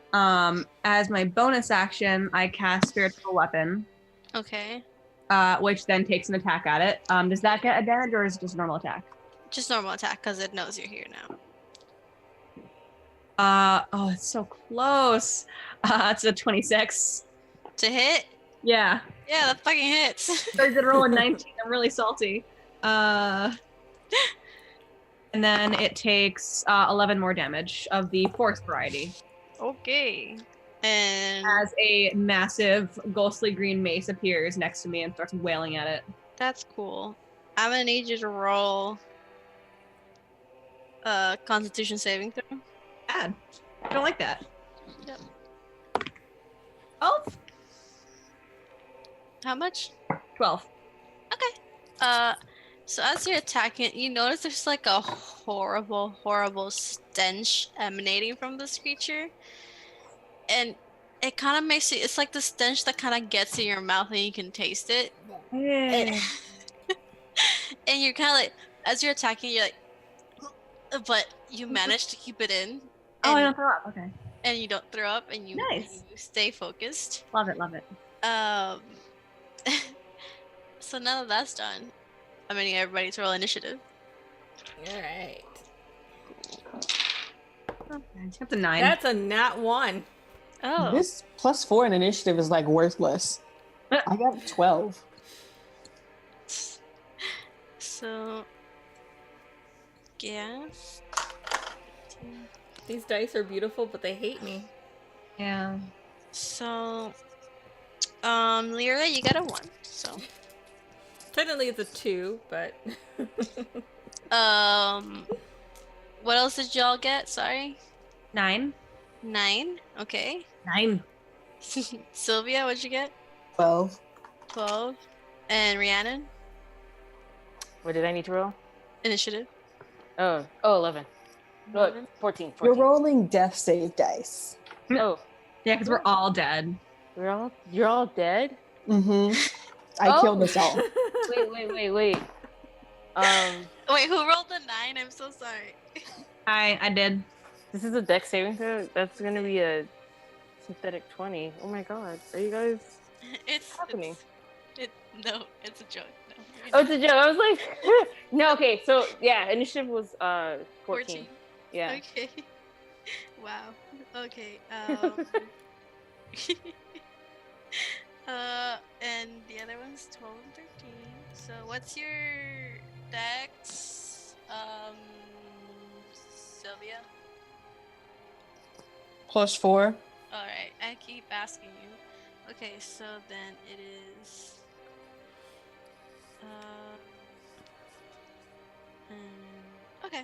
As my bonus action, I cast Spiritual Weapon, Okay. which then takes an attack at it. Does that get advantage or is it just a normal attack? Just normal attack because it knows you're here now. Oh, it's so close. It's a 26. To hit? Yeah. Yeah, that fucking hits. I did roll a 19. I'm really salty. And then it takes 11 more damage of the force variety. Okay. And As a massive ghostly green mace appears next to me and starts wailing at it. that's cool. I'm gonna need you to roll Constitution saving throw. Bad. I don't like that. Yep. Oh, How much? 12. So as you're attacking, you notice there's like a horrible, horrible stench emanating from this creature. And it kind of makes it's like the stench that kind of gets in your mouth and you can taste it. And, and you're kind of like, as you're attacking, you're like, but you manage to keep it in. Oh, I And, don't throw up. Okay. and you don't throw up and you Nice. stay focused. Love it, love it. So now that that's done, I'm gonna need everybody to roll initiative. All right. That's a 9. That's a nat 1. Oh. This +4 in initiative is like worthless. I got 12. So, yeah. These dice are beautiful, but they hate me. Yeah. So, Lyra, you got a 1. So, Technically, it's a 2, but what else did y'all get? Sorry, 9. 9. Okay. 9. Sylvia, what'd you get? 12. 12. And Rhiannon, What did I need to roll? initiative. Oh, 11. No, 11. 14. You're rolling death save dice. Oh, Yeah, because we're all dead. you're all dead? Mm-hmm. I Oh. killed us all. Wait. Wait, who rolled the 9? I'm so sorry. I did. This is a dex saving throw? That's gonna be a synthetic 20. Oh my god. Are you guys... It's happening? No, it's a joke. No. Oh, it's a joke. I was like... No, okay. So, yeah, initiative was 14. Yeah. Okay. Wow. Okay. And the other one's 12 and 13. So what's your dex, Sylvia? +4. All right. I keep asking you. Okay, so then it is. Okay.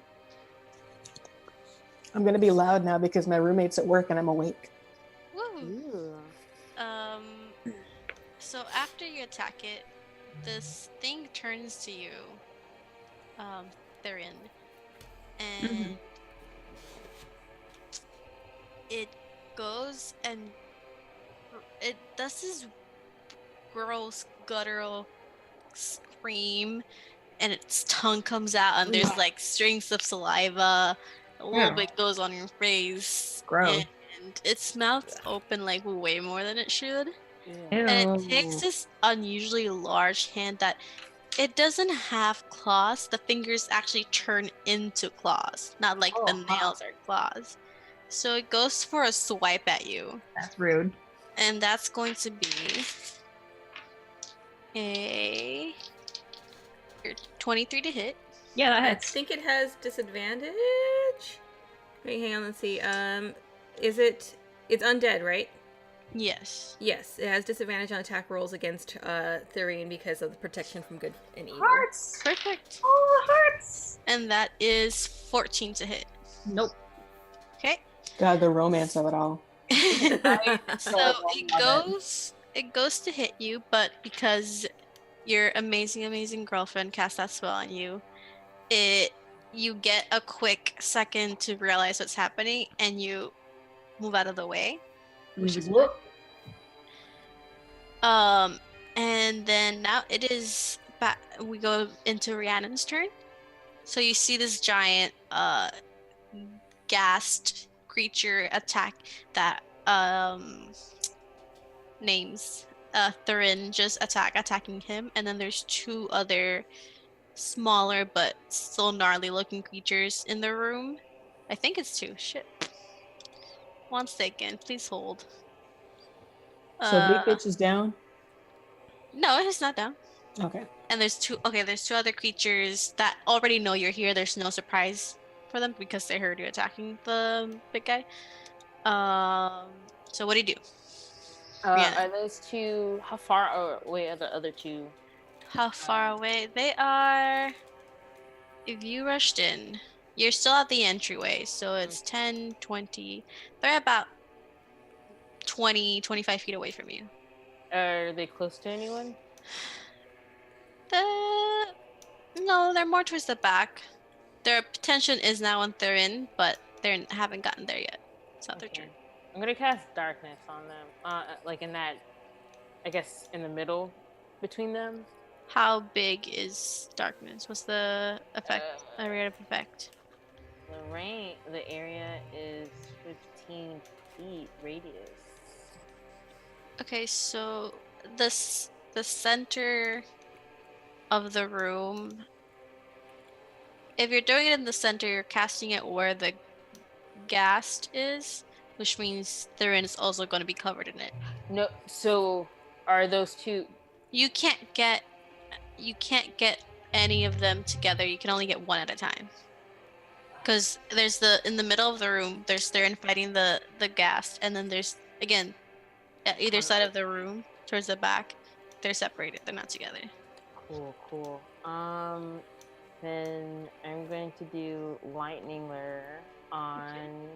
I'm gonna be loud now because my roommate's at work and I'm awake. Woo. Ooh. So after you attack it, this thing turns to you, Therin, and it goes and it does this gross guttural scream, and its tongue comes out, and there's like strings of saliva. A little bit goes on your face. Gross. And its mouth's open like way more than it should. Yeah. And it takes this unusually large hand that it doesn't have claws. The fingers actually turn into claws, not like the nails are claws. So it goes for a swipe at you. That's rude. And that's going to be a 23 to hit. Yeah, that I hits. think it has disadvantage. Wait, hang on, let's see. Is it? It's undead, right? Yes. Yes, it has disadvantage on attack rolls against Thurine because of the protection from good and evil. Hearts! Perfect. Oh, hearts! And that is 14 to hit. Nope. Okay. God, the romance of it all. So it goes to hit you, but because your amazing girlfriend cast that spell on you, you get a quick second to realize what's happening and you move out of the way, which is good. And then now it is back. We go into Rhiannon's turn. So you see this giant gassed creature attack that names Thurin just attacking him, and then there's two other smaller but still gnarly looking creatures in the room. I think it's two. Shit. 1 second, please hold. So Big Bitch is down? No, it's not down. Okay. And there's two other creatures that already know you're here. There's no surprise for them because they heard you attacking the big guy. So what do you do? Are those two? How far away are the other two? How far away? They are. If you rushed in, you're still at the entryway, so it's 10, 20. They're about 20, 25 feet away from you. Are they close to anyone? No, they're more towards the back. Their attention is now on Thurin, but they haven't gotten there yet. It's not their turn. I'm gonna cast darkness on them. Like in that, I guess, in the middle between them. How big is darkness? What's the effect? Area of effect. The area is 15 feet radius. Okay, so the center of the room. If you're doing it in the center, you're casting it where the ghast is, which means Thurin is also going to be covered in it. No, so are those two? You can't get any of them together. You can only get one at a time. Because there's in the middle of the room, there's Thurin fighting the ghast, and then there's again at either side of the room towards the back. They're separated. They're not together. Cool. Then I'm going to do lightning lure on.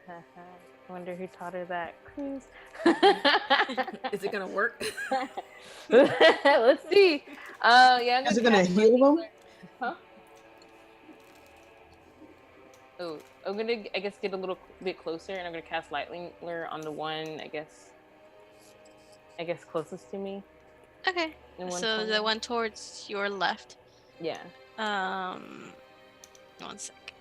I wonder who taught her that. Cruz. Is it gonna work? Let's see. Yeah. Is it gonna heal them? Huh? Oh, I'm gonna, I guess, get a little bit closer, and I'm gonna cast lightning lure on the one, I guess closest to me. Okay. So the one towards your left. Yeah. 1 sec.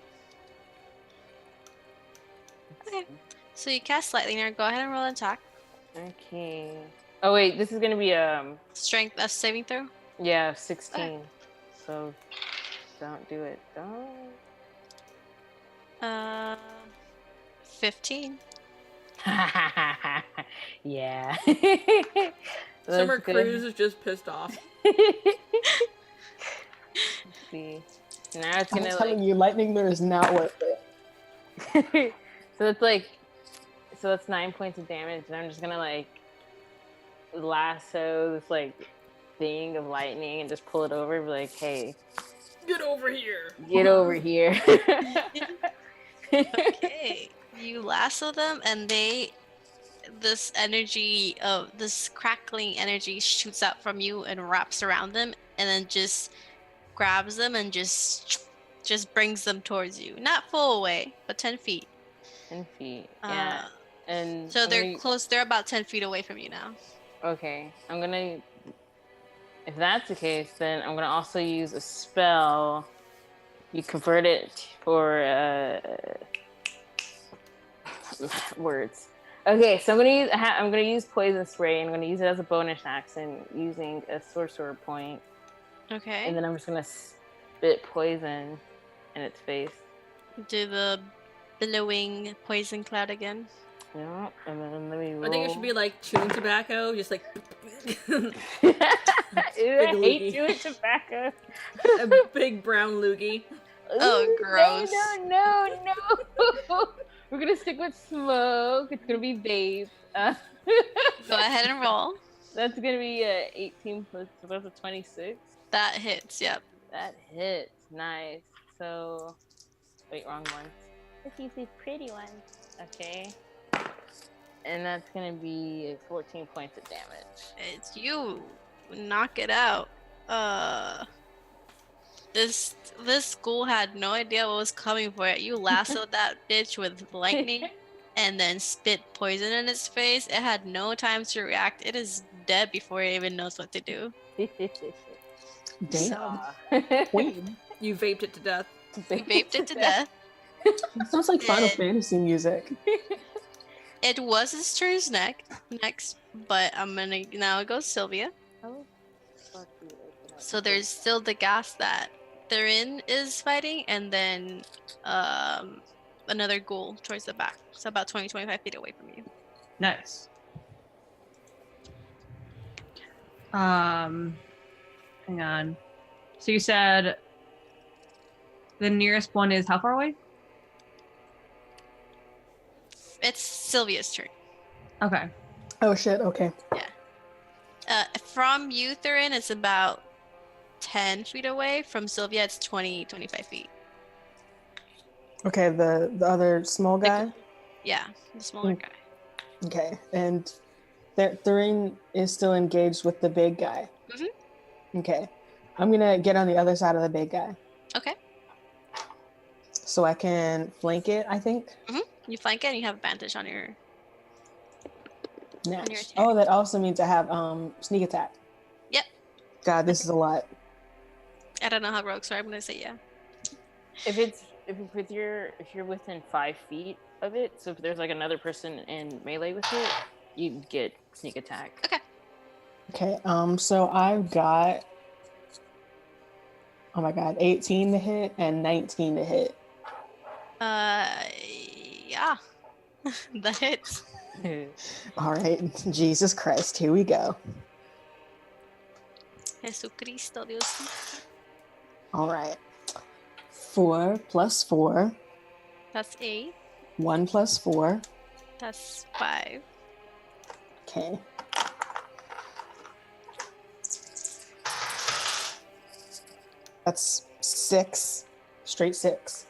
Okay. So you cast lightning lure. Go ahead and roll an attack. Okay. Oh wait, this is gonna be Strength saving throw. Yeah, 16. Okay. So don't do it. Don't. 15. Yeah. Summer Cruise is just pissed off. Let's see. Now it's gonna. I'm telling you, lightning lure is not worth it. So that's 9 points of damage, and I'm just gonna like lasso this thing of lightning and just pull it over and be like, hey, get over here. Get over here. Okay. You lasso them, and this energy of this crackling energy shoots out from you and wraps around them, and then just grabs them and just brings them towards you. Not full away, but 10 feet. 10 feet. Yeah. And so they're close. They're about 10 feet away from you now. Okay. If that's the case, then I'm gonna also use a spell. You convert it for words. Okay, so I'm gonna use poison spray, and I'm gonna use it as a bonus action using a sorcerer point. Okay. And then I'm just gonna spit poison in its face. Do the billowing poison cloud again. Yeah, and then let me roll. I think it should be like chewing tobacco, just like Ew, I hate loogie. chewing tobacco. a big brown loogie. Oh, Ooh, gross. No. We're gonna stick with smoke. It's gonna be vape. Go ahead and roll. That's gonna be 18 plus, so that's a 26. That hits, yep. That hits. Nice. So, wait, wrong one. Let's use these pretty ones. Okay. And that's gonna be 14 points of damage. It's you. Knock it out. This school had no idea what was coming for it. You lassoed that bitch with lightning and then spit poison in its face. It had no time to react. It is dead before it even knows what to do. Damn. So, Queen. You vaped it to death. you vaped it to death. It sounds like Final And- Fantasy music. It was his turn's next, but I'm gonna now go Sylvia. Oh, fuck you. So there's still the gas that Therin is fighting, and then another ghoul towards the back. So about 20-25 feet away from you. Nice. Hang on. So you said the nearest one is how far away? It's Sylvia's turn. Okay. Oh shit, okay. From you, Therin, it's about 10 feet away. From Sylvia, it's 20-25 feet. Okay, the other small guy? Yeah, the smaller Mm. guy. Okay, and Thorin is still engaged with the big guy. Okay, I'm gonna get on the other side of the big guy Okay. so I can flank it, I think. You flank it and you have advantage on your... Nice. your attack. Oh, that also means I have sneak attack. Yep. God, this is a lot. I don't know how rogues are. I'm gonna say yeah. If you're within 5 feet of it, so if there's like another person in melee with it, you get sneak attack. Okay, so I've got, oh my god, 18 to hit and 19 to hit. Yeah. That hits. All right, Jesus Christ, here we go. Jesucristo Dios. All right, 4 plus 4, That's 8. 1 plus 4. That's 5. Okay. That's 6, straight 6.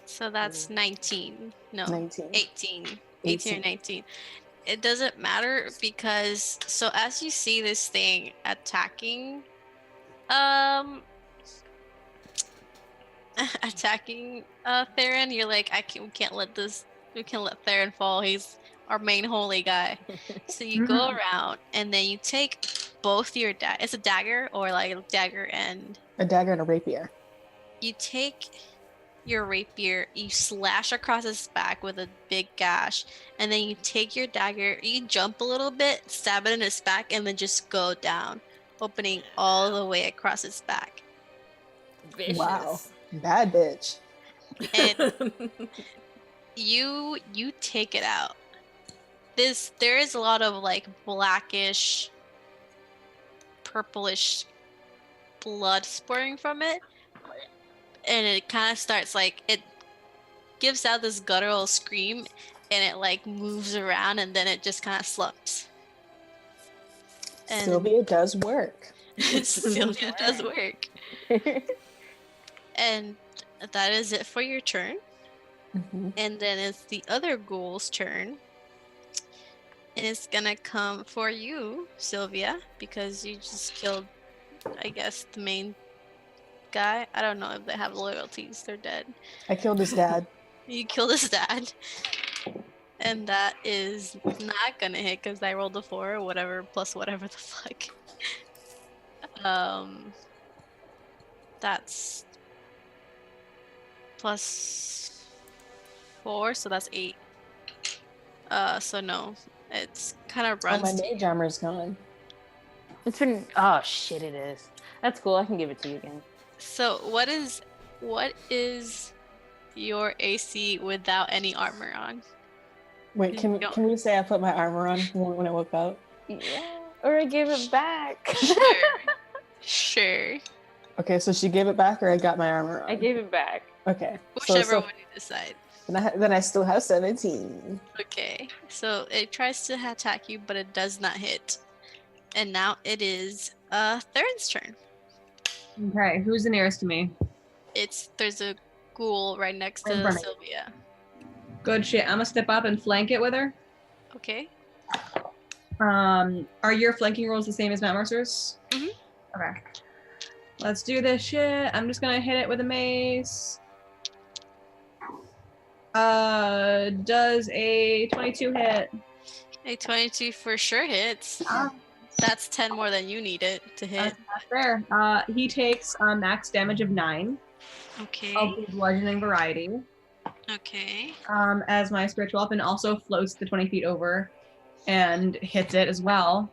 So that's 19. No, 19. 18. 18 or 19. It doesn't matter because so as you see this thing attacking attacking Theron, you're like, we can't let Theron fall. He's our main holy guy. So you go around and then you take both your it's a dagger or like a dagger and A dagger and a rapier. you take your rapier, you slash across his back with a big gash, and then you take your dagger, you jump a little bit, stab it in his back, and then just go down, opening all the way across his back. Vicious. Wow, bad bitch. And you take it out. There is a lot of like blackish, purplish blood spurting from it. And it kind of starts like, it gives out this guttural scream and it like moves around and then it just kind of slumps. And Sylvia does work. Sylvia does work. And that is it for your turn. And then it's the other ghoul's turn. And it's gonna come for you, Sylvia, because you just killed, I guess, the main guy. I don't know if they have loyalties. They're dead. I killed his dad. You killed his dad. And that is not gonna hit because I rolled a 4 or whatever, plus whatever the fuck. That's plus 4, so that's 8. So no. It's kind of Oh, runs my to mage armor's gone. It's been. Oh shit! It is. That's cool. I can give it to you again. So what is your AC without any armor on? Wait, can we say I put my armor on when I woke up? Yeah. Or I give it back. Sure. Okay, so she gave it back, or I got my armor on? I gave it back. Okay. Whichever one you decide. Then I still have 17. Okay. So it tries to attack you, but it does not hit. And now it is Theron's turn. Okay, who's the nearest to me? There's a ghoul right next to Sylvia. Good shit. I'm gonna step up and flank it with her. Okay. Are your flanking rolls the same as Matt Mercer's? Mhm. Okay. Let's do this shit. I'm just gonna hit it with a mace. Does a 22 hit? A 22 for sure hits. That's 10 more than you need it to hit. That's fair. He takes max damage of 9 Okay. of the bludgeoning variety. Okay. As my spiritual weapon also floats the 20 feet over and hits it as well.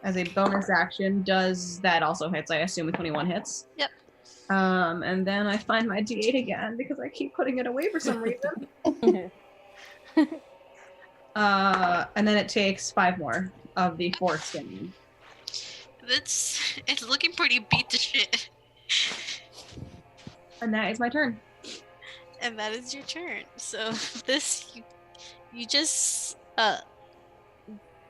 As a bonus action, does that also hits? I assume with 21 hits. Yep. And then I find my D8 again because I keep putting it away for some reason. And then it takes 5 more of the force damage. It's looking pretty beat to shit. And that is my turn. And that is your turn. So this you just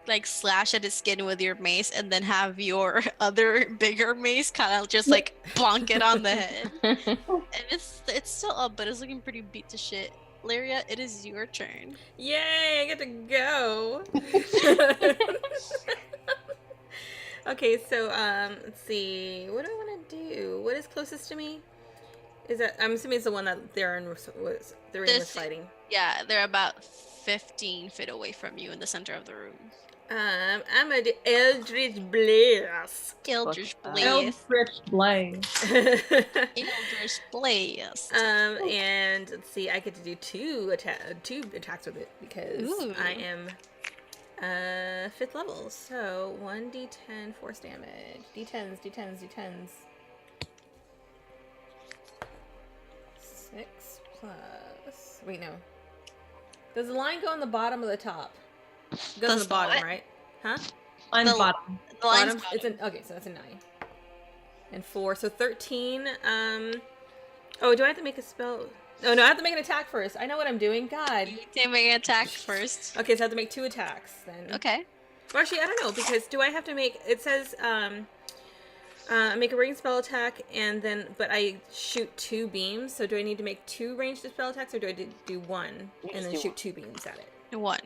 like slash at its skin with your mace, and then have your other bigger mace kind of just like bonk it on the head. And it's still up, but it's looking pretty beat to shit. Lyria, it is your turn. Yay, I get to go. Okay, so let's see. What do I want to do? What is closest to me? Is that, I'm assuming it's the one that Theron was fighting. Yeah, they're about 15 feet away from you in the center of the room. I'm gonna do Eldritch Blast. Eldritch Blaze. Eldritch Blaze. Eldritch Blaze. And let's see, I get to do two attacks with it because I am 5th level. So 1d10 force damage. D10s. 6 plus. Wait, no. Does the line go on the bottom or the top? It goes on the bottom, right? Huh? On the bottom. The line's Bottom? It's okay, so that's a 9. And 4, so 13. Oh, do I have to make a spell? Oh, no, I have to make an attack first. I know what I'm doing. God. You can make an attack first. Okay, so I have to make 2 attacks then. Okay. Well, actually, I don't know, because do I have to make... It says, make a ranged spell attack, and then... But I shoot 2 beams, so do I need to make 2 ranged spell attacks, or do I do 1, and then shoot 2 beams at it? 1.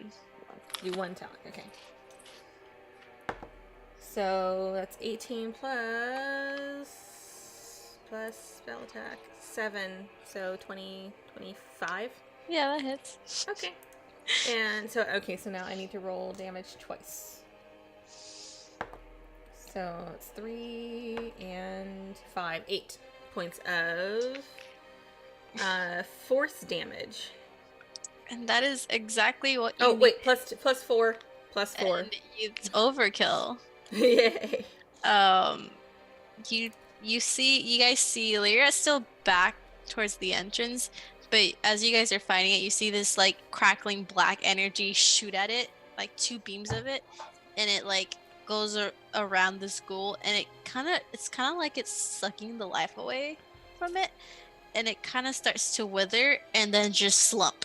Do 1 attack, okay. So that's 18 plus spell attack 7, so 25. Yeah, that hits. Okay. And so so now I need to roll damage twice. So it's 3 and 5, 8 points of force damage. And that is exactly what you need. Wait, plus 4. And it's overkill. Yay. You guys see Lyra's still back towards the entrance, but as you guys are fighting it, you see this like crackling black energy shoot at it, like 2 beams of it, and it like goes around this ghoul, and it's kind of like it's sucking the life away from it, and it kind of starts to wither and then just slump.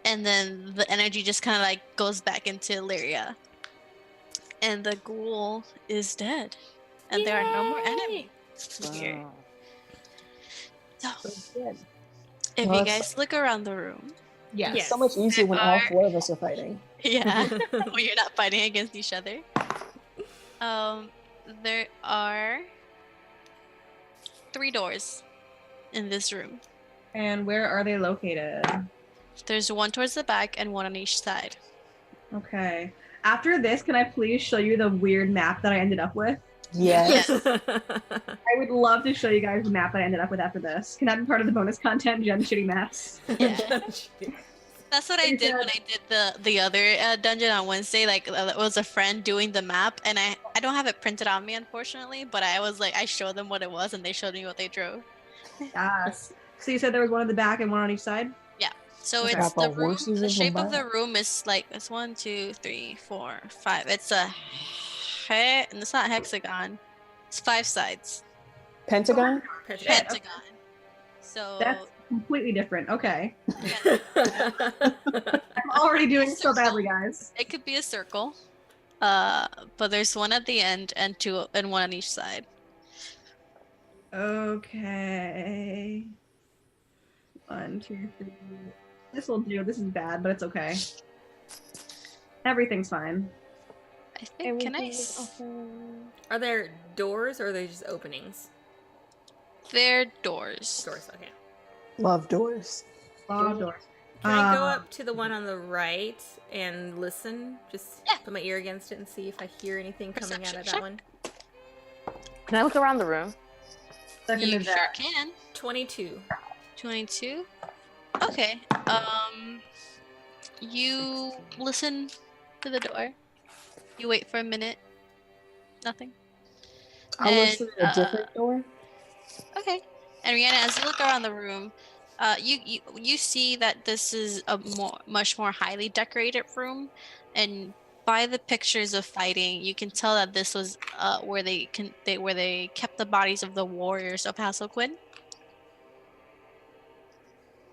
And then the energy just kind of like goes back into Lyria. And the ghoul is dead. And Yay! There are no more enemies here. Wow. So, if you guys look around the room. Yes. Yes. So much easier when all 4 of us are fighting. Yeah. When you're not fighting against each other. There are 3 doors in this room. And where are they located? There's one towards the back and one on each side. Okay. After this, can I please show you the weird map that I ended up with? Yes. I would love to show you guys the map that I ended up with after this. Can that be part of the bonus content, Jen's shitty maps? Yeah. That's what I did when I did the other dungeon on Wednesday. Like it was a friend doing the map, and I don't have it printed on me unfortunately, but I was like I showed them what it was, and they showed me what they drew. Yes. So you said there was one in the back and one on each side? Yeah. So Okay. it's Got the the room. horses The in the shape of the back. room is like it's 1, 2, 3, 4, 5. It's a and it's not hexagon. It's 5 sides. Pentagon? Shit, okay. Pentagon. So That's completely different. Okay. yeah, I'm already doing so badly, guys. it could be a circle. But there's one at the end and two and one on each side. Okay. 1, 2, 3. This will do. This is bad, but it's okay. Everything's fine. I think can I? Are there doors or are they just openings? They're doors. Doors, okay. Love doors. Love doors. Can I go up to the one on the right and listen? Just put my ear against it and see if I hear anything coming out of that one. Can I look around the room? You sure can. 22. 22. Okay. You listen to the door. You wait for a minute. Nothing. I'll listen to a different door. Okay. And Rihanna, as you look around the room, you see that this is a much more highly decorated room, and by the pictures of fighting, you can tell that this was where they kept the bodies of the warriors of Hasselquin.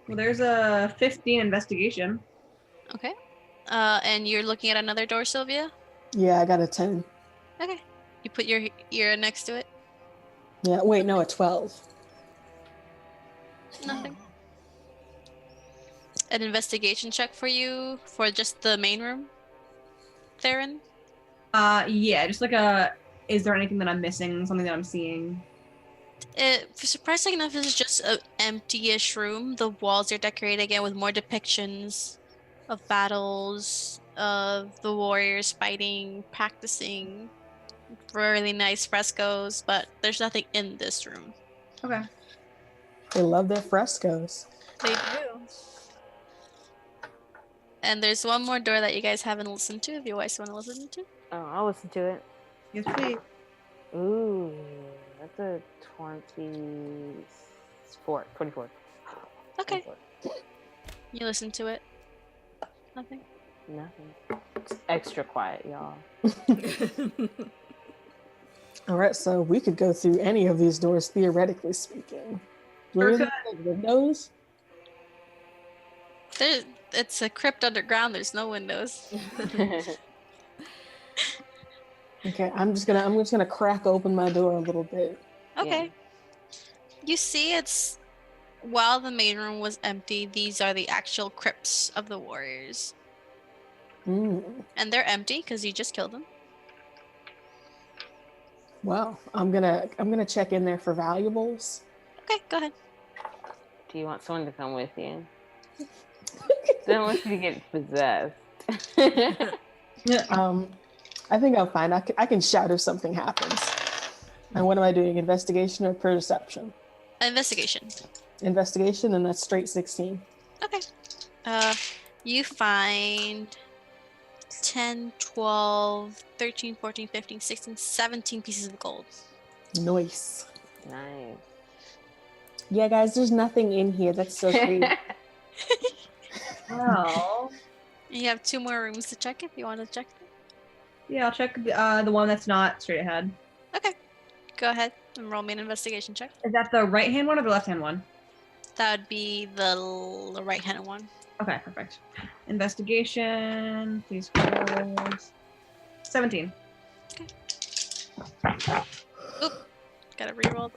Well, there's a 15 investigation. Okay. And you're looking at another door, Sylvia? Yeah, I got a 10. Okay. You put your ear next to it. Yeah, wait, no, a 12. Nothing. An investigation check for you for just the main room, Theron? Yeah, just like is there anything that I'm missing? Something that I'm seeing? Surprisingly enough, this is just an empty-ish room. The walls are decorated again with more depictions of battles, of the warriors fighting, practicing, really nice frescoes, but there's nothing in this room. Okay. They love their frescoes. They do. And there's one more door that you guys haven't listened to if you guys want to listen to. Oh, I'll listen to it. Yes, please. Ooh, that's a 24. Okay. 24. You listen to it. Nothing. Nothing. It's extra quiet, y'all. All right, so we could go through any of these doors, theoretically speaking. Where are the windows? It's a crypt underground. There's no windows. Okay, I'm just gonna crack open my door a little bit. Okay. Yeah. You see, while the main room was empty, these are the actual crypts of the warriors, Mm. and they're empty because you just killed them. Well, I'm gonna check in there for valuables. Okay, go ahead. Do you want someone to come with you? They don't want you to get possessed. I think I'm fine. I can shout if something happens. And what am I doing? Investigation or perception? Investigation. Investigation, and that's straight 16. Okay. You find 10, 12, 13, 14, 15, 16, 17 pieces of gold. Nice. Nice. Yeah, guys, there's nothing in here. That's so sweet. Well, You have 2 more rooms to check if you want to check them. yeah, I'll check the one that's not straight ahead. Okay. Go ahead and roll me an investigation check. Is that the right hand one or the left hand one? That would be the right-handed one. Okay, perfect. Investigation, please hold. 17. Oop. Gotta reroll.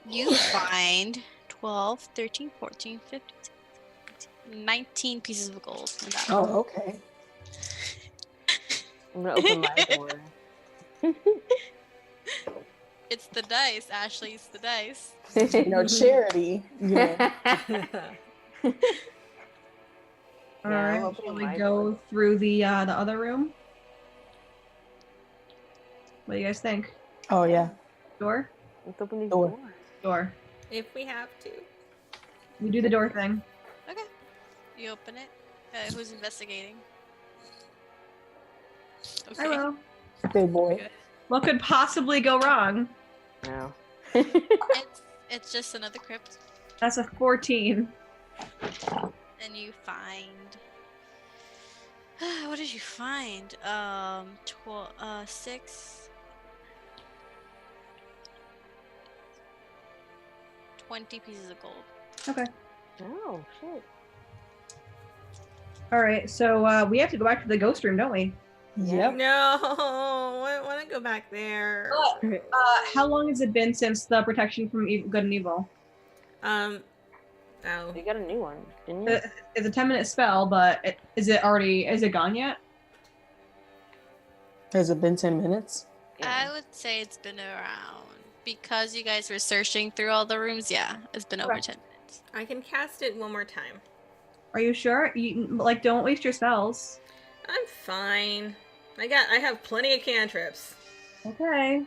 You find 12, 13, 14, 15, 16, 19 pieces of gold in that room. Oh, okay. I'm gonna open my door. It's the dice, Ashley. It's the dice. Charity. Yeah. All Yeah, right, I'll open shall we my go door. through the other room? What do you guys think? Oh, yeah. Door? Let's open these Door. doors. Door. If we have to. We do the door thing. Okay. You open it. Who's investigating? I will. Big boy. Good. What could possibly go wrong? No. It's just another crypt, That's a 14. and you find. What did you find? 6. 20 pieces of gold. Okay. Oh shit. All right. So we have to go back to the ghost room, don't we? Yep. No, I want to go back there. How long has it been since the protection from good and evil? Oh. You got a new one, didn't you? It's a 10-minute spell, but is it gone yet? Has it been 10 minutes? I would say it's been around because you guys were searching through all the rooms. Yeah, it's been over Okay. 10 minutes. I can cast it one more time. Are you sure? Don't waste your spells. I'm fine. I have plenty of cantrips. Okay.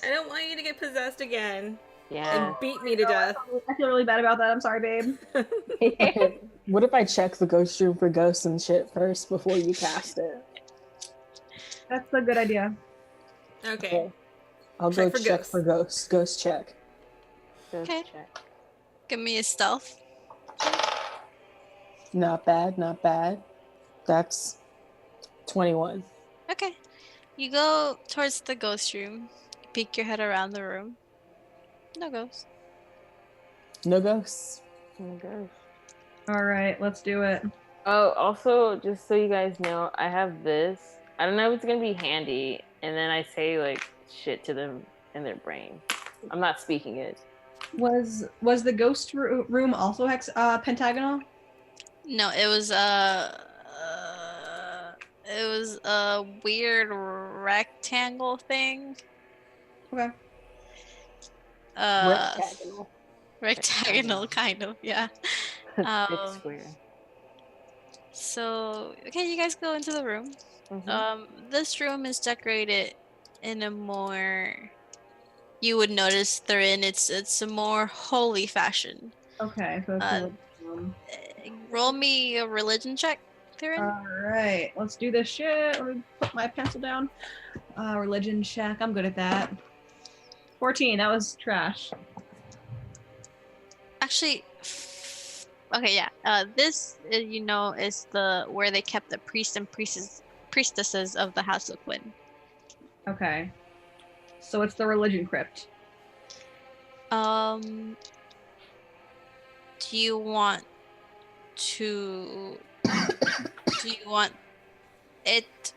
I don't want you to get possessed again Yeah. and beat me to death. I feel really bad about that. I'm sorry, babe. Okay. What if I check the ghost room for ghosts and shit first before you cast it? That's a good idea. Okay. I'll Check go for check ghosts. for ghosts. Ghost check. Just Okay. check. Give me a stealth. Not bad, not bad. That's 21. Okay. You go towards the ghost room. You peek your head around the room. No ghosts. No ghosts. Oh my gosh. All right, let's do it. Oh, also, just so you guys know, I have this. I don't know if it's gonna be handy, and then I say like shit to them in their brain. I'm not speaking it. Was the ghost room also pentagonal? No, it was a weird rectangle thing. Okay. Rectagonal. Rectangle kind of, yeah. Big Um, square. So, okay, you guys go into the room. This room is decorated in a more, you would notice they're in it's a more holy fashion. Okay. So Uh, Roll me a religion check, Theron. all right, let's do this shit. Let me put my pencil down. Religion check. I'm good at that. 14. That was trash. Actually, okay, yeah. This is the where they kept the priests and priestesses of the House of Quinn. Okay. So it's the religion crypt. Do you want to? Do you want it?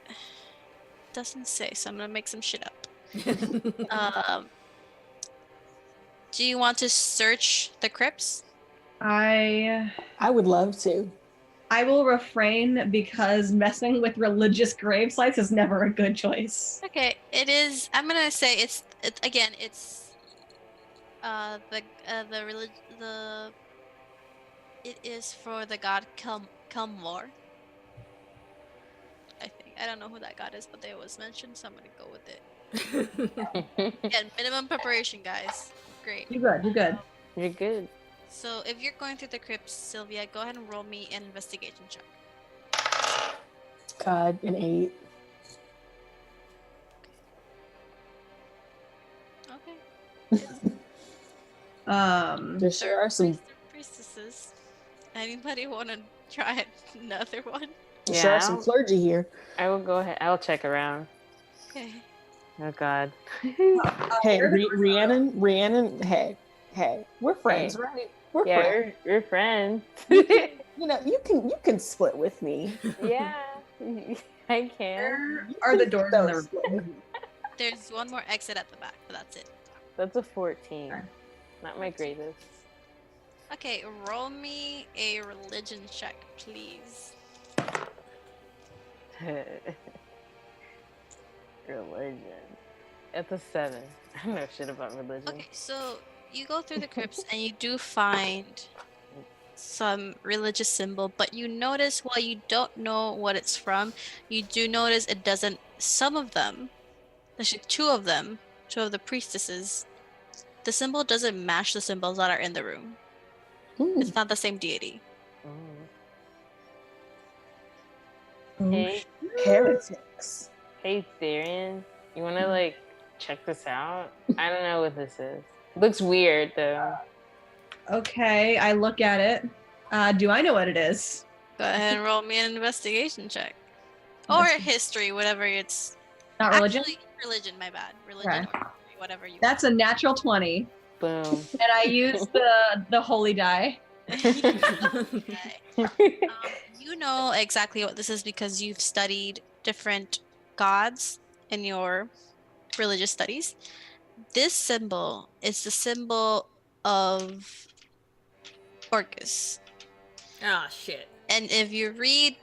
Doesn't say, so I'm gonna make some shit up. Do you want to search the crypts? I would love to. I will refrain because messing with religious grave sites is never a good choice. Okay, it is. I'm gonna say it's it is for the god Kelmor. I think I don't know who that god is, but they was mentioned, so I'm gonna go with it. Yeah, minimum preparation, guys. Great. You're good. You're good. You're good. So if you're going through the crypts, Sylvia, go ahead and roll me an investigation check. God, an 8. Okay. There sure are some. Priestesses. Anybody want to try another one? There sure are some clergy here. I will go ahead. I'll check around. Okay. Oh God. Hey, Rhiannon. Hey, we're friends, right? We're friends. We're friends. You can split with me. Yeah, I can. Where are the doors in the room? There's one more exit at the back, but that's it. That's a 14. Not my greatest. Okay, roll me a religion check, please. Religion. It's a 7. I don't know shit about religion. Okay, so you go through the crypts and you do find some religious symbol, but you notice while you don't know what it's from, you do notice it doesn't. Some of them, actually two of the priestesses, the symbol doesn't match the symbols that are in the room. Ooh. It's not the same deity. Hey, Heretics. hey, Therian, you wanna like check this out? I don't know what this is. Looks weird though. Okay, I look at it. Do I know what it is? Go ahead and roll me an investigation check. Or history, whatever it's. Not religion? Actually, religion, my bad. Religion Okay. or history, whatever you That's a natural 20. Boom. And I use the holy die. Okay. You know exactly what this is because you've studied different gods in your religious studies. This symbol is the symbol of Orcus. Ah, shit. And if you read,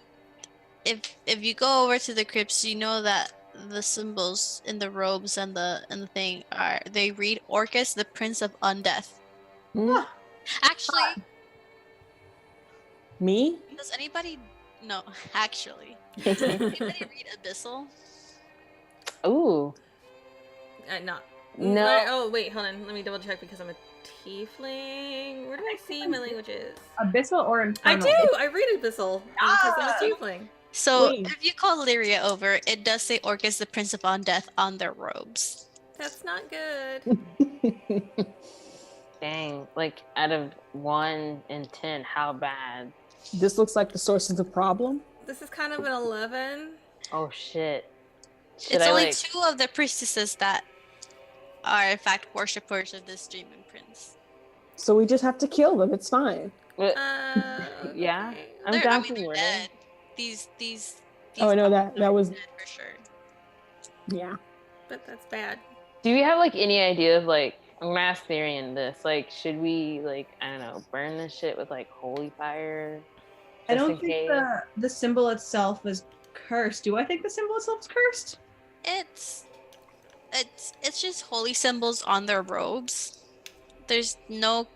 if you go over to the crypts, you know that the symbols in the robes and the thing are they read Orcus, the Prince of Undeath. Hmm? Actually, Me? does anybody no, actually. Does anybody read Abyssal? Ooh. Not. No. Oh, wait, hold on. Let me double check because I'm a tiefling. Where do I see my languages? Abyssal or I infernal? do! I read Abyssal because I'm a tiefling. So Wait. if you call Lyria over, it does say Orcus, the Prince of Undeath on their robes. That's not good. Dang. Like out of 1 in 10, how bad? This looks like the source of the problem. This is kind of an 11. Oh shit. Should It's I only like 2 of the priestesses that are in fact worshippers of this demon prince. So we just have to kill them. It's fine. Yeah? Okay. I'm They're, down I mean, for they're murder. dead. These Oh, I know gods that are was dead for sure. yeah. But that's bad. Do you have like any idea of like I'm gonna ask Therian this, like should we like I don't know, burn this shit with like holy fire? I Just don't in think case? the symbol itself is cursed. Do I think the symbol itself is cursed? It's just holy symbols on their robes. There's no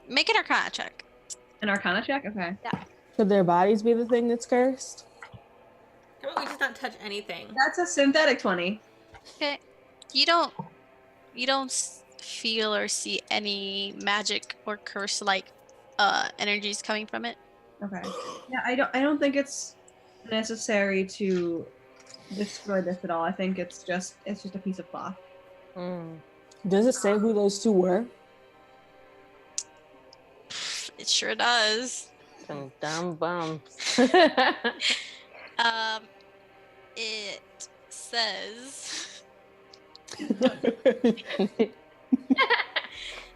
make an arcana check. An arcana check? Okay. Could their bodies be the thing that's cursed? How about we just not touch anything? That's a synthetic 20. Okay. You don't feel or see any magic or curse like energies coming from it. Okay. Yeah, I don't think it's necessary to destroy this at all. I think it's just a piece of cloth. Mm. Does it say who those 2 were? It sure does. Some dumb bums. It says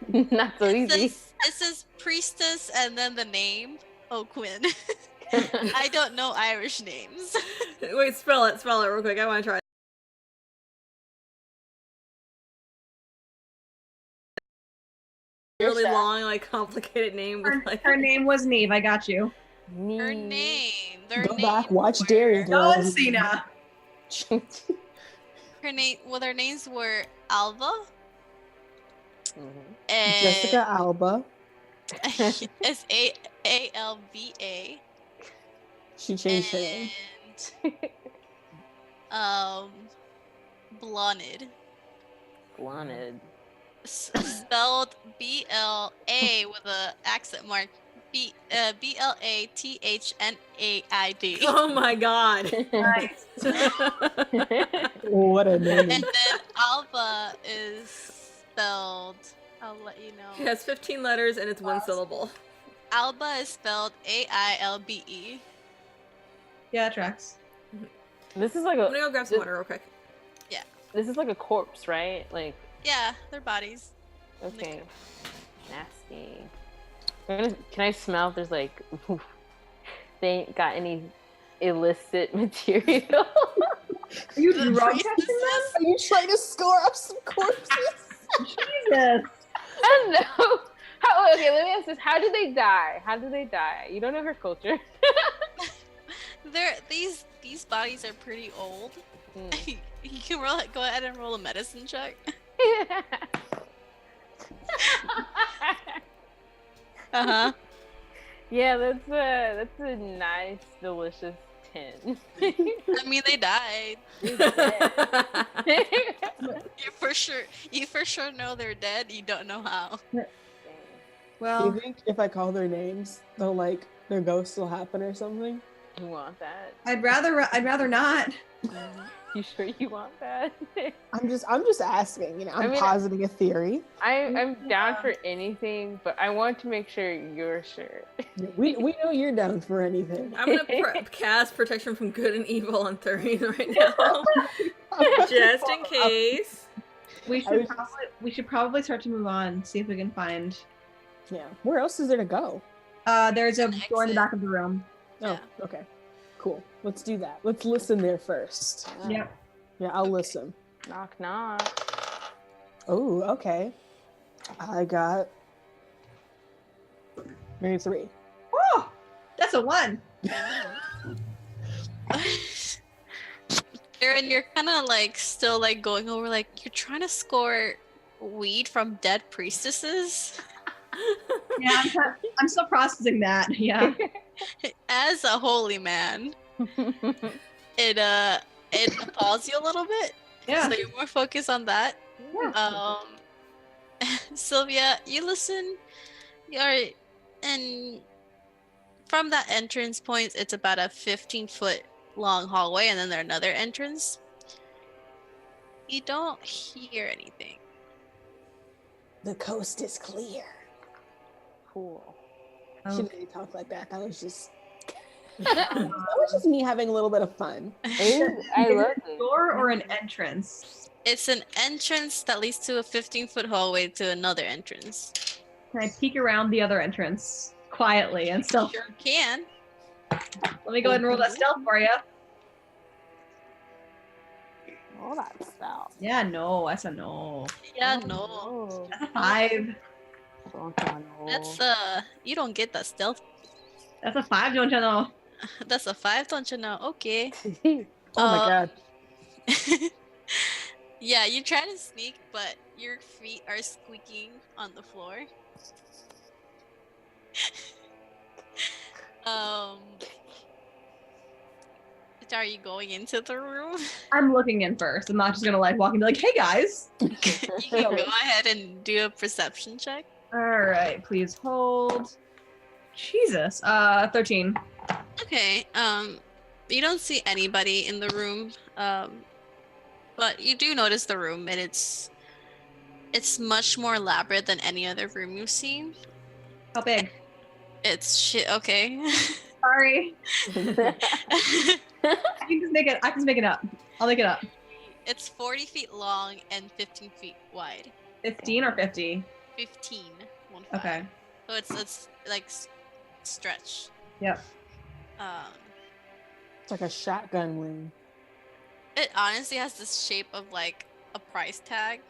Not so easy. it says priestess and then the name O'Quinn. I don't know Irish names. Wait, spell it real quick. I want to try. Really long, like complicated name with like Her name was Neve. I got you. Her name. Their Go name back, watch were- Darian. Go and Cena. Her name. Well, their names were Alva Mhm. and Jessica Alba. it's Alva. She changed her name. And Blonid. Wanted. Spelled BLA with a accent mark. BLATHNAID. Oh my god. Nice. What a name. And then Alba is spelled. I'll let you know. It has 15 letters and it's 1 syllable. Alba is spelled AILBE. Yeah, it tracks. This is like I'm a gonna go grab some water real quick. this is like a corpse, right? Like Yeah, their bodies. okay. Nasty. Can I smell if there's like they ain't got any illicit material? Are you The drug priestesses? testing them? Are you trying to score up some corpses? Jesus. I don't know. Okay, let me ask this. How did they die? You don't know her culture. These bodies are pretty old. Mm. You can go ahead and roll a medicine check. Uh-huh. Yeah, that's a nice, delicious 10. I mean, they died. You for sure know they're dead. You don't know how. Do Well, you think if I call their names, they'll like their ghosts will happen or something? You want that? I'd rather not. You sure you want that? I'm just asking. You know, I'm positing a theory. I'm down for anything, but I want to make sure you're sure. We know you're down for anything. I'm gonna cast protection from good and evil on Thurine right now, just in case. We should probably start to move on. See if we can find. Yeah. Where else is there to go? There's a door in the back of the room. Oh, Yeah. okay. Cool. Let's do that. Let's listen there first. Yep. Yeah, I'll listen. Knock, knock. Oh, okay. I got maybe 3. Oh, that's a 1. Aaron, you're kind of like still like going over like you're trying to score weed from dead priestesses. Yeah, I'm still processing that. Yeah. As a holy man, it appalls you a little bit. Yeah. So you're more focused on that. Sylvia, you listen. And from that entrance point, it's about a 15-foot long hallway, and then there's another entrance. You don't hear anything. The coast is clear. Cool. She didn't talk like that. That was just me having a little bit of fun. Ooh, I love a it. door or an entrance? It's an entrance that leads to a 15-foot hallway to another entrance. Can I peek around the other entrance quietly and stealth? Sure can. Let me go ahead and roll that stealth for you. All that stuff. Yeah, no, that's a no. Yeah, no. That's a 5. That's you don't get that stealth. That's a 5, don't you know? That's a 5, don't you know? Okay. Oh my god. Yeah, you try to sneak, but your feet are squeaking on the floor. Are you going into the room? I'm looking in first. I'm not just gonna like walk and be like, "Hey guys." You can go ahead and do a perception check. All right, please hold. Jesus, 13. Okay. You don't see anybody in the room. But you do notice the room, and it's much more elaborate than any other room you've seen. How big? It's shit. Okay. Sorry. I can just make it. I can just make it up. I'll make it up. It's 40 feet long and 15 feet wide. 15 or 50? 15. 1 5. Okay. So it's like stretch. Yep. It's like a shotgun room. It honestly has this shape of like a price tag.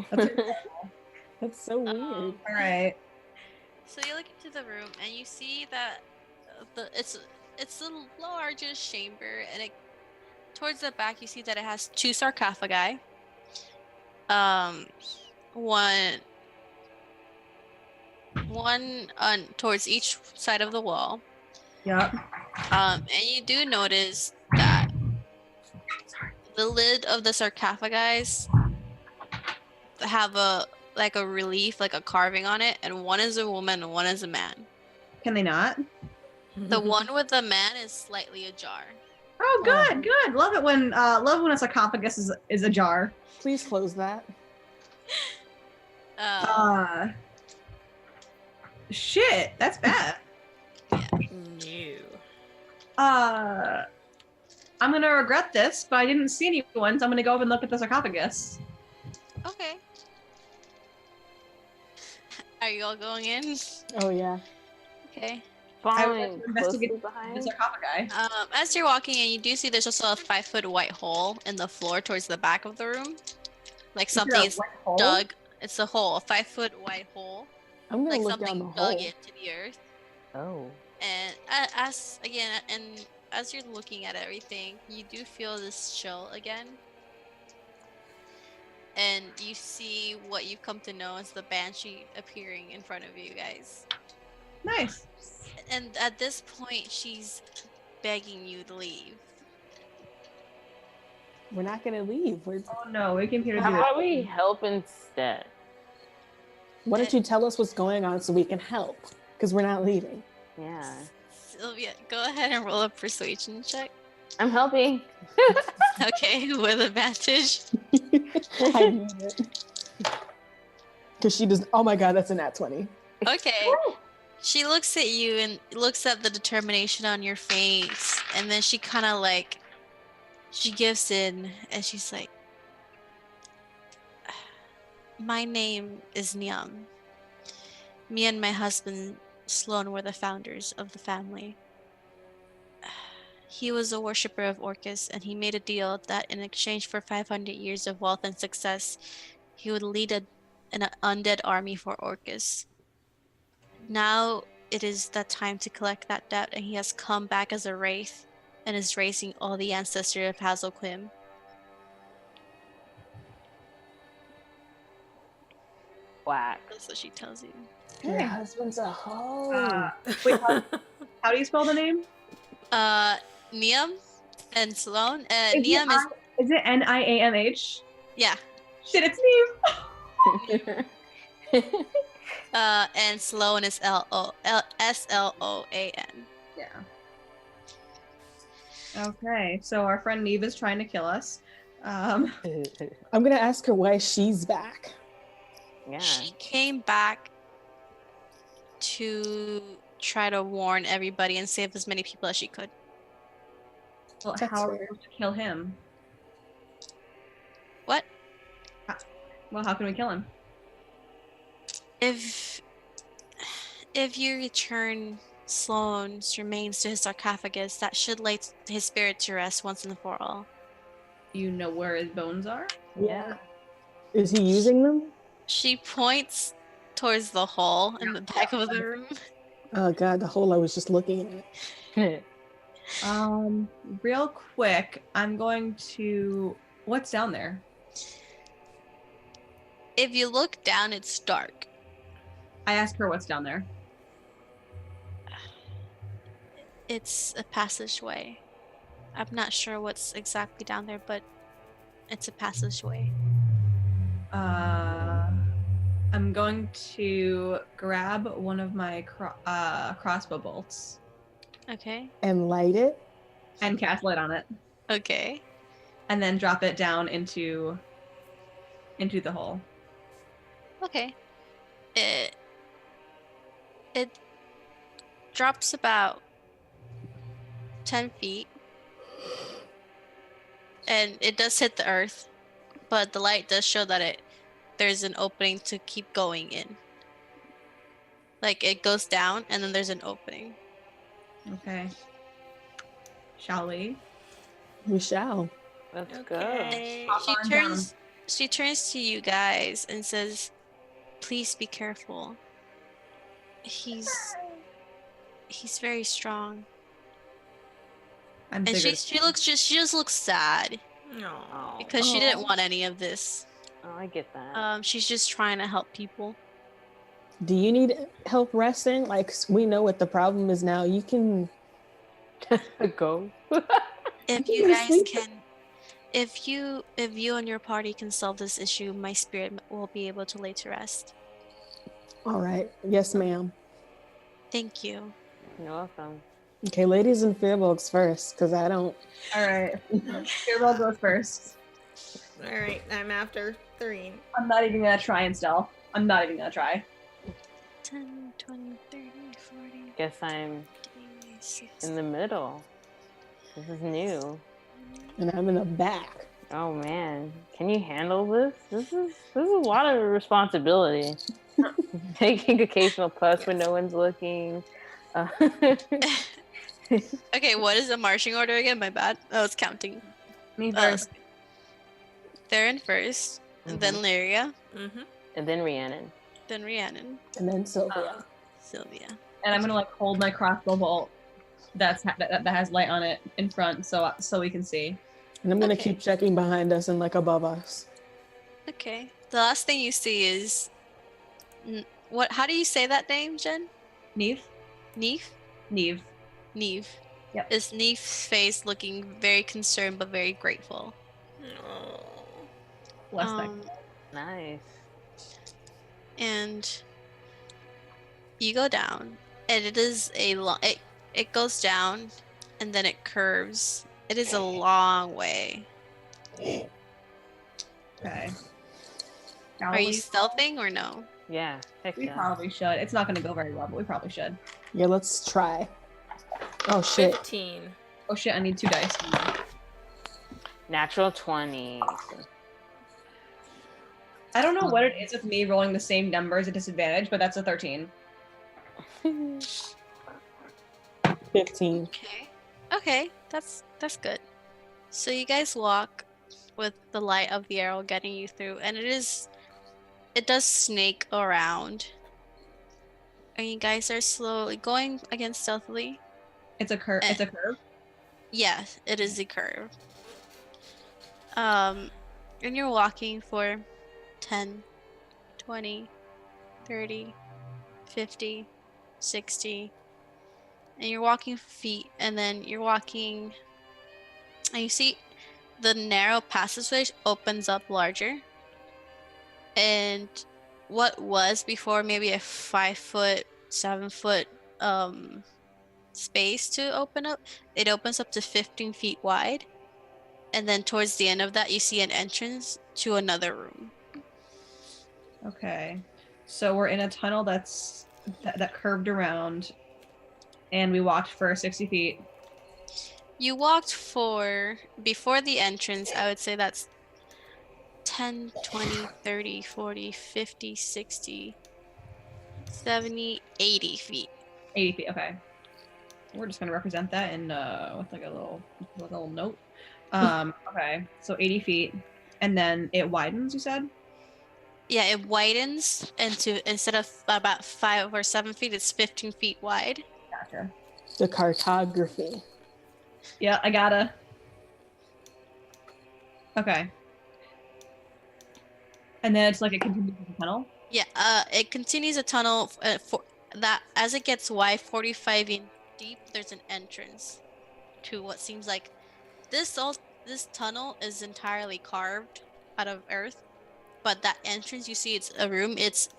That's so weird. All right. So you look into the room and you see that it's the largest chamber, and it towards the back you see that it has 2 sarcophagi. One towards each side of the wall. Yep. And you do notice that the lid of the sarcophagus have a relief, like a carving on it, and one is a woman and one is a man. Can they not? The one with the man is slightly ajar. Oh, good, good. Love it when a sarcophagus is ajar. Please close that. Shit, that's bad. No. I'm gonna regret this, but I didn't see anyone, so I'm gonna go over and look at the sarcophagus. Okay. Are you all going in? Oh yeah. Okay. I would like Following to investigate closely the behind. sarcophagi. As you're walking in, you do see there's also a 5-foot white hole in the floor towards the back of the room. Like something is dug. It's a hole, a 5-foot white hole. I'm gonna Like look down something the hole. dug into the earth. Oh. And as you're looking at everything, you do feel this chill again. And you see what you've come to know as the Banshee appearing in front of you guys. Nice. And at this point, she's begging you to leave. We're not gonna leave. Oh no, we came here to How do about we help instead? Why don't you tell us what's going on so we can help? Because we're not leaving. Yeah. Sylvia, go ahead and roll a persuasion check. I'm helping. Okay, with advantage. I need it. Because she does. Oh my god, that's a nat 20. Okay. She looks at you and looks at the determination on your face, and then she kind of like, she gives in, and she's like, "My name is Niam. Me and my husband Sloan were the founders of the family. He was a worshipper of Orcus, and he made a deal that in exchange for 500 years of wealth and success, he would lead an undead army for Orcus. Now it is the time to collect that debt, and he has come back as a wraith and is raising all the ancestors of Hazelquim." Whack. That's what she tells you. Your Okay. husband's a hoe. Wait, how do you spell the name? Niam and Sloan. Is Niam is, Is it Niamh? yeah. Shit, it's Neve. And Sloan is Sloan. Yeah. Okay, so our friend Neve is trying to kill us. I'm gonna ask her why she's back. Yeah. She came back to try to warn everybody and save as many people as she could. Well, That's how are we fair. supposed to kill him? What? Well, how can we kill him? If you return Sloan's remains to his sarcophagus, that should lay his spirit to rest once and for all. You know where his bones are? Yeah. Is he using them? She points towards the hole in the back of the room. Oh god, the hole I was just looking at. Real quick, I'm going to. What's down there? If you look down, it's dark. I asked her what's down there. It's a passageway. I'm not sure what's exactly down there, but it's a passageway. I'm going to grab one of my crossbow bolts Okay. And light it? and cast light on it, Okay. and then drop it down into the hole. Okay. It drops about 10 feet. And it does hit the earth, but the light does show that there's an opening to keep going in. Like it goes down and then there's an opening. Okay. Shall we? We shall. Let's go. And Hop on down. she turns to you guys and says, "Please be careful. He's very strong." I'm And figured. she just looks sad No. because she didn't want any of this. Oh, I get that. She's just trying to help people. Do you need help resting? Like, we know what the problem is now. You can. Go. If You you gonna guys sleep? can, if you and your party can solve this issue, my spirit will be able to lay to rest. All right. Yes, ma'am. Thank you. You're welcome. Okay, ladies and Fearbolgs first, because I don't. All right. Fearball goes first. Alright, I'm after Thoreen. I'm not even gonna try and stealth. I'm not even gonna try. 10, 20, 30, 40, Guess I'm 50, 60. in the middle. This is new. And I'm in the back. Oh man, can you handle this? This is a lot of responsibility. Taking occasional puffs when no one's looking. Okay, what is the marching order again? My bad. Oh, it's counting. Me first. Theron first, and then Lyria, Mm-hmm. And then Rhiannon. then Rhiannon, And then Sylvia. Sylvia. And I'm gonna like hold my crossbow bolt that has light on it in front, so we can see. And I'm going to Okay. keep checking behind us and like above us. Okay. The last thing you see is what? How do you say that name, Jen? Neve. Neef. Neve. Neve. Yep. Is Neef's face looking very concerned but very grateful? Oh. Bless that. Nice. And you go down, and it is a long. It goes down and then it curves. It is a long way. Okay. Are you Probably, stealthing or no? Yeah, heck we yeah. probably should. It's not going to go very well, but we probably should. Yeah, let's try. Oh shit. 15. Oh shit! I need 2 dice. Natural 20. I don't know what it is with me rolling the same numbers at disadvantage, but that's a 13. 15. Okay. Okay, that's good. So you guys walk with the light of the arrow getting you through, and it does snake around. And you guys are slowly going again stealthily. It's a curve. It's a curve. Yes, it is a curve. And you're walking for 10, 20, 30, 50, 60. And you're walking feet, and then you're walking, and you see the narrow passageway opens up larger. And what was before maybe a 5-foot, 7-foot space to open up, it opens up to 15 feet wide. And then towards the end of that, you see an entrance to another room. Okay. So we're in a tunnel that curved around, and we walked for 60 feet. You walked for, before the entrance, I would say that's 10, 20, 30, 40, 50, 60, 70, 80 feet. 80 feet. Okay. We're just gonna represent that in with like a little note. Okay. So 80 feet, and then it widens. You said. Yeah, it widens into, instead of about 5 or 7 feet, it's 15 feet wide. Gotcha. The cartography. Yeah, I gotta. Okay. And then it's like a continuous tunnel. Yeah, it continues a tunnel for that as it gets wide, 45 feet deep. There's an entrance to what seems like this tunnel is entirely carved out of earth, but that entrance you see, it's a room. It's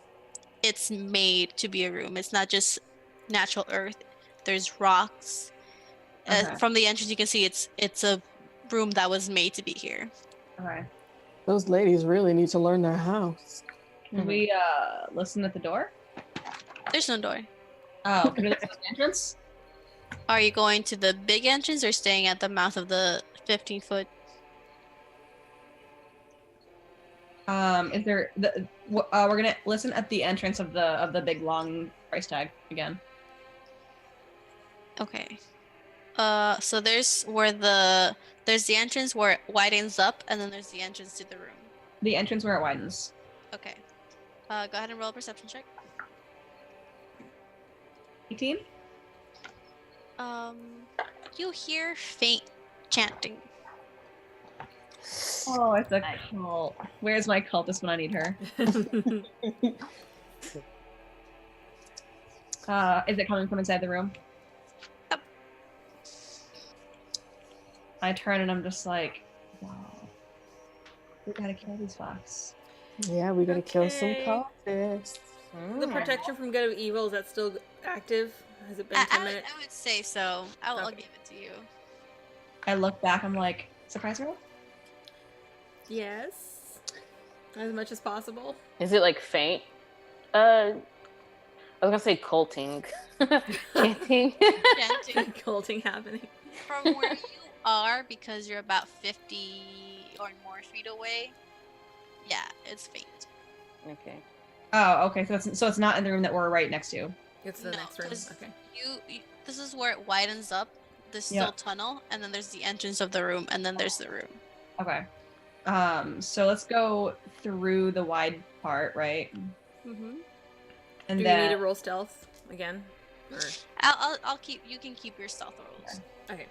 made to be a room. It's not just natural earth. There's rocks. Okay. From the entrance, you can see it's a room that was made to be here. Okay. Those ladies really need to learn their house. Can we listen at the door? There's no door. Oh, can we listen at the entrance? Are you going to the big entrance or staying at the mouth of the 15-foot? Is there we're gonna listen at the entrance of the big long price tag again. Okay. So there's the entrance where it widens up, and then there's the entrance to the room. The entrance where it widens. Okay. Go ahead and roll a perception check. 18? You hear faint chanting. Oh, it's a cult. Where's my cultist when I need her? Is it coming from inside the room? Yep. I turn and I'm just like, wow. We gotta kill these fucks. Yeah, we gotta kill some Okay. cultists. The protection from good of evil, is that still active? Has it been 10 minutes? I would say so. I'll Okay. give it to you. I look back, I'm like, surprise roll? Yes. As much as possible. Is it like faint? I was gonna say colting. Chanting. Chanting. Colting happening. From where you are, because you're about 50 or more feet away, yeah, it's faint. Okay. Oh, okay. So it's not in the room that we're right next to. It's the No, next room. 'cause Okay. You this is where it widens up. There's still tunnel, and then there's the entrance of the room, and then there's the room. Okay. So let's go through the wide part, right? Mm-hmm. And Do then we need to roll stealth again? Or... I'll keep. You can keep your stealth rolls. Okay.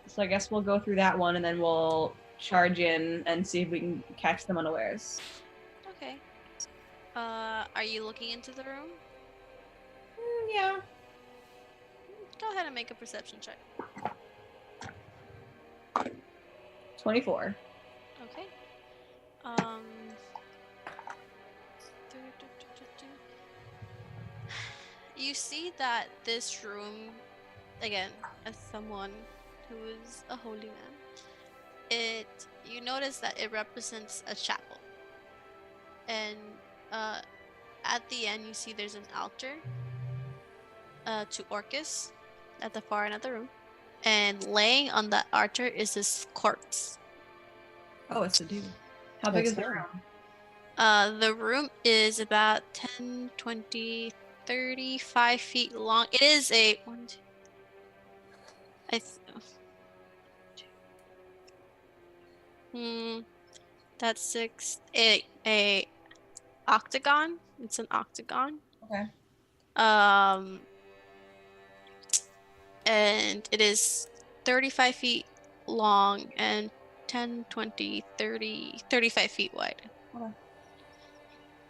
so I guess we'll go through that one, and then we'll charge in and see if we can catch them unawares. Okay. Are you looking into the room? Yeah. Go ahead and make a perception check. 24. Okay. You see that this room again, as someone who is a holy man, you notice that it represents a chapel, and at the end you see there's an altar to Orcus at the far end of the room, and laying on that altar is this corpse. Oh, it's a dude. How big That's is the him. room? The room is about 10, 20, 35 feet long. It is a one, two, that's six. A octagon. It's an octagon. Okay. And it is 35 feet long and 10, 20, 30, 35 feet wide. Okay.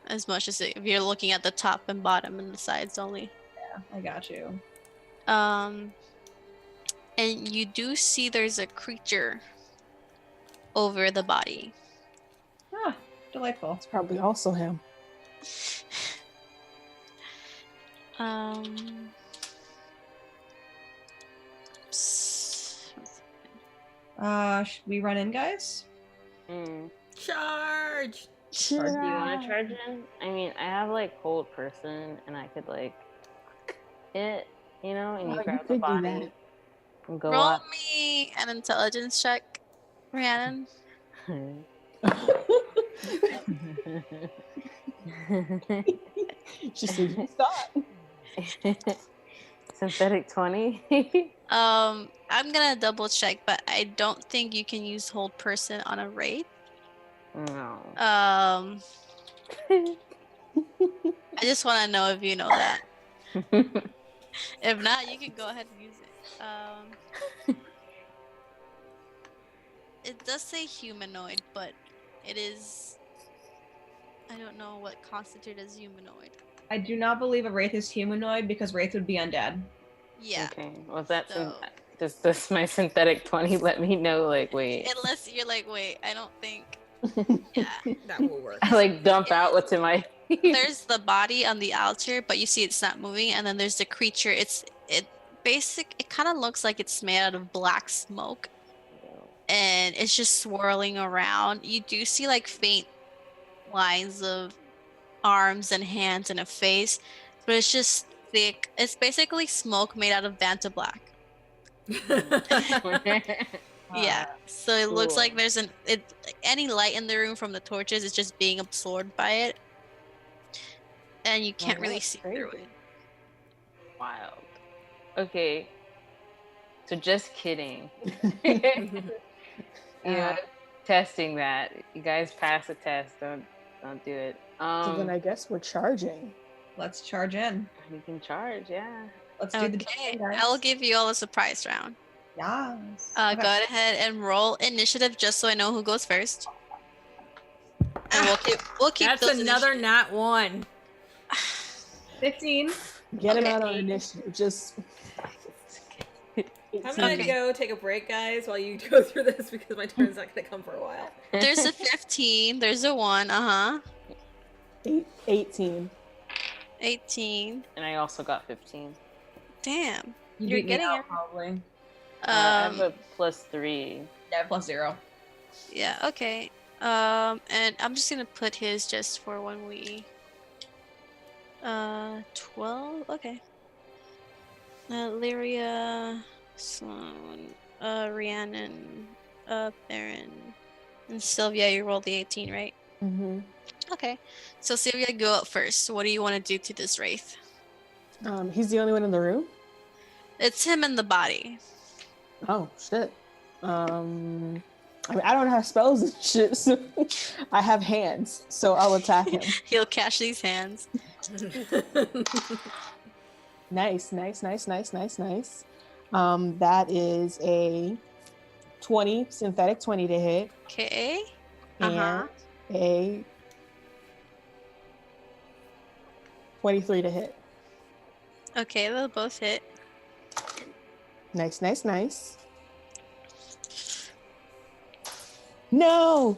As much as if you're looking at the top and bottom and the sides only. Yeah, I got you. And you do see there's a creature over the body. Ah, delightful. It's probably also him. Should we run in, guys? Charge! Do you want to charge in? I mean, I have like hold person, and I could like it, you know, and you grab the body and go Roll up. me an intelligence check, Rhiannon. She said you thought. Synthetic 20. I'm gonna double check, but I don't think you can use hold person on a raid. No. I just want to know if you know that. If not, you can go ahead and use it. It does say humanoid, but it is. I don't know what constitutes as humanoid. I do not believe a wraith is humanoid because wraith would be undead. Yeah. Okay. Well, that's So- does my synthetic 20 let me know? Like, wait. Unless you're like, wait, I don't think. Yeah. That will work. I like dump out what's in my. There's the body on the altar, but you see it's not moving, and then there's the creature. It kind of looks like it's made out of black smoke, and it's just swirling around. You do see like faint lines of arms and hands and a face, but it's just thick. It's basically smoke made out of Vanta Black. Yeah, so it looks Cool. like there's any light in the room from the torches is just being absorbed by it, and you can't really that's see through crazy. it. Wild. Okay. So just kidding. Testing that. You guys pass the test. Don't do it. So then I guess we're charging. Let's charge in. We can charge, yeah. Let's do the Okay, dancing, guys. I'll give you all a surprise round. Yes. Go ahead and roll initiative just so I know who goes first. And we'll keep That's those another initiatives. nat 1. 15. Get him Okay. out on initiative. Just. I'm gonna go take a break, guys, while you go through this because my turn's not gonna come for a while. There's a 15. There's a 1. 18. 18. And I also got 15. Damn. You You're beat me getting out, it. probably. I have a +3. Yeah, +0. Yeah, okay. And I'm just gonna put his just for when we 12, okay. Lyria, Sloan, Rhiannon, Baron, and Sylvia, you rolled the 18, right? Mm-hmm. Okay. So Sylvia, go up first. What do you want to do to this wraith? He's the only one in the room? It's him in the body. Oh, shit. I mean, I don't have spells and shit, so I have hands, so I'll attack him. He'll catch these hands. Nice. That is a 20, synthetic 20 to hit, Okay. and a 23 to hit. Okay, they'll both hit. Nice. No!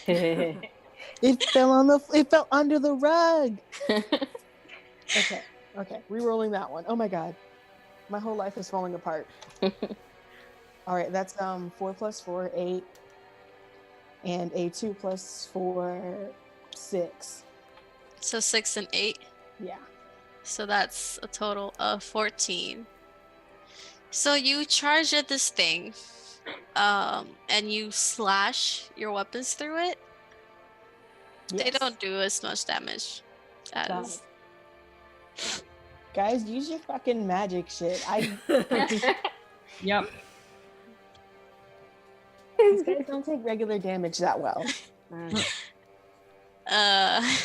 It fell under the rug. Okay. Re-rolling that one. Oh my god. My whole life is falling apart. All right, that's 4 plus 4, 8, and a 2 plus 4, 6. So 6 and 8. Yeah. So that's a total of 14. So you charge at this thing, and you slash your weapons through it. They Yes. don't do as much damage as. Guys, use your fucking magic shit. Yep. These guys don't take regular damage that well.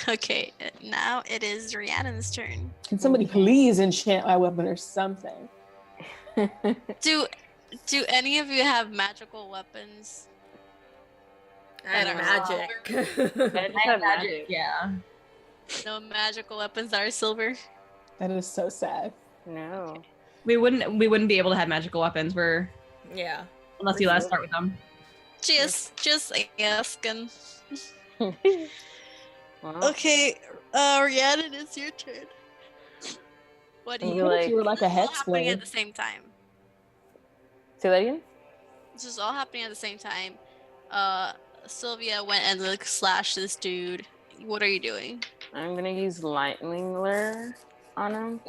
Okay. Now it is Rhiannon's turn. Can somebody please enchant my weapon or something? Do any of you have magical weapons? I have magic. I just have magic. Yeah. No magical weapons that are silver. That is so sad. No. We wouldn't be able to have magical weapons. Yeah. Unless you let us start with them. Just asking. Well, Okay, Rhiannon, it's your turn. What do Maybe you? like- You were like a This is all hex happening blade. at the same time. say that again? This is all happening at the same time. Sylvia went and like slashed this dude. What are you doing? I'm gonna use lightning lure on him.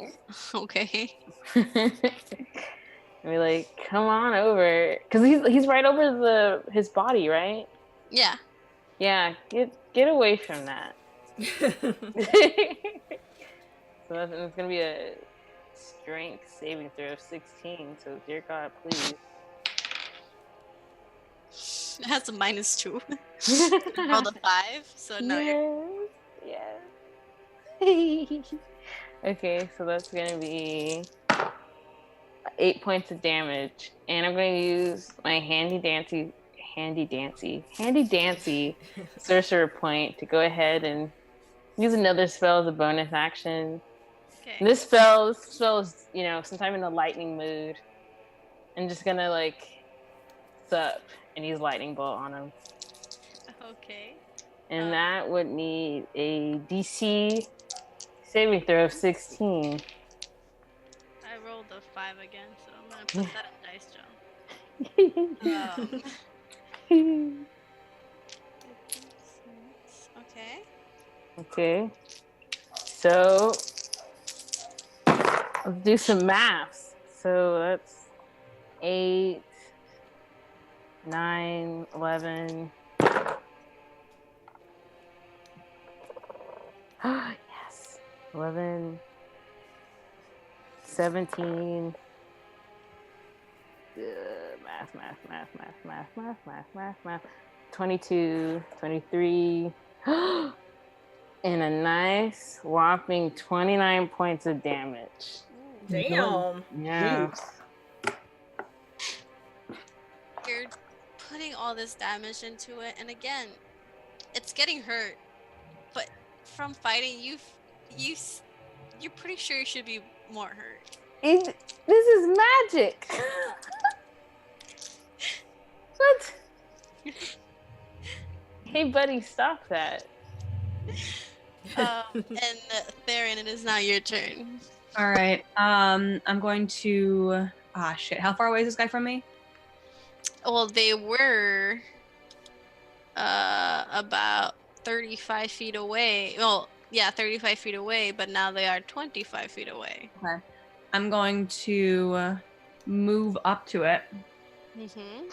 Okay. And be like, come on over, cause he's right over his body, right? Yeah. Yeah, get away from that. So it's gonna be a strength saving throw of 16. So dear God, please. It has a -2. Rolled a 5, so no. Yes. Okay, so that's gonna be 8 points of damage, and I'm gonna use my handy dancy sorcerer point to go ahead and use another spell as a bonus action. Okay. And this spell is, sometime in the lightning mood. I'm just gonna sup and use lightning bolt on him. Okay. And that would need a DC saving throw of 16. I rolled a 5 again, so I'm gonna put that in dice jaw. Okay. Okay. So let's do some maths. So that's 8, 9, 11. Yes. 11, 17. Math. 22, 23. And a nice whopping 29 points of damage. Damn. Yeah. You're putting all this damage into it, and again, it's getting hurt. But from fighting, you're pretty sure you should be more hurt. This is magic. What? Hey, buddy, stop that. And Theron, it is now your turn. All right. I'm going to. Shit. How far away is this guy from me? Well, they were about 35 feet away. Well, yeah, 35 feet away, but now they are 25 feet away. Okay. I'm going to move up to it. Mm-hmm.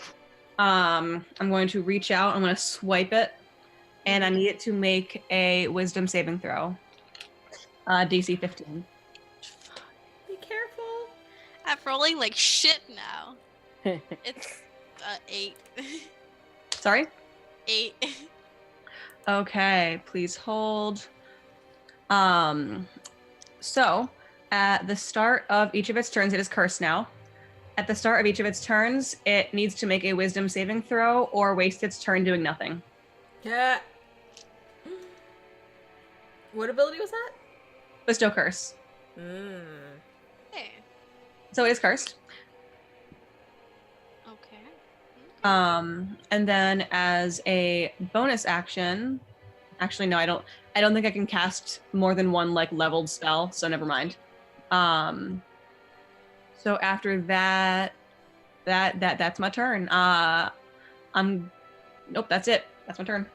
I'm going to reach out. I'm going to swipe it, and I need it to make a Wisdom saving throw. DC 15. Be careful. I'm rolling like shit now. It's 8. Sorry? 8. Okay, please hold. So at the start of each of its turns, it is cursed now. At the start of each of its turns, it needs to make a Wisdom saving throw or waste its turn doing nothing. Yeah. What ability was that? Bestow curse. Hey. So it is cursed. Okay. And then as a bonus action, actually no, I don't think I can cast more than one leveled spell, so never mind. So after that's my turn. Nope, that's it. That's my turn.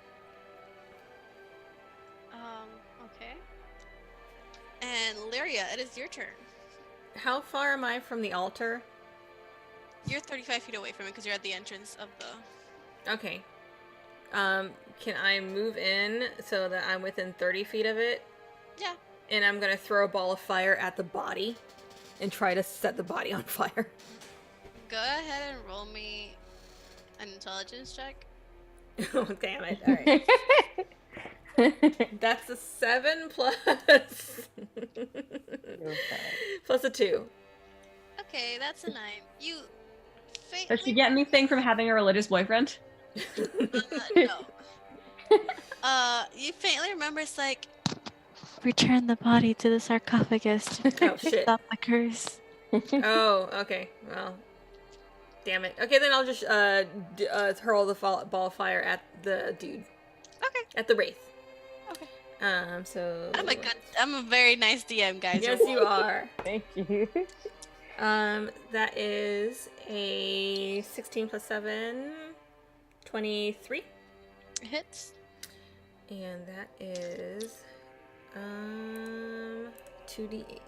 Okay. And Lyria, it is your turn. How far am I from the altar? You're 35 feet away from it because you're at the entrance of the... Okay. Can I move in so that I'm within 30 feet of it? Yeah. And I'm gonna throw a ball of fire at the body and try to set the body on fire. Go ahead and roll me an intelligence check. Oh, damn it. Alright. That's a 7 plus... plus a 2. Okay, that's a 9. You Does she faintly... get anything from having a religious boyfriend? No. You faintly remember it's like... Return the body to the sarcophagus to Oh, shit. stop the curse. Oh, okay. Well, damn it. Okay, then I'll just hurl the ball of fire at the dude. Okay. At the wraith. Okay. So... I'm a very nice DM, guys. Yes, you are. Thank you. That is a 16 plus 7, 23. Hits. And that is 2d8.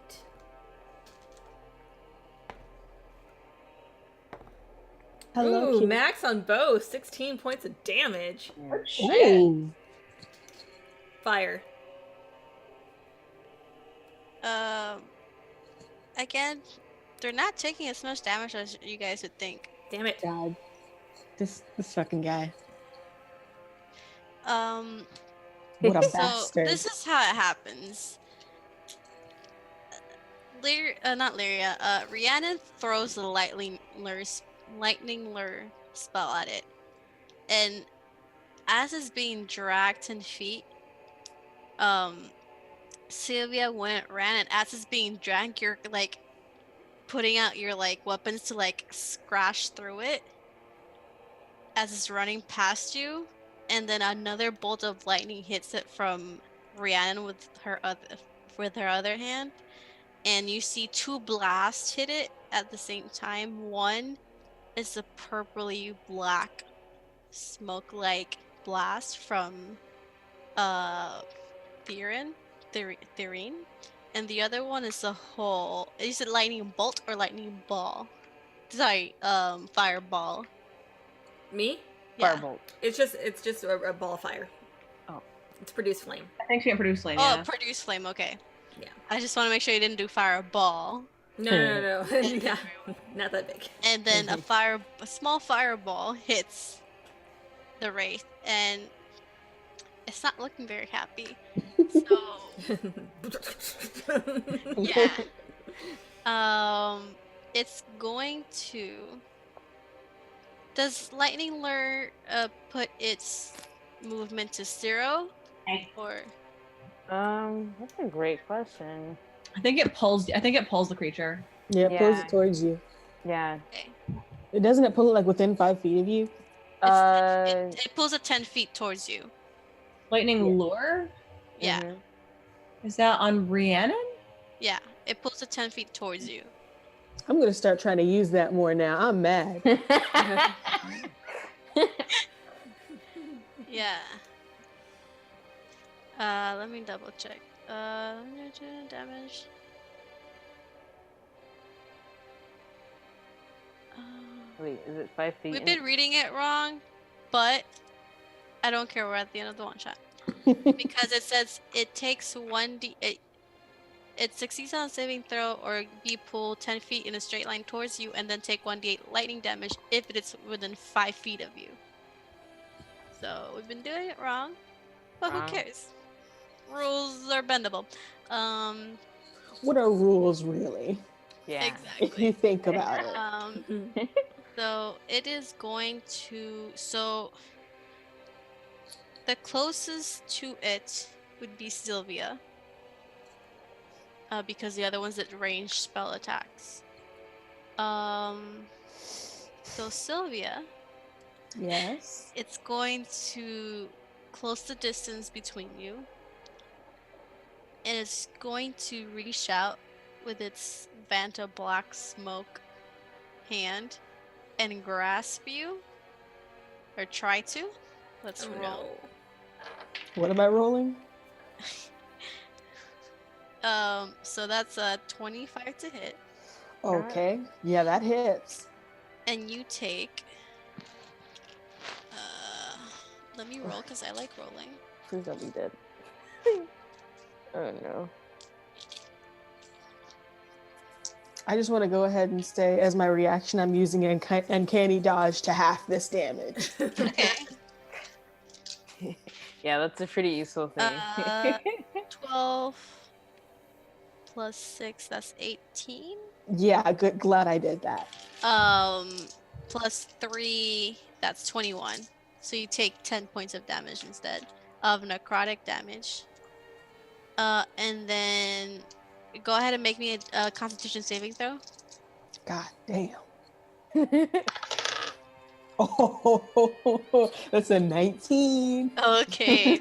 Hello, Ooh, kitty. max on both, 16 points of damage. Ooh. Fire. Again, they're not taking as much damage as you guys would think. Damn it. God. This fucking guy. What a So bastard. this is how it happens. Not Lyria. Rhiannon throws the lightning lure spell at it, and as it's being dragged 10 feet, Sylvia ran, and as it's being dragged, you're like putting out your like weapons to like scratch through it as it's running past you, and then another bolt of lightning hits it from Rhiannon with her other hand, and you see 2 blasts hit it at the same time. One is a purpley black smoke-like blast from Therine, and the other one is a whole. Is it lightning bolt or lightning ball? Sorry, fireball. Me? Yeah. Firebolt. It's just a ball of fire. Oh. It's produce flame. I think she can produce flame. Oh, Yeah. produce flame. Okay. Yeah. I just want to make sure you didn't do fireball. No. Not that big. And then a small fireball hits the wraith, and it's not looking very happy. So yeah. It's going to. Does lightning lure put its movement to 0, or? That's a great question. I think it pulls the creature. Yeah, it pulls Yeah. it towards you. Yeah. Okay. It doesn't it pull it like within 5 feet of you? It pulls it 10 feet towards you. Lightning Yeah. lure? Yeah. Mhm. Is that on Rhiannon? Yeah. It pulls it 10 feet towards you. I'm gonna start trying to use that more now. I'm mad. Yeah. Let me double check. Damage. Wait, is it 5 feet? We've been reading it wrong, but I don't care. We're at the end of the one shot because it says it takes 1d. It succeeds on a saving throw or be pulled 10 feet in a straight line towards you, and then take 1d8 lightning damage if it is within 5 feet of you. So we've been doing it wrong, but Wow. who cares? Rules are bendable. What are rules really? Yeah. If you Exactly. think about it. So it is going to. So the closest to it would be Sylvia. Because the other one's that range spell attacks. So Sylvia, Yes. it's going to close the distance between you, and it's going to reach out with its Vanta black smoke hand and grasp you, or try to. Let's Oh, roll. no. What am I rolling? So that's a 25 to hit, Okay. Yeah, that hits. and you take. Let me roll because I like rolling. Please don't be dead. Oh no. I just want to go ahead and say, as my reaction, I'm using an uncanny dodge to half this damage. Okay. Yeah, that's a pretty useful thing. 12 plus 6, that's 18. Yeah, good. Glad I did that. Plus 3, that's 21. So you take 10 points of damage instead of necrotic damage. And then go ahead and make me a Constitution saving throw. God damn. Oh, that's a 19. Okay.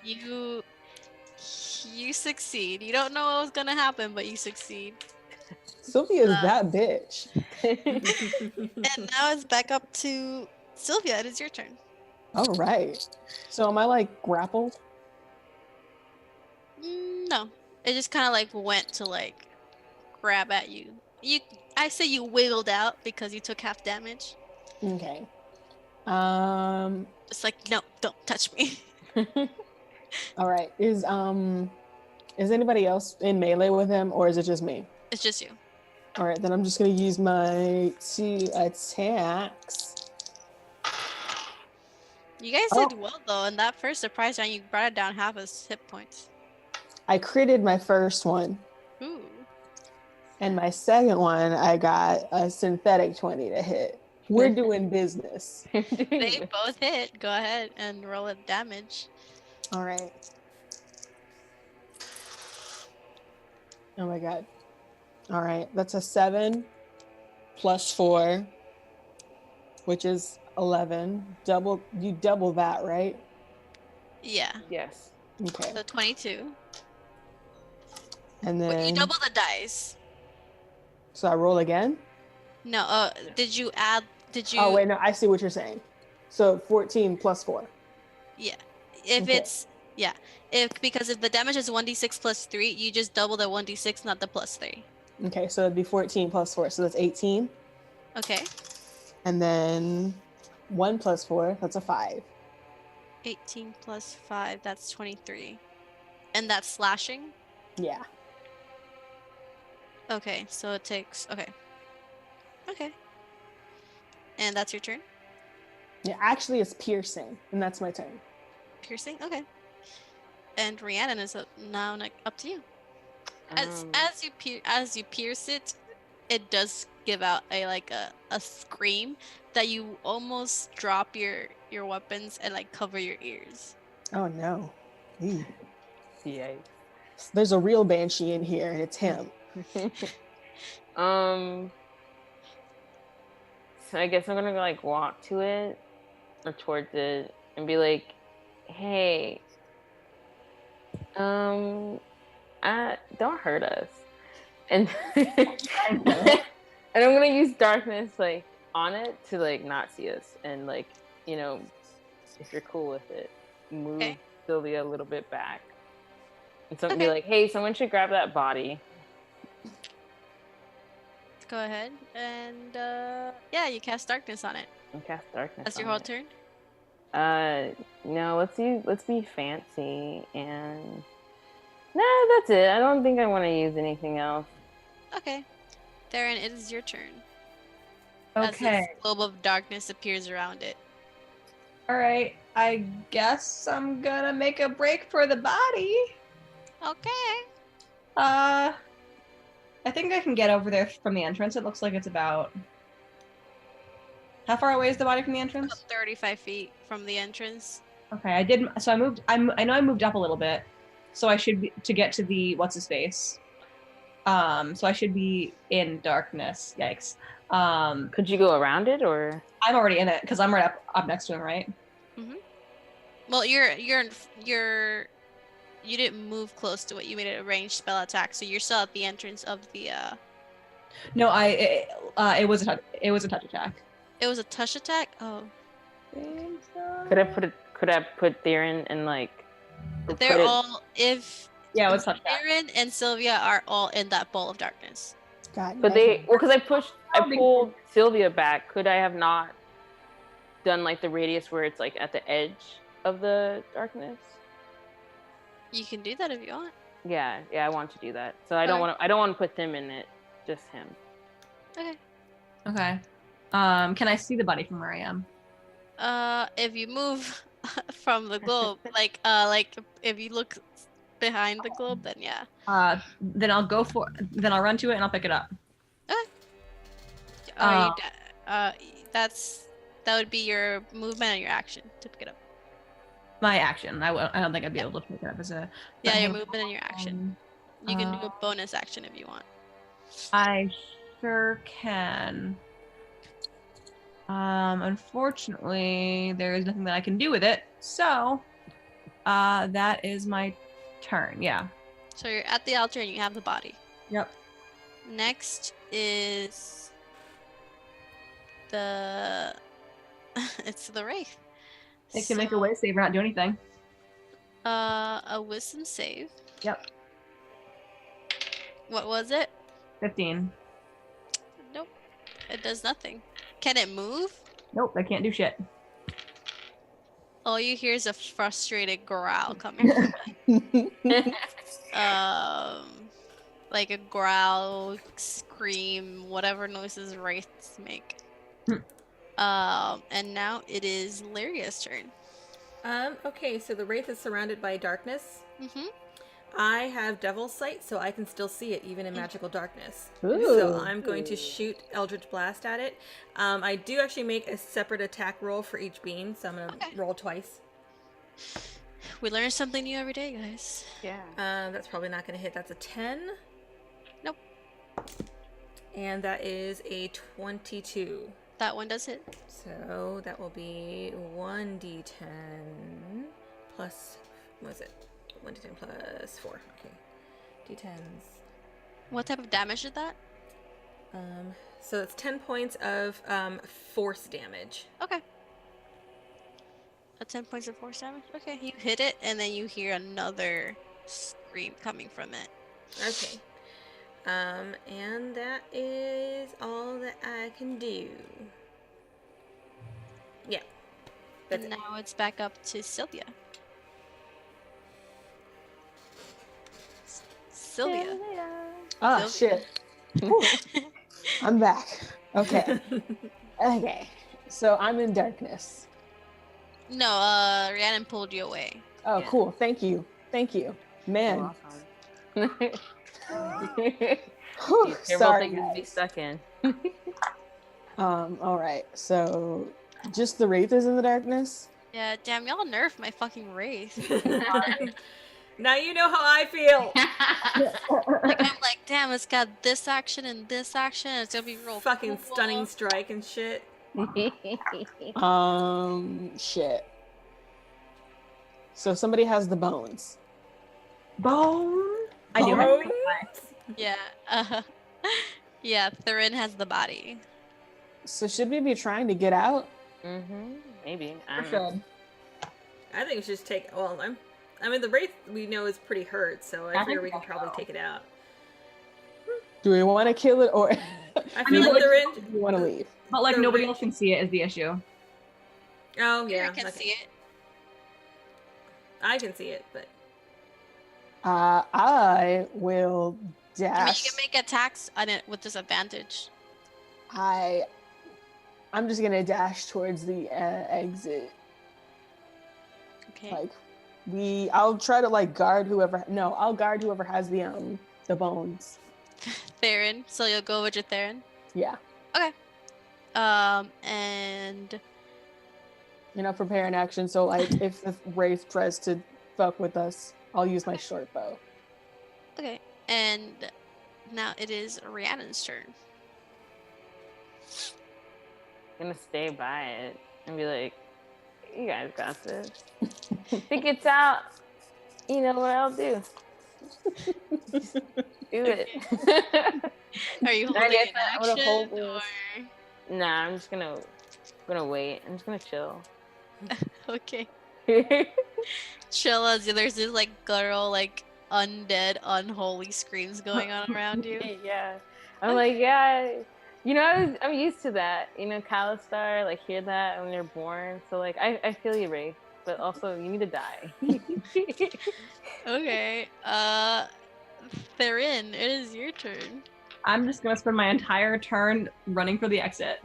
You succeed. You don't know what was gonna happen, but you succeed. Sylvia's that bitch. And now it's back up to Sylvia. It is your turn. All right. So am I like grappled? No, it just kind of like went to like grab at you. I say you wiggled out because you took half damage. Okay. It's like, no, don't touch me. All right. Is anybody else in melee with him, or is it just me? It's just you. All right, then I'm just gonna use my 2 attacks. You guys did well though. In that first surprise round, you brought it down half his hit points. I critted my first one, Ooh. and my second one, I got a synthetic 20 to hit. We're doing business. They both hit. Go ahead and roll a damage. All right. Oh my god. All right, that's a 7 plus 4, which is 11. You double that, right? Yeah. Yes. Okay. So 22. And Wait, then you double the dice. so I roll again? No, did you add, Oh wait, no, I see what you're saying. So 14 plus 4. Yeah. If Okay. it's, yeah. Because if the damage is 1d6 plus 3, you just double the 1d6, not the plus 3. Okay, so it'd be 14 plus 4, so that's 18. Okay. And then 1 plus 4, that's a 5. 18 plus 5, that's 23. And that's slashing? Yeah. Okay, so it takes, okay. Okay. And that's your turn? Yeah, actually it's piercing, and that's my turn. Piercing? Okay. And Rhiannon is now up to you. As you pierce it, it does give out a scream that you almost drop your weapons and like cover your ears. Oh no. Ew. Yikes. There's a real Banshee in here, and it's him. So I guess I'm gonna like walk to it or towards it and be like, "Hey, don't hurt us." And and I'm gonna use darkness like on it to like not see us and like, you know, if you're cool with it, move Sylvia a little bit back. And so be like, "Hey, someone should grab that body." Go ahead and yeah, you cast darkness on it. And cast darkness. That's your whole turn? No, let's be fancy and no, that's it. I don't think I want to use anything else. Okay. Theron, it is your turn. Okay. As this globe of darkness appears around it. All right. I guess I'm gonna make a break for the body. Okay. I think I can get over there from the entrance. It looks like it's about. How far away is the body from the entrance? About 35 feet from the entrance. Okay, I did. So I moved. I know I moved up a little bit, so I should be to get to the what's his face. So I should be in darkness. Yikes. Could you go around it or? I'm already in it because I'm right up next to him, right? Mm-hmm. Well, you're you didn't move close to it. You made it a ranged spell attack, so you're still at the entrance of the. No, it was a touch attack. It was a touch attack. Oh, Could I put Theron and like? they're all if. Yeah, it was touch attack. Aaron and Sylvia are all in that ball of darkness. God, But because I pulled Sylvia back. Could I have not done like the radius where it's like at the edge of the darkness? You can do that if you want. Yeah, I want to do that. So I don't want to put them in it, just him. Okay. Can I see the body from where I am? If you move from the globe, like if you look behind the globe, then yeah. Then I'll run to it and I'll pick it up. That would be your movement and your action to pick it up. My action. I don't think I'd be able to pick it up as a. Yeah, your movement and your action. You can do a bonus action if you want. I sure can. Unfortunately, there is nothing that I can do with it. So, that is my turn. Yeah. So you're at the altar and you have the body. Yep. Next is it's the wraith. It can make a way save or not do anything. A wisdom save. Yep. What was it? 15. Nope. It does nothing. Can it move? Nope, I can't do shit. All you hear is a frustrated growl coming from it. Like a growl, scream, whatever noises wraiths make. And now it is Lyria's turn. Okay, so the wraith is surrounded by darkness. Mm-hmm. I have Devil's Sight, so I can still see it even in magical darkness. Ooh. So I'm going to shoot Eldritch Blast at it. I do actually make a separate attack roll for each beam, so I'm going to roll twice. We learn something new every day, guys. Yeah. That's probably not going to hit. That's a 10. Nope. And that is a 22. That one does hit. So that will be 1d10 plus, what is it? 1d10 plus 4. Okay. D10s. What type of damage is that? So it's 10 points of force damage. Okay. 10 points of force damage? Okay, you hit it, and then you hear another scream coming from it. Okay. And that is all that I can do. Yeah. That's And now it's back up to Sylvia. Sylvia. Ah, shit. Whew. I'm back. Okay. Okay. So I'm in darkness. No, Rhiannon pulled you away. Oh, Yeah. cool. Thank you. Thank you. Man. These Whew, terrible sorry, things to be guys. stuck in. All right. So just the wraith is in the darkness? Yeah, damn, y'all nerfed my fucking wraith. Now you know how I feel. Like, I'm like, damn, it's got this action and this action, and it's gonna be real Fucking cool. stunning strike and shit. Shit. So somebody has the bones. Bone? I do Bone? Yeah. Yeah, Thurin has the body. So should we be trying to get out? Maybe. I For don't know. sure. I think we should just take. Well, I mean, the wraith we know is pretty hurt, so I figure we can probably take it out. Do we want to kill it or I feel mean, like like- they're in. do we want to leave? But like The nobody wraith- else can see it is the issue. Oh Yeah, yeah, I can okay. see it. I can see it, but I will I mean, dash. you can make attacks on it with disadvantage. I'm just gonna dash towards the exit. Okay. Like I'll try to like guard whoever. No, I'll guard whoever has the bones. Theron. So you'll go with your Theron. Yeah, And prepare an action. So like if the wraith tries to fuck with us, I'll use my short bow. okay. And now it is Rhiannon's turn. I'm gonna stay by it and be like, you guys got this. Think it's out. You know what I'll do? Do it. Are you I holding guess an I'm gonna action hold this. or Nah, I'm just gonna wait. I'm just gonna chill. okay? Chill as there's this like guttural, like undead, unholy screams going on around you. Yeah. I'm like, yeah, you know, I'm used to that. You know, Calistar, like hear that when you're born. So like I feel you, Wraith, but also you need to die. Okay. Therin, it is your turn. I'm just gonna spend my entire turn running for the exit.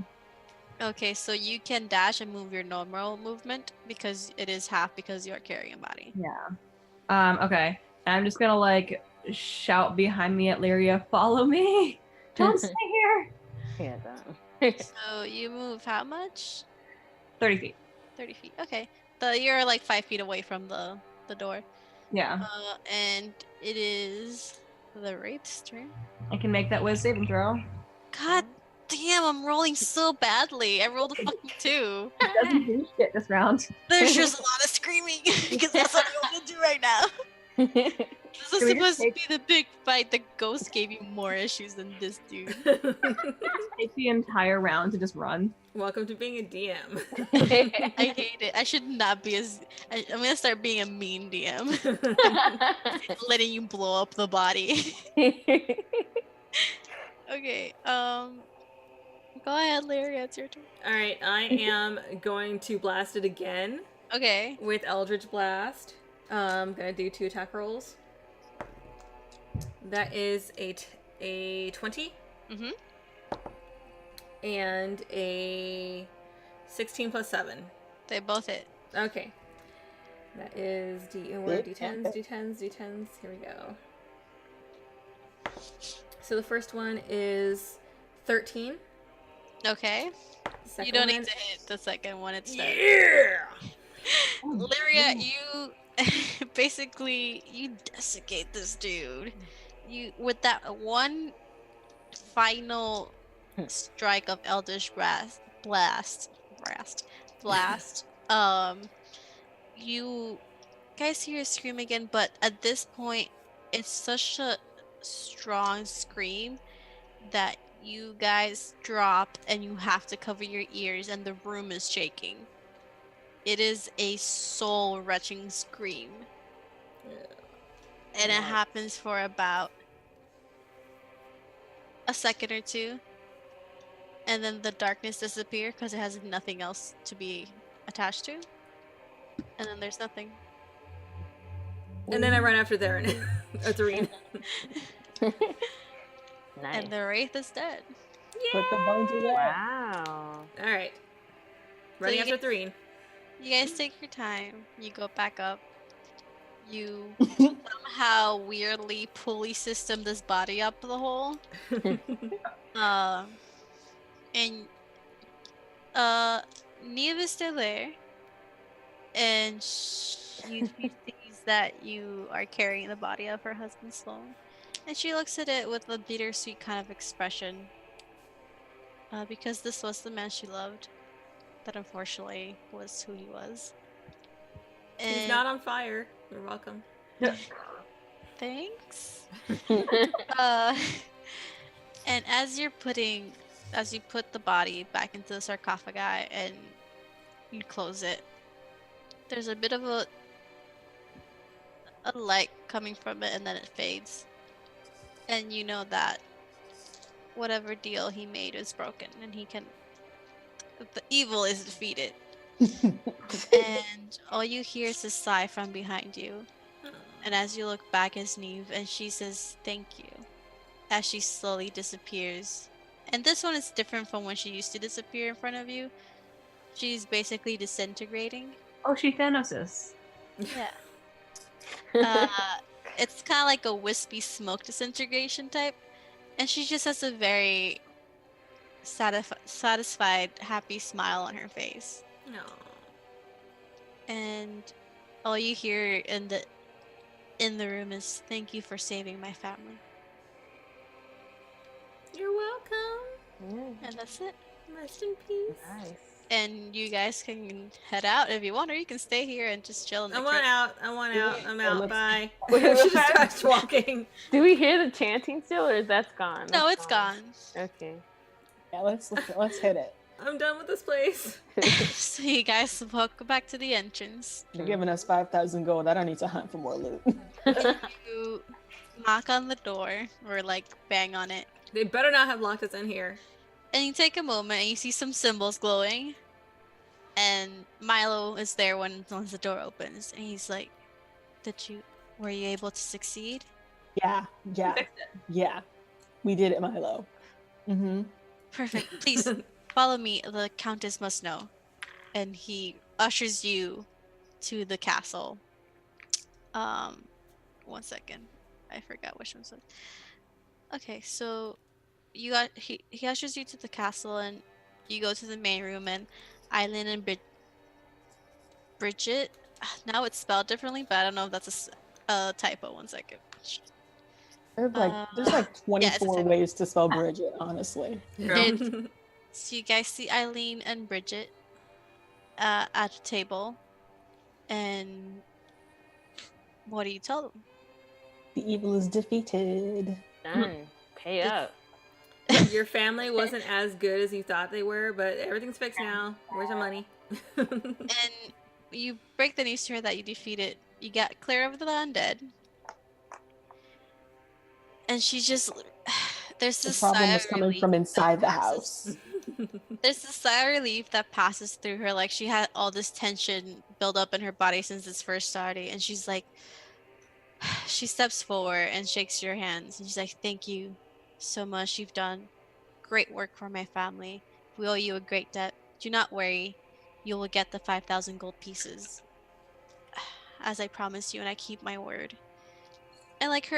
Okay, so you can dash and move your normal movement because it is half because you are carrying a body. Yeah. Okay. And I'm just gonna like shout behind me at Lyria, follow me. Don't stay here. Yeah, done. So you move how much? 30 feet. 30 feet. Okay. You're like 5 feet away from the door. Yeah. And it is the Wraith's turn. I can make that whiz saving throw. God damn, I'm rolling so badly. I rolled a fucking 2. It doesn't do shit this round. There's just a lot of screaming because that's what I want to do right now. This is Can we just supposed to be the big fight. The ghost gave you more issues than this dude. Take the entire round to just run. Welcome to being a DM. I hate it. I should not be I'm gonna start being a mean DM. Letting you blow up the body. Okay, go ahead, Larry, it's your turn. Alright, I am going to blast it again Okay. with Eldritch Blast. I'm gonna do 2 attack rolls. That is a 20 Mm-hmm. and a 16 plus 7. They both hit. Okay. That is D10s. Here we go. So the first one is 13. Okay. Second You don't one, need to hit the second one, it's dead. yeah! Lyria, you basically you desiccate this dude. You with that one final strike of Eldritch blast. You guys hear a scream again, but at this point, it's such a strong scream that you guys drop and you have to cover your ears, and the room is shaking. It is a soul-wrenching scream. And it happens for about a second or two. And then the darkness disappears because it has nothing else to be attached to. And then there's nothing. And then I run after Theron. Therine. Nice. And the wraith is dead. Put the bones away. Wow. Alright. Running you after Therine. You guys take your time. You go back up. You somehow weirdly pulley system this body up the hole. And Neve is still there. And she sees that you are carrying the body of her husband Sloan. And she looks at it with a bittersweet kind of expression. Because this was the man she loved. That unfortunately was who he was. He's not on fire. You're welcome. Thanks. And as you put the body back into the sarcophagi and you close it, there's a bit of a light coming from it, and then it fades. And you know that whatever deal he made is broken, and the evil is defeated. And all you hear is a sigh from behind you. And as you look back at Neve, and she says thank you as she slowly disappears. And this one is different from when she used to disappear in front of you. She's basically disintegrating. Oh, she Thanoses. Yeah. It's kind of like a wispy smoke disintegration type. And she just has a very satisfied, happy smile on her face. No. And all you hear in the room is thank you for saving my family. You're welcome. And that's it. Rest in peace. Nice. and you guys can head out if you want, or you can stay here and just chill in the I want crate. out. I want out. I'm out. let's- Bye. Wait, She what's just that? starts walking. Do we hear the chanting still, or is that's gone? No, That's it's gone. Okay. Yeah, let's hit it. I'm done with this place. So you guys walk back to the entrance. They're giving us 5,000 gold. I don't need to hunt for more loot. You knock on the door or like bang on it, They better not have locked us in here. and you take a moment and you see some symbols glowing. And Milo is there when once the door opens, and he's like, were you able to succeed?" Yeah. Yeah. We did it, Milo. Mm-hmm. Perfect. Please follow me. The Countess must know. And he ushers you to the castle. 1 second. I forgot which one's it. Okay, so he ushers you to the castle, and you go to the main room, and Eileen and Bridget. Now it's spelled differently, but I don't know if that's a typo. 1 second. There's like yeah, it's a 24 typo. ways to spell Bridget, honestly. So you guys see Eileen and Bridget at a table, and what do you tell them? The evil is defeated. Darn. Pay up. Your family wasn't as good as you thought they were, but everything's fixed now. Where's our money? And you break the news to her that you got clear of the undead. And she's just, there's The this problem sigh was of coming relief from that inside the passes- house. There's this sigh of relief that passes through her, like she had all this tension build up in her body since this first started, and she's like, she steps forward and shakes your hands, and she's like, "Thank you so much. You've done great work for my family. We owe you a great debt. Do not worry. You will get the 5,000 gold pieces, as I promised you, and I keep my word." And like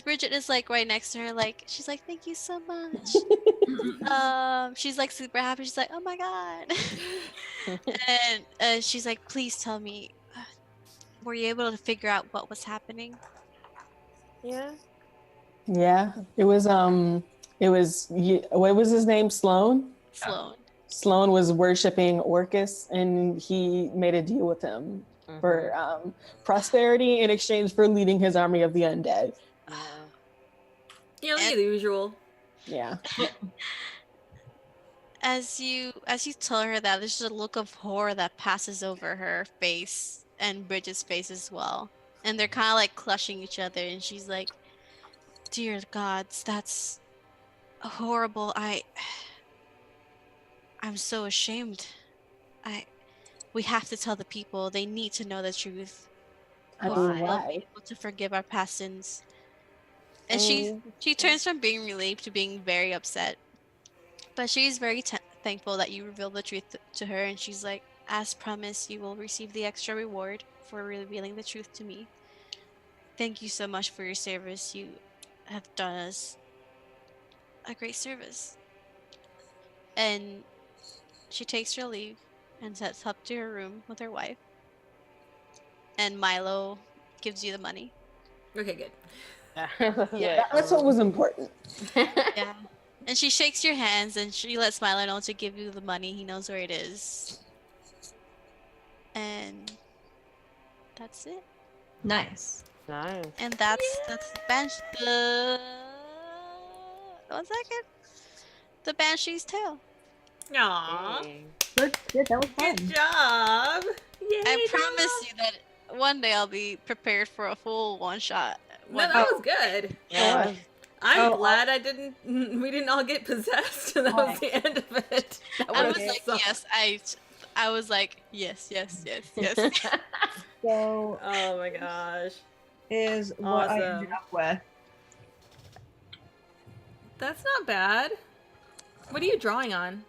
Bridget is like right next to her, like she's like, "Thank you so much." She's like super happy. She's like, "Oh my god!" And she's like, "Please tell me, were you able to figure out what was happening?" Yeah. Yeah, what was his name? Sloan? Sloan. Sloan was worshiping Orcus, and he made a deal with him for prosperity in exchange for leading his army of the undead. Yeah, like the usual. Yeah. As you tell her that, there's just a look of horror that passes over her face and Bridget's face as well. And they're kind of like clutching each other, and she's like, "Dear gods, that's horrible. I'm so ashamed. We have to tell the people. They need to know the truth. I Hopefully mean, they'll be why? able to forgive our past sins." And she turns from being relieved to being very upset. But she's very thankful that you revealed the truth to her, and she's like, "As promised, you will receive the extra reward for revealing the truth to me. Thank you so much for your service. You have done us a great service." And she takes her leave and sets up to her room with her wife. And Milo gives you the money. Okay, good. Yeah. That's what was important. Yeah. And she shakes your hands, and she lets Milo know to give you the money. He knows where it is. And that's it. Nice. Nice. And that's the Banshee. 1 second. The Banshee's tale. Aww. Yay. Good. That was fun. Good job. Yay, I girl. promise you that one day I'll be prepared for a full one shot. No, that was good. Yeah. I'm Oh, glad we didn't all get possessed, and that was the end of it. That I would've was like, sucked. yes. I was like, yes. So Oh my gosh. is what I Awesome. ended up with. That's not bad. What are you drawing on?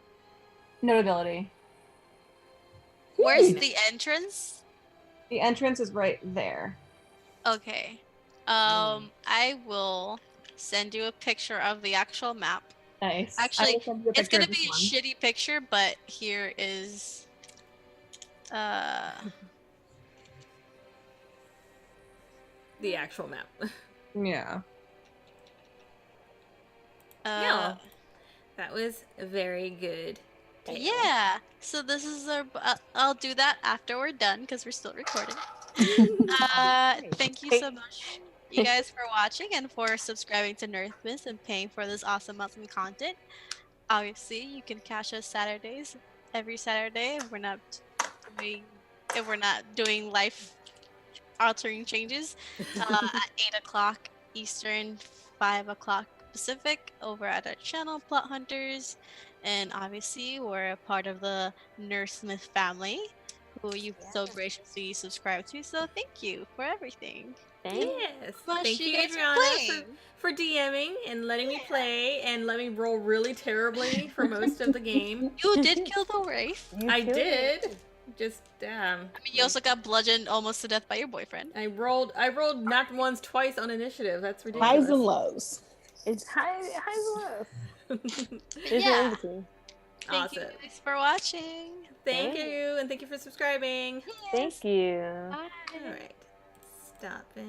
Notability. Where's the entrance? The entrance is right there. Okay. I will send you a picture of the actual map. Nice. Actually, I will send you a it's picture gonna of this be a one. shitty picture, but here is The actual map. Yeah. Yeah. That was very good. Yeah. So this is our. I'll do that after we're done because we're still recording. Thank you so much, you guys, for watching and for subscribing to Nerdmas and paying for this awesome content. Obviously, you can catch us Saturdays, every Saturday doing if we're not doing life altering changes at 8 o'clock Eastern, 5 o'clock Pacific over at our channel Plot Hunters. And obviously, we're a part of the Nurse Smith family who you so graciously subscribe to. So thank you for everything. Thanks. Yes. Much Thank you you, guys are Adriana, playing. for DMing and letting me play and let me roll really terribly for most of the game. You did kill the wraith. I did. Just I mean, you also got bludgeoned almost to death by your boyfriend. I rolled not once, twice on initiative. That's ridiculous. Highs and lows. It's high low. There's Yeah. no in between. Thank you Awesome. guys for watching. Thank you, and thank you for subscribing. Thank you. Bye. All right. Stop it.